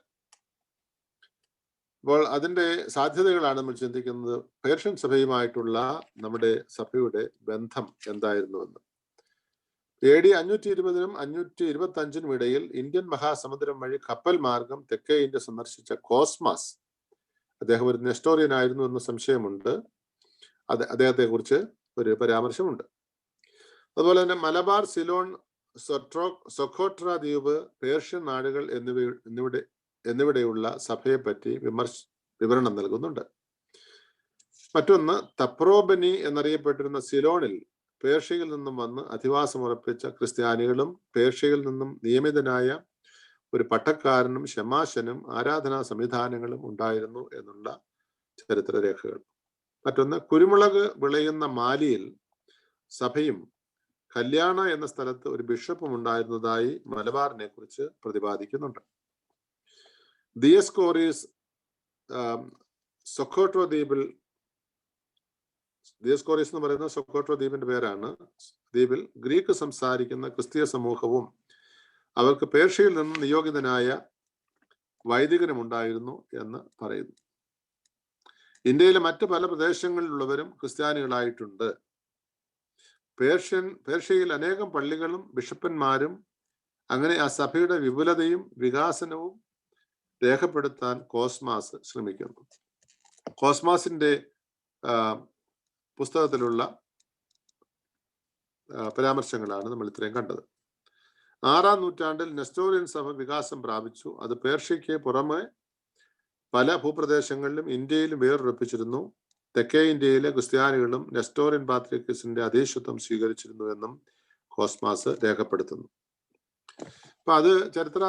അപ്പോൾ അതിന്റെ സാധ്യതകളാണ് നമ്മൾ ചിന്തിക്കുന്നത്. പേർഷ്യൻ സഭയുമായിട്ടുള്ള നമ്മുടെ സഭയുടെ ബന്ധം എന്തായിരുന്നുവെന്ന്. AD 520-നും 525-നും ഇടയിൽ ഇന്ത്യൻ മഹാസമുദ്രം വഴി കപ്പൽ മാർഗം തെക്കേ ഇന്ത്യ സന്ദർശിച്ച കോസ്മാസ്, അദ്ദേഹം ഒരു നെസ്റ്റോറിയൻ ആയിരുന്നു എന്ന് സംശയമുണ്ട്. അദ്ദേഹത്തെ കുറിച്ച് ഒരു പരാമർശമുണ്ട്. അതുപോലെ തന്നെ മലബാർ, സിലോൺ, സൊഖോട്ര ദ്വീപ്, പേർഷ്യൻ നാടുകൾ എന്നിവിടെയുള്ള സഭയെ പറ്റി വിവരണം നൽകുന്നുണ്ട്. മറ്റൊന്ന്, തപ്രോബനി എന്നറിയപ്പെട്ടിരുന്ന സിലോണിൽ പേർഷ്യയിൽ നിന്നും വന്ന് അധിവാസമുറപ്പിച്ച ക്രിസ്ത്യാനികളും പേർഷ്യയിൽ നിന്നും നിയമിതനായ ഒരു പട്ടക്കാരനും ഷമാശനും ആരാധനാ സംവിധാനങ്ങളും ഉണ്ടായിരുന്നു എന്നുള്ള ചരിത്രരേഖകൾ. മറ്റൊന്ന്, കുരുമുളക് വിളയുന്ന മാലിയിൽ സഭയും കല്യാണ എന്ന സ്ഥലത്ത് ഒരു ബിഷപ്പും ഉണ്ടായിരുന്നതായി മലബാറിനെ കുറിച്ച് പ്രതിപാദിക്കുന്നുണ്ട്. ദിയസ്കോറീസ് സൊക്കോട്രോ ദ്വീപിൽ, ദിയസ്കോറീസ് എന്ന് പറയുന്ന സൊക്കോട്രോ ദ്വീപിന്റെ പേരാണ്. ദ്വീപിൽ ഗ്രീക്ക് സംസാരിക്കുന്ന ക്രിസ്തീയ സമൂഹവും അവർക്ക് പേർഷ്യയിൽ നിന്ന് നിയോഗിതനായ വൈദികനും ഉണ്ടായിരുന്നു എന്ന് പറയുന്നു. ഇന്ത്യയിലെ മറ്റ് പല പ്രദേശങ്ങളിലുള്ളവരും ക്രിസ്ത്യാനികളായിട്ടുണ്ട്. പേർഷ്യയിൽ അനേകം പള്ളികളും ബിഷപ്പന്മാരും അങ്ങനെ ആ സഭയുടെ വിപുലതയും വികാസനവും രേഖപ്പെടുത്താൻ കോസ്മാസ് ശ്രമിക്കുന്നു. കോസ്മാസിന്റെ പുസ്തകത്തിലുള്ള പരാമർശങ്ങളാണ് നമ്മൾ ഇത്രയും കണ്ടത്. 6-ാം നൂറ്റാണ്ടിൽ നെസ്റ്റോറിയൻ സഭ വികാസം പ്രാപിച്ചു. അത് പേർഷ്യയ്ക്ക് പുറമെ പല ഭൂപ്രദേശങ്ങളിലും ഇന്ത്യയിലും വേറുറപ്പിച്ചിരുന്നു. തെക്കേ ഇന്ത്യയിലെ ക്രിസ്ത്യാനികളും നെസ്റ്റോറിയൻ പാത്രിയർക്കീസിന്റെ അധീശത്വം സ്വീകരിച്ചിരുന്നു എന്നും കോസ്മാസ് രേഖപ്പെടുത്തുന്നു. അപ്പൊ അത് ചരിത്ര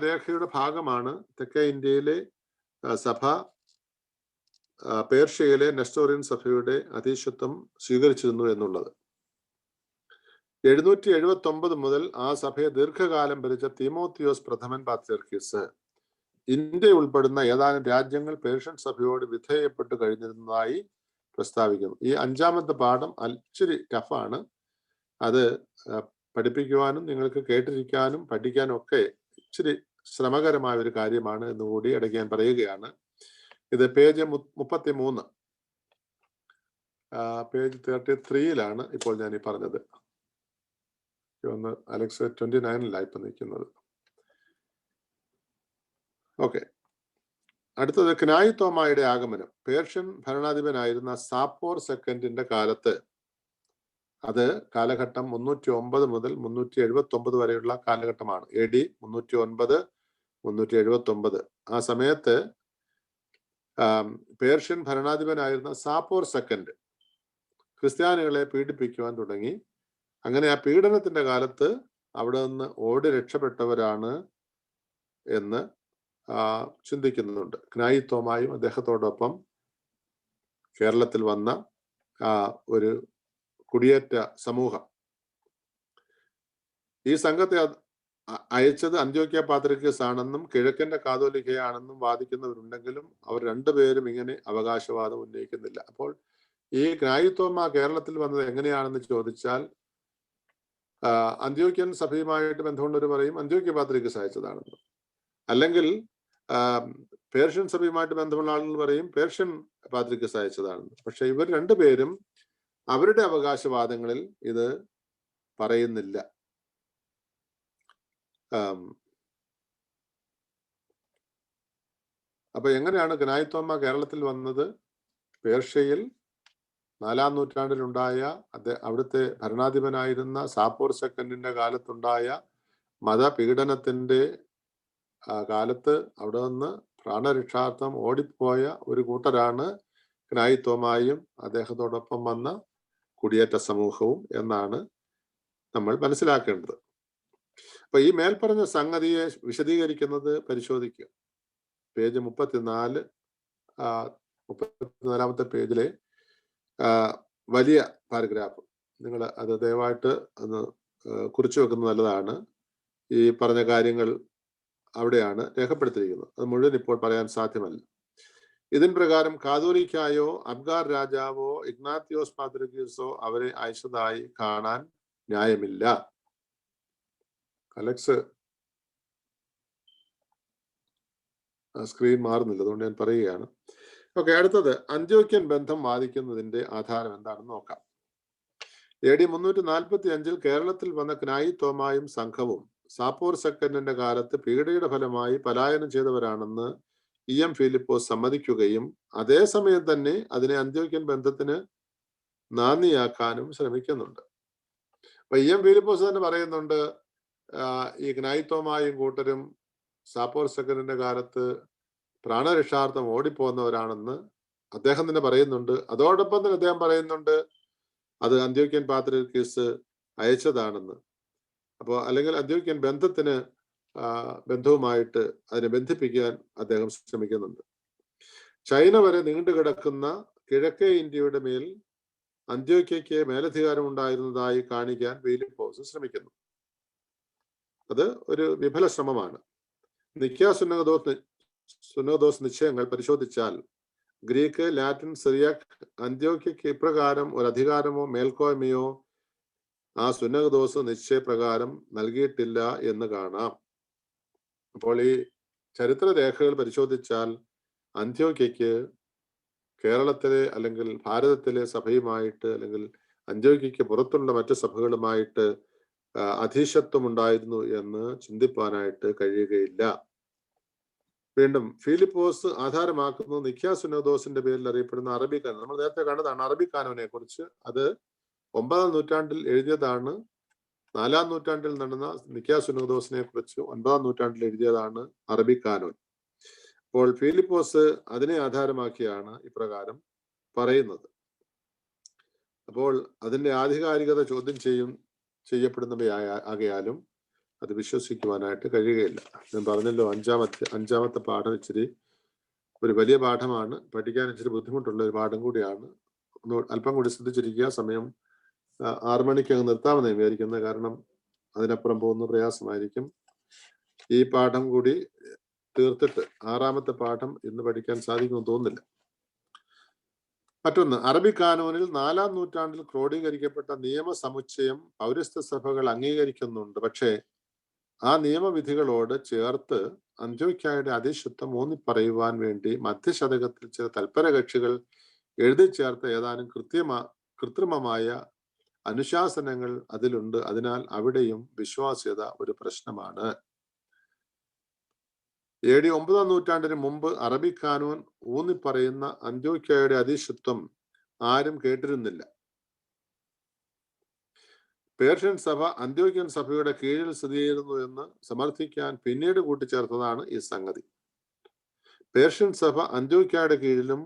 രേഖയുടെ ഭാഗമാണ്. തെക്കേ ഇന്ത്യയിലെ സഭ പേർഷ്യയിലെ നെസ്റ്റോറിയൻ സഭയുടെ അധീശത്വം സ്വീകരിച്ചിരുന്നു എന്നുള്ളത്. 779 മുതൽ ആ സഭയെ ദീർഘകാലം ഭരിച്ച തീമോത്തിയോസ് പ്രഥമൻ പാത്രിയർക്കീസ് ഇന്ത്യ ഉൾപ്പെടുന്ന ഏതാനും രാജ്യങ്ങൾ പേർഷ്യൻ സഭയോട് വിധേയപ്പെട്ട് കഴിഞ്ഞിരുന്നതായി പ്രസ്താവിക്കുന്നു. ഈ 5-ാമത്തെ പാഠം ഇച്ചിരി ടഫാണ്. അത് പഠിപ്പിക്കുവാനും നിങ്ങൾക്ക് കേട്ടിരിക്കാനും പഠിക്കാനും ഒക്കെ ഇച്ചിരി ശ്രമകരമായ ഒരു കാര്യമാണ് എന്നുകൂടി ഇടയ്ക്ക് ഞാൻ പറയുകയാണ്. ഇത് പേജ് 33, പേജ് 33-ലാണ് ഇപ്പോൾ ഞാൻ ഈ പറഞ്ഞത്. ഒന്ന് അലക്സ് 29-ലാണ് ഇപ്പൊ നിൽക്കുന്നത്. ഓക്കെ, അടുത്തത് ക്നായി തോമായുടെ ആഗമനം. പേർഷ്യൻ ഭരണാധിപനായിരുന്ന സാപ്പോർ സെക്കൻഡിന്റെ കാലത്ത്, അത് കാലഘട്ടം 309 മുതൽ 379 വരെയുള്ള കാലഘട്ടമാണ്. AD 309, 379. ആ സമയത്ത് പേർഷ്യൻ ഭരണാധിപനായിരുന്ന സാപ്പോർ സെക്കൻഡ് ക്രിസ്ത്യാനികളെ പീഡിപ്പിക്കുവാൻ തുടങ്ങി. അങ്ങനെ ആ പീഡനത്തിന്റെ കാലത്ത് അവിടെ നിന്ന് ഓടി രക്ഷപ്പെട്ടവരാണ് എന്ന് ചിന്തിക്കുന്നുണ്ട്. ക്നായി തോമായും അദ്ദേഹത്തോടൊപ്പം കേരളത്തിൽ വന്ന ഒരു കുടിയേറ്റ സമൂഹം. ഈ സംഘത്തെ അയച്ചത് അന്ത്യോക്യ പാത്രിയർക്കീസ് ആണെന്നും കിഴക്കന്റെ കാതോലിക്കയാണെന്നും വാദിക്കുന്നവരുണ്ടെങ്കിലും അവർ രണ്ടുപേരും ഇങ്ങനെ അവകാശവാദം ഉന്നയിക്കുന്നില്ല. അപ്പോൾ ഈ ക്നായി തോമ കേരളത്തിൽ വന്നത് എങ്ങനെയാണെന്ന് ചോദിച്ചാൽ അന്ത്യോക്യൻ സഭയുമായിട്ട് ബന്ധമുള്ളവർ പറയും അന്ത്യോക്യ പാത്രിയർക്കീസ് അയച്ചതാണെന്ന്. അല്ലെങ്കിൽ പേർഷ്യൻ സഭയുമായിട്ട് ബന്ധമുള്ള ആളുകൾ പറയും പേർഷ്യൻ പാത്രിയർക്കീസ് അയച്ചതാണെന്ന്. പക്ഷെ ഇവർ രണ്ടുപേരും അവരുടെ അവകാശവാദങ്ങളിൽ ഇത് പറയുന്നില്ല. അപ്പൊ എങ്ങനെയാണ് ക്നായി തോമ കേരളത്തിൽ വന്നത്? പേർഷ്യയിൽ 4-ാം നൂറ്റാണ്ടിലുണ്ടായ അവിടുത്തെ ഭരണാധിപനായിരുന്ന സാപ്പോർ സെക്കൻഡിന്റെ കാലത്തുണ്ടായ മതപീഡനത്തിന്റെ കാലത്ത് അവിടെ നിന്ന് പ്രാണരക്ഷാർത്ഥം ഓടിപ്പോയ ഒരു കൂട്ടരാണ് ക്നായി തോമായും അദ്ദേഹത്തോടൊപ്പം വന്ന കുടിയേറ്റ സമൂഹവും എന്നാണ് നമ്മൾ മനസ്സിലാക്കേണ്ടത്. അപ്പൊ ഈ മേൽപ്പറഞ്ഞ സംഗതിയെ വിശദീകരിക്കുന്നത് പരിശോധിക്കുക. പേജ് 34-ാമത്തെ പേജിലെ വലിയ പാരഗ്രാഫ് നിങ്ങൾ അത് ദയവായിട്ട് ഒന്ന് കുറിച്ചു വെക്കുന്നത് നല്ലതാണ്. ഈ പറഞ്ഞ കാര്യങ്ങൾ അവിടെയാണ് രേഖപ്പെടുത്തിയിരിക്കുന്നത്. അത് മുഴുവൻ ഇപ്പോൾ പറയാൻ സാധ്യമല്ല. ഇതിൻ പ്രകാരം കാതോലിക്കായോ അബ്ഗാർ രാജാവോ ഇഗ്നാത്തിയോസ് പാത്രിയർക്കീസോ അവരെ അയച്ചതായി കാണാൻ ന്യായമില്ല. അലക്സ് സ്ക്രീൻ മാറുന്നില്ല, അതുകൊണ്ട് ഞാൻ പറയുകയാണ്. ഓക്കെ, അടുത്തത് അന്ത്യോക്യൻ ബന്ധം വാദിക്കുന്നതിന്റെ ആധാരം എന്താണെന്ന് നോക്കാം. AD 345 കേരളത്തിൽ വന്ന ക്നായി തോമായും സംഘവും സാപ്പോർ സെക്കൻഡിന്റെ കാലത്ത് പീഡയുടെ ഫലമായി പലായനം ചെയ്തവരാണെന്ന് EM ഫിലിപ്പോസ് സമ്മതിക്കുകയും അതേസമയം തന്നെ അതിനെ അന്ത്യോക്യൻ ബന്ധത്തിന് നാന്ദിയാക്കാനും ശ്രമിക്കുന്നുണ്ട്. അപ്പൊ EM ഫിലിപ്പോസ് തന്നെ പറയുന്നുണ്ട് ഈ ക്നായി തോമായും കൂട്ടരും സാപ്പോർ സെക്കൻഡിന്റെ കാലത്ത് പ്രാണരക്ഷാർത്ഥം ഓടിപ്പോകുന്നവരാണെന്ന് അദ്ദേഹം തന്നെ പറയുന്നുണ്ട്. അതോടൊപ്പം തന്നെ അദ്ദേഹം പറയുന്നുണ്ട് അത് അന്ത്യോക്യൻ പാത്രിയർക്കീസ് അയച്ചതാണെന്ന്. അപ്പോൾ അല്ലെങ്കിൽ അന്ത്യോക്യൻ ബന്ധവുമായിട്ട് അതിനെ ബന്ധിപ്പിക്കാൻ അദ്ദേഹം ശ്രമിക്കുന്നുണ്ട്. ചൈന വരെ നീണ്ടുകിടക്കുന്ന കിഴക്കേ ഇന്ത്യയുടെ മേൽ അന്ത്യോക്യയ്ക്ക് മേലധികാരം ഉണ്ടായിരുന്നതായി കാണിക്കാൻ ഫിലിപ്പോസ് ശ്രമിക്കുന്നു. അത് ഒരു വിഫല ശ്രമമാണ്. നിക്യാ സുന്നഹദോസ് നിശ്ചയങ്ങൾ പരിശോധിച്ചാൽ ഗ്രീക്ക്, ലാറ്റിൻ, സിറിയക്, അന്ത്യോക്യയ്ക്ക് ഇപ്രകാരം ഒരു അധികാരമോ മേൽക്കോയ്മയോ ആ സുന്നഹദോസ് നിശ്ചയപ്രകാരം നൽകിയിട്ടില്ല എന്ന് കാണാം. അപ്പോൾ ഈ ചരിത്ര രേഖകൾ പരിശോധിച്ചാൽ അന്ത്യോക്യയ്ക്ക് കേരളത്തിലെ അല്ലെങ്കിൽ ഭാരതത്തിലെ സഭയുമായിട്ട് അല്ലെങ്കിൽ അന്ത്യോക്യയ്ക്ക് പുറത്തുള്ള മറ്റു സഭകളുമായിട്ട് അധീശത്വം ഉണ്ടായിരുന്നു എന്ന് ചിന്തിപ്പാനായിട്ട് കഴിയുകയില്ല. വീണ്ടും ഫിലിപ്പോസ് ആധാരമാക്കുന്നത് നിഖ്യാ സുന്നഹദോസിന്റെ പേരിൽ അറിയപ്പെടുന്ന അറബി കാനോൻ. നമ്മൾ നേരത്തെ കണ്ടതാണ് അറബി കാനോനെ കുറിച്ച്. അത് 9ാം നൂറ്റാണ്ടിൽ എഴുതിയതാണ്. 4ാം നൂറ്റാണ്ടിൽ നടന്ന നിഖ്യാ സുന്നഹദോസിനെ കുറിച്ച് 9ാം നൂറ്റാണ്ടിൽ എഴുതിയതാണ് അറബി കാനോൻ. അപ്പോൾ ഫിലിപ്പോസ് അതിനെ ആധാരമാക്കിയാണ് ഇപ്രകാരം പറയുന്നത്. അപ്പോൾ അതിന്റെ ആധികാരികത ചോദ്യം ചെയ്യപ്പെടുന്നവയാകയാലും അത് വിശ്വസിക്കുവാനായിട്ട് കഴിയുകയില്ല. ഞാൻ പറഞ്ഞല്ലോ, അഞ്ചാമത്തെ പാഠം ഇച്ചിരി ഒരു വലിയ പാഠമാണ്, പഠിക്കാൻ ഇച്ചിരി ബുദ്ധിമുട്ടുള്ള ഒരു പാഠം കൂടിയാണ്. അല്പം കൂടി ശ്രദ്ധിച്ചിരിക്കുക. സമയം 6 മണിക്ക് അങ്ങ് നിർത്താമെന്ന് വിചാരിക്കുന്നത്, കാരണം അതിനപ്പുറം പോകുന്ന പ്രയാസമായിരിക്കും. ഈ പാഠം കൂടി തീർത്തിട്ട് 6ാമത്തെ പാഠം ഇന്ന് പഠിക്കാൻ സാധിക്കുമെന്ന് തോന്നുന്നില്ല. മറ്റൊന്ന്, അറബി കാനോനിൽ 4ാം നൂറ്റാണ്ടിൽ ക്രോഡീകരിക്കപ്പെട്ട നിയമസമുച്ചയം പൗരസ്ത്യ സഭകൾ അംഗീകരിക്കുന്നുണ്ട്. പക്ഷേ ആ നിയമവിധികളോട് ചേർത്ത് അന്ത്യോക്യയുടെ അധീശത്വം ഊന്നിപ്പറയുവാൻ വേണ്ടി മധ്യശതകത്തിൽ ചില തൽപര കക്ഷികൾ എഴുതി ചേർത്ത ഏതാനും കൃത്രിമമായ അനുശാസനങ്ങൾ അതിലുണ്ട്. അതിനാൽ അവിടെയും വിശ്വാസ്യത ഒരു പ്രശ്നമാണ്. AD 9ാം നൂറ്റാണ്ടിന് മുമ്പ് അറബി കാനോൻ ഊന്നിപ്പറയുന്ന അന്ത്യോക്യയുടെ അധീശത്വം ആരും കേട്ടിരുന്നില്ല. പേർഷ്യൻ സഭ അന്ത്യോക്യൻ സഭയുടെ കീഴിൽ സ്ഥിതി ചെയ്യുന്നു എന്ന് സമർത്ഥിക്കാൻ പിന്നീട് കൂട്ടിച്ചേർത്തതാണ് ഈ സംഗതി. പേർഷ്യൻ സഭ അന്ത്യോക്യയുടെ കീഴിലും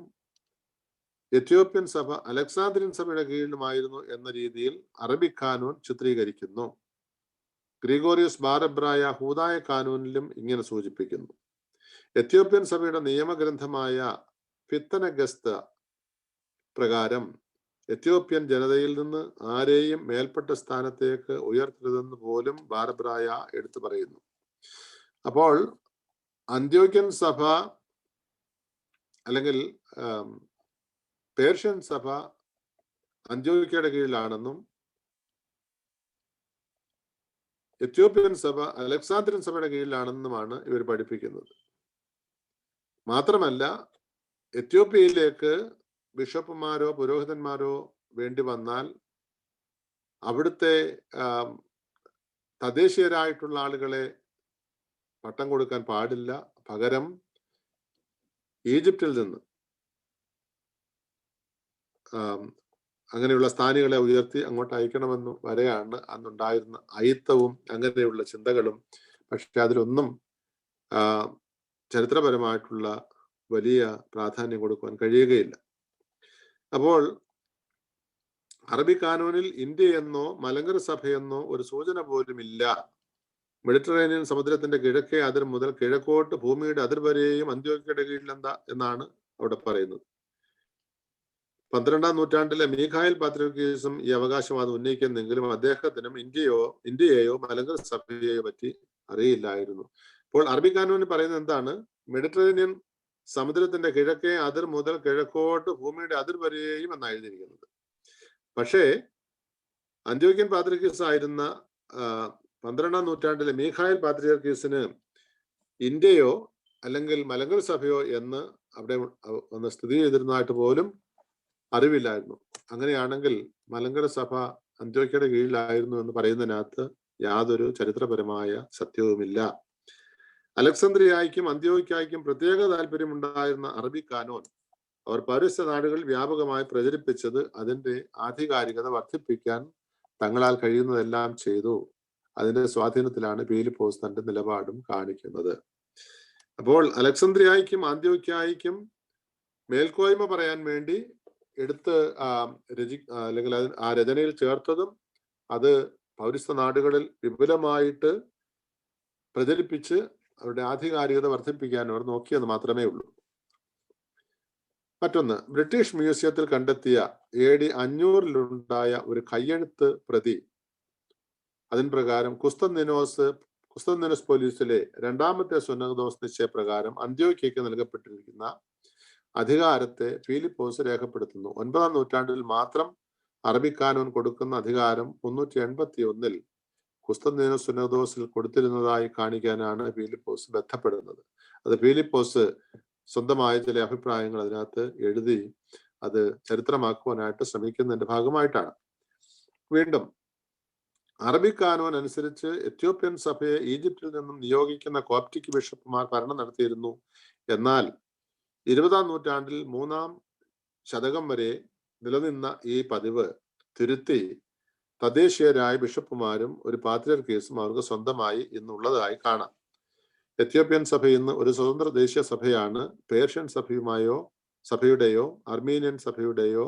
എത്യോപ്യൻ സഭ അലക്സാന്ദ്രിയൻ സഭയുടെ കീഴിലുമായിരുന്നു എന്ന രീതിയിൽ അറബി കാനോൻ ചിത്രീകരിക്കുന്നു. ഗ്രിഗോറിയസ് ബാരബ്രായ ഹൂദായ കാനൂനിലും ഇങ്ങനെ സൂചിപ്പിക്കുന്നു. എത്യോപ്യൻ സഭയുടെ നിയമഗ്രന്ഥമായ ഫിത്തനഗസ്ത പ്രകാരം എത്യോപ്യൻ ജനതയിൽ നിന്ന് ആരെയും മേൽപ്പെട്ട സ്ഥാനത്തേക്ക് ഉയർത്തരുതെന്ന് പോലും ബാരബ്രായ എടുത്തു പറയുന്നു. അപ്പോൾ അന്ത്യോക്യൻ സഭ അല്ലെങ്കിൽ പേർഷ്യൻ സഭ അന്ത്യോക്യയുടെ കീഴിലാണെന്നും എത്യോപ്യൻ സഭ അലക്സാന്ദ്രിയൻ സഭയുടെ കീഴിലാണെന്നുമാണ് ഇവർ പഠിപ്പിക്കുന്നത്. മാത്രമല്ല, എത്യോപ്യയിലേക്ക് ബിഷപ്പുമാരോ പുരോഹിതന്മാരോ വേണ്ടി വന്നാൽ അവിടുത്തെ തദ്ദേശീയരായിട്ടുള്ള ആളുകളെ പട്ടം കൊടുക്കാൻ പാടില്ല. പകരം ഈജിപ്തിൽ നിന്ന് അങ്ങനെയുള്ള സ്ഥാനികളെ ഉയർത്തി അങ്ങോട്ട് അയക്കണമെന്ന് വരെയാണ് അന്നുണ്ടായിരുന്ന അയിത്തവും അങ്ങനെയുള്ള ചിന്തകളും. പക്ഷെ അതിലൊന്നും ചരിത്രപരമായിട്ടുള്ള വലിയ പ്രാധാന്യം കൊടുക്കുവാൻ കഴിയുകയില്ല. അപ്പോൾ അറബി കാനൂനിൽ ഇന്ത്യ എന്നോ മലങ്കര സഭയെന്നോ ഒരു സൂചന പോലും ഇല്ല. മെഡിറ്ററേനിയൻ സമുദ്രത്തിന്റെ കിഴക്കേ അതിർ മുതൽ കിഴക്കോട്ട് ഭൂമിയുടെ അതിർ വരെയും അന്ത്യോക്യയുടെ കീഴിലെന്താ എന്നാണ് അവിടെ പറയുന്നത്. 12ാം നൂറ്റാണ്ടിലെ മീഖായേൽ പാത്രിയർക്കീസും ഈ അവകാശവാദം ഉന്നയിക്കുന്നെങ്കിലും അദ്ദേഹത്തിനും ഇന്ത്യയെയോ മലങ്കര സഭയെയോ പറ്റി അറിയില്ലായിരുന്നു. അപ്പോൾ അറബി കാനൂനിൽ പറയുന്നത് എന്താണ്? മെഡിറ്ററേനിയൻ സമുദ്രത്തിന്റെ കിഴക്കേ അതിർ മുതൽ കിഴക്കോട്ട് ഭൂമിയുടെ അതിർ വരെയും എന്നാണ് എഴുതിയിരിക്കുന്നത്. പക്ഷേ അന്ത്യോക്യൻ പാത്രിയർക്കീസ് ആയിരുന്ന 12ാം നൂറ്റാണ്ടിലെ മീഖായേൽ പാത്രിയർക്കീസിന് ഇന്ത്യയോ അല്ലെങ്കിൽ മലങ്കര സഭയോ എന്ന് അവിടെ ഒന്ന് സ്ഥിതി ചെയ്തിരുന്നതായിട്ട് പോലും അറിവില്ലായിരുന്നു. അങ്ങനെയാണെങ്കിൽ മലങ്കര സഭ അന്ത്യോക്യയുടെ കീഴിലായിരുന്നു എന്ന് പറയുന്നതിനകത്ത് യാതൊരു ചരിത്രപരമായ സത്യവുമില്ല. അലക്സാന്ദ്രിയയ്ക്കും അന്ത്യോക്യയ്ക്കും പ്രത്യേക താല്പര്യമുണ്ടായിരുന്ന അറബി കാനോൻ അവർ പൗരസ്ത്യ നാടുകളിൽ വ്യാപകമായി പ്രചരിപ്പിച്ചത് അതിന്റെ ആധികാരികത വർദ്ധിപ്പിക്കാൻ തങ്ങളാൽ കഴിയുന്നതെല്ലാം ചെയ്തു. അതിന്റെ സ്വാധീനത്തിലാണ് ഫിലിപ്പോസ് തന്റെ നിലപാടും കാണിക്കുന്നത്. അപ്പോൾ അലക്സാന്ദ്രിയയ്ക്കും അന്ത്യോക്യയ്ക്കും മേൽക്കോയ്മ പറയാൻ വേണ്ടി എടുത്ത് അല്ലെങ്കിൽ ആ രചനയിൽ ചേർത്തതും അത് പൗരസ്ത്യ നാടുകളിൽ വിപുലമായിട്ട് പ്രചരിപ്പിച്ച് അവരുടെ ആധികാരികത വർദ്ധിപ്പിക്കാൻ അവർ നോക്കിയെന്ന് മാത്രമേ ഉള്ളൂ. മറ്റൊന്ന്, ബ്രിട്ടീഷ് മ്യൂസിയത്തിൽ കണ്ടെത്തിയ AD 500 ഒരു കയ്യെഴുത്ത് പ്രതി. അതിൻ പ്രകാരം കുസ്തന്തീനോസ് പോലീസിലെ 2ാമത്തെ സുന്നഹദോസ് നിശ്ചയപ്രകാരം അന്ത്യോക്യയ്ക്ക് നൽകപ്പെട്ടിരിക്കുന്ന അധികാരത്തെ ഫിലിപ്പോസ് രേഖപ്പെടുത്തുന്നു. 9ാം നൂറ്റാണ്ടിൽ മാത്രം അറബിക് കാനൂൻ കൊടുക്കുന്ന അധികാരം 381 കുസ്തന്തീനോസ് സുനോദോസിൽ കൊടുത്തിരുന്നതായി കാണിക്കാനാണ് ഫിലിപ്പോസ് ബന്ധപ്പെടുന്നത്. അത് ഫിലിപ്പോസ് സ്വന്തമായ ചില അഭിപ്രായങ്ങൾ അതിനകത്ത് എഴുതി അത് ചരിത്രമാക്കുവാനായിട്ട് ശ്രമിക്കുന്നതിന്റെ ഭാഗമായിട്ടാണ്. വീണ്ടും അറബിക് കാനൂൻ അനുസരിച്ച് എത്യോപ്യൻ സഭയെ ഈജിപ്തിൽ നിന്നും നിയോഗിക്കുന്ന കോപ്റ്റിക് ബിഷപ്പുമാർ ഭരണം നടത്തിയിരുന്നു. എന്നാൽ 20-ാം നൂറ്റാണ്ടിൽ 3-ാം ശതകം വരെ നിലനിന്ന ഈ പതിവ് തിരുത്തി തദ്ദേശീയരായ ബിഷപ്പുമാരും ഒരു പാത്രിയർക്കീസും അവർക്ക് സ്വന്തമായി ഇന്നുള്ളതായി കാണാം. എത്യോപ്യൻ സഭ ഇന്ന് ഒരു സ്വതന്ത്ര ദേശീയ സഭയാണ്. പേർഷ്യൻ സഭയുടെയോ അർമീനിയൻ സഭയുടെയോ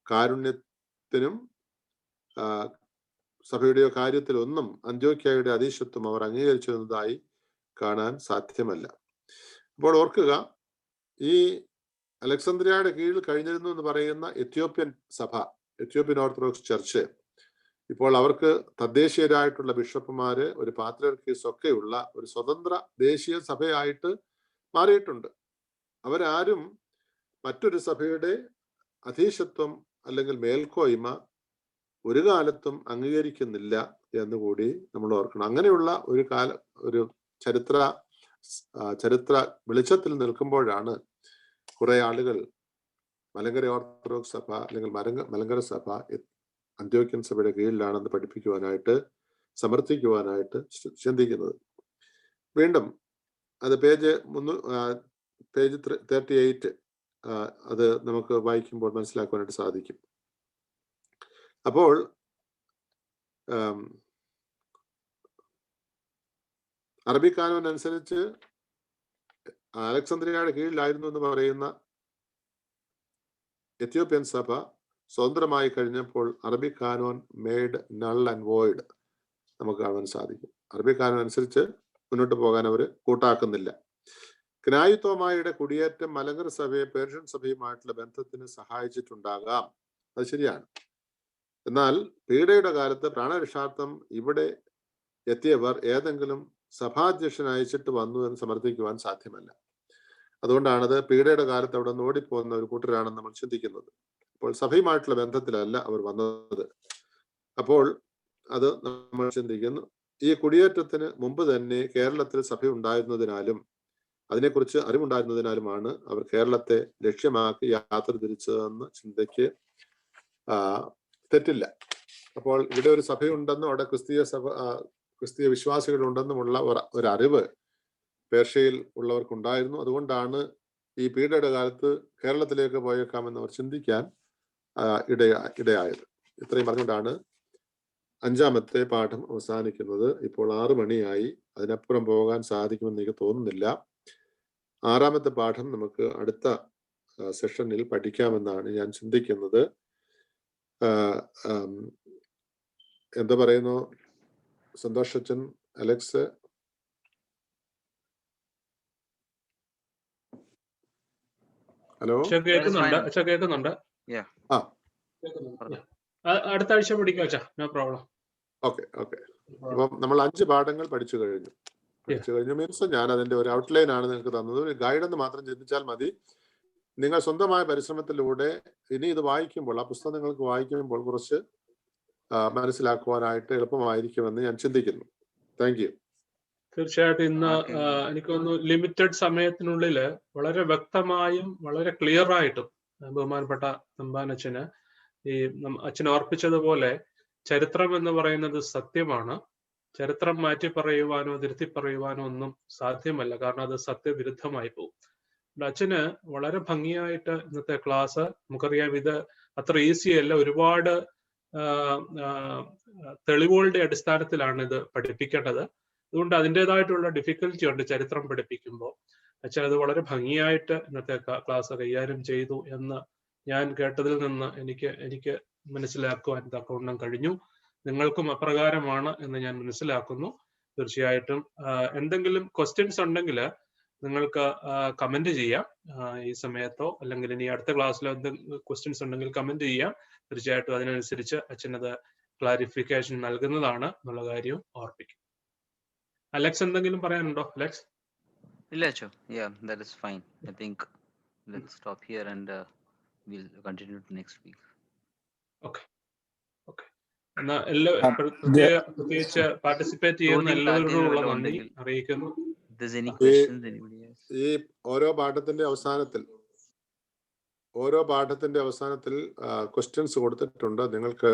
കാരുണ്യത്തിനും സഭയുടെയോ കാര്യത്തിലൊന്നും അന്ത്യോക്യയുടെ അധീശത്വം അവർ അംഗീകരിച്ചിരുന്നതായി കാണാൻ സാധ്യമല്ല. അപ്പോൾ ഓർക്കുക, ഈ അലക്സാന്ദ്രിയയുടെ കീഴിൽ കഴിഞ്ഞിരുന്നു എന്ന് പറയുന്ന എത്യോപ്യൻ സഭ, എത്യോപ്യൻ ഓർത്തഡോക്സ് ചർച്ച്, ഇപ്പോൾ അവർക്ക് തദ്ദേശീയരായിട്ടുള്ള ബിഷപ്പുമാര്, ഒരു പാത്രിയർക്കീസ് ഒക്കെയുള്ള ഒരു സ്വതന്ത്ര ദേശീയ സഭയായിട്ട് മാറിയിട്ടുണ്ട്. അവരാരും മറ്റൊരു സഭയുടെ അധീശത്വം അല്ലെങ്കിൽ മേൽക്കോയ്മ ഒരു കാലത്തും അംഗീകരിക്കുന്നില്ല എന്നുകൂടി നമ്മൾ ഓർക്കണം. അങ്ങനെയുള്ള ഒരു ചരിത്ര വെളിച്ചത്തിൽ നിൽക്കുമ്പോഴാണ് കുറെ ആളുകൾ മലങ്കര ഓർത്തഡോക്സ് സഭ അല്ലെങ്കിൽ മലങ്കര സഭ അന്ത്യോക്യൻ സഭയുടെ കീഴിലാണെന്ന് പഠിപ്പിക്കുവാനായിട്ട് സമർത്ഥിക്കുവാനായിട്ട് ചിന്തിക്കുന്നത്. വീണ്ടും അത് പേജ് 38 അത് നമുക്ക് വായിക്കുമ്പോൾ മനസ്സിലാക്കുവാനായിട്ട് സാധിക്കും. അപ്പോൾ അറബിക് കാനൂൻ അനുസരിച്ച് അലക്സാന്ദ്രിയയുടെ കീഴിലായിരുന്നു എന്ന് പറയുന്ന എത്യോപ്യൻ സഭ സ്വതന്ത്രമായി കഴിഞ്ഞപ്പോൾ അറബിക് കാനൂൻ മെയ്ഡ് നൾ ആൻഡ് വോയിഡ് നമുക്ക് കാണാൻ സാധിക്കും. അറബിക് കാനൂൻ അനുസരിച്ച് മുന്നോട്ട് പോകാൻ അവർ കൂട്ടാക്കുന്നില്ല. ക്നായുത്തോമായുടെ കുടിയേറ്റം മലങ്കര സഭയെ പേർഷ്യൻ സഭയുമായിട്ടുള്ള ബന്ധത്തിന് സഹായിച്ചിട്ടുണ്ടാകാം, അത് ശരിയാണ്. എന്നാൽ പീഡയുടെ കാലത്ത് പ്രാണരക്ഷാർത്ഥം ഇവിടെ എത്തിയവർ ഏതെങ്കിലും സഭാധ്യക്ഷൻ അയച്ചിട്ട് വന്നു എന്ന് സമർത്ഥിക്കുവാൻ സാധ്യമല്ല. അതുകൊണ്ടാണത് പീഡയുടെ കാലത്ത് അവിടെ നിന്ന് ഓടിപ്പോകുന്ന ഒരു കൂട്ടരാണെന്ന് നമ്മൾ ചിന്തിക്കുന്നത്. അപ്പോൾ സഭയുമായിട്ടുള്ള ബന്ധത്തിലല്ല അവർ വന്നത്. അപ്പോൾ അത് നമ്മൾ ചിന്തിക്കുന്നു. ഈ കുടിയേറ്റത്തിന് മുമ്പ് തന്നെ കേരളത്തിൽ സഭ ഉണ്ടായിരുന്നതിനാലും അതിനെക്കുറിച്ച് അറിവുണ്ടായിരുന്നതിനാലുമാണ് അവർ കേരളത്തെ ലക്ഷ്യമാക്കി യാത്ര തിരിച്ചതെന്ന് ചിന്തയ്ക്ക് തെറ്റില്ല. അപ്പോൾ ഇവിടെ ഒരു സഭയുണ്ടെന്നും അവിടെ ക്രിസ്തീയ വിശ്വാസികളുണ്ടെന്നുമുള്ള ഒരു അറിവ് പേർഷ്യയിൽ ഉള്ളവർക്കുണ്ടായിരുന്നു. അതുകൊണ്ടാണ് ഈ പീഡയുടെ കാലത്ത് കേരളത്തിലേക്ക് പോയേക്കാമെന്ന് അവർ ചിന്തിക്കാൻ ഇടയായത്. ഇത്രയും പറഞ്ഞുകൊണ്ടാണ് 5-ാമത്തെ പാഠം അവസാനിക്കുന്നത്. ഇപ്പോൾ 6 മണിയായി, അതിനപ്പുറം പോകാൻ സാധിക്കുമെന്ന് എനിക്ക് തോന്നുന്നില്ല. 6-ാമത്തെ പാഠം നമുക്ക് അടുത്ത സെഷനിൽ പഠിക്കാമെന്നാണ് ഞാൻ ചിന്തിക്കുന്നത്. എന്താ പറയുന്നു സന്തോഷ് അച്ഛൻ, അലക്സ്? ഹലോ, കേൾക്കുന്നുണ്ട്. അടുത്ത ആഴ്ച പഠിക്കാം, നോ പ്രോബ്ലം. ഓക്കെ. അപ്പം നമ്മൾ 5 പാഠങ്ങൾ പഠിച്ചു കഴിഞ്ഞു. മീൻസ് ഞാൻ അതിന്റെ ഒരു ഔട്ട്ലൈൻ ആണ് നിങ്ങൾക്ക് തന്നത്. ഒരു ഗൈഡ് എന്ന് മാത്രം ചിന്തിച്ചാൽ മതി. നിങ്ങൾ സ്വന്തമായ പരിശ്രമത്തിലൂടെ ഇനി ഇത് വായിക്കുമ്പോൾ, ആ പുസ്തകം നിങ്ങൾക്ക് വായിക്കുമ്പോൾ കുറച്ച് മനസ്സിലാക്കുവാനായിട്ട് എളുപ്പമായിരിക്കുമെന്ന് ഞാൻ ചിന്തിക്കുന്നു. Thank you. തീർച്ചയായിട്ടും ഇന്ന് എനിക്കൊന്ന് ലിമിറ്റഡ് സമയത്തിനുള്ളിൽ വളരെ വ്യക്തമായും വളരെ ക്ലിയർ ആയിട്ടും ബഹുമാനപ്പെട്ട തമ്പാനച്ഛന് ഈ അച്ഛൻ ഓർപ്പിച്ചതുപോലെ ചരിത്രം എന്ന് പറയുന്നത് സത്യമാണ്. ചരിത്രം മാറ്റി പറയുവാനോ തിരുത്തി പറയുവാനോ ഒന്നും സാധ്യമല്ല, കാരണം അത് സത്യവിരുദ്ധമായി പോകും. അച്ഛന് വളരെ ഭംഗിയായിട്ട് ഇന്നത്തെ ക്ലാസ്, നമുക്കറിയാം ഇത് അത്ര ഈസി അല്ല, ഒരുപാട് തെളിവുകളുടെ അടിസ്ഥാനത്തിലാണ് ഇത് പഠിപ്പിക്കേണ്ടത്. അതുകൊണ്ട് അതിൻ്റെതായിട്ടുള്ള ഡിഫിക്കൽറ്റി ഉണ്ട് ചരിത്രം പഠിപ്പിക്കുമ്പോൾ. അച്ഛൻ അത് വളരെ ഭംഗിയായിട്ട് ഇന്നത്തെ ക്ലാസ് കൈകാര്യം ചെയ്തു എന്ന് ഞാൻ കേട്ടതിൽ നിന്ന് എനിക്ക് മനസ്സിലാക്കുവാൻ തക്കവണ്ണം കഴിഞ്ഞു. നിങ്ങൾക്കും അപ്രകാരമാണ് എന്ന് ഞാൻ മനസ്സിലാക്കുന്നു. തീർച്ചയായിട്ടും എന്തെങ്കിലും ക്വസ്റ്റ്യൻസ് ഉണ്ടെങ്കിൽ നിങ്ങൾക്ക് കമന്റ് ചെയ്യാം ഈ സമയത്തോ, അല്ലെങ്കിൽ ഇനി അടുത്ത ക്ലാസ്സിലോ എന്തെങ്കിലും ക്വസ്റ്റ്യൻസ് ഉണ്ടെങ്കിൽ കമന്റ് ചെയ്യാം. തീർച്ചയായിട്ടും അതിനനുസരിച്ച് അച്ഛനത് ക്ലാരിഫിക്കേഷൻ നൽകുന്നതാണ് എന്നുള്ള കാര്യം ഓർപ്പിക്കും. അലക്സ്, എന്തെങ്കിലും പറയാനുണ്ടോ? അലക്സ്? ഇല്ല അച്ഛോ, that is fine. I think let's stop here and we'll continue next week. Okay. എന്നാ പ്രത്യേകിച്ച് പാർട്ടിസിപ്പേറ്റ് ചെയ്യുന്ന Closing എല്ലാവരോടുള്ള താല്പര്യം നന്ദി ഉണ്ടെങ്കിൽ. അറിയിക്കുന്നു. If there's any questions, anybody else? ഈ ഓരോ പാഠത്തിന്റെ അവസാനത്തിൽ ക്വസ്റ്റ്യൻസ് കൊടുത്തിട്ടുണ്ട്. നിങ്ങൾക്ക്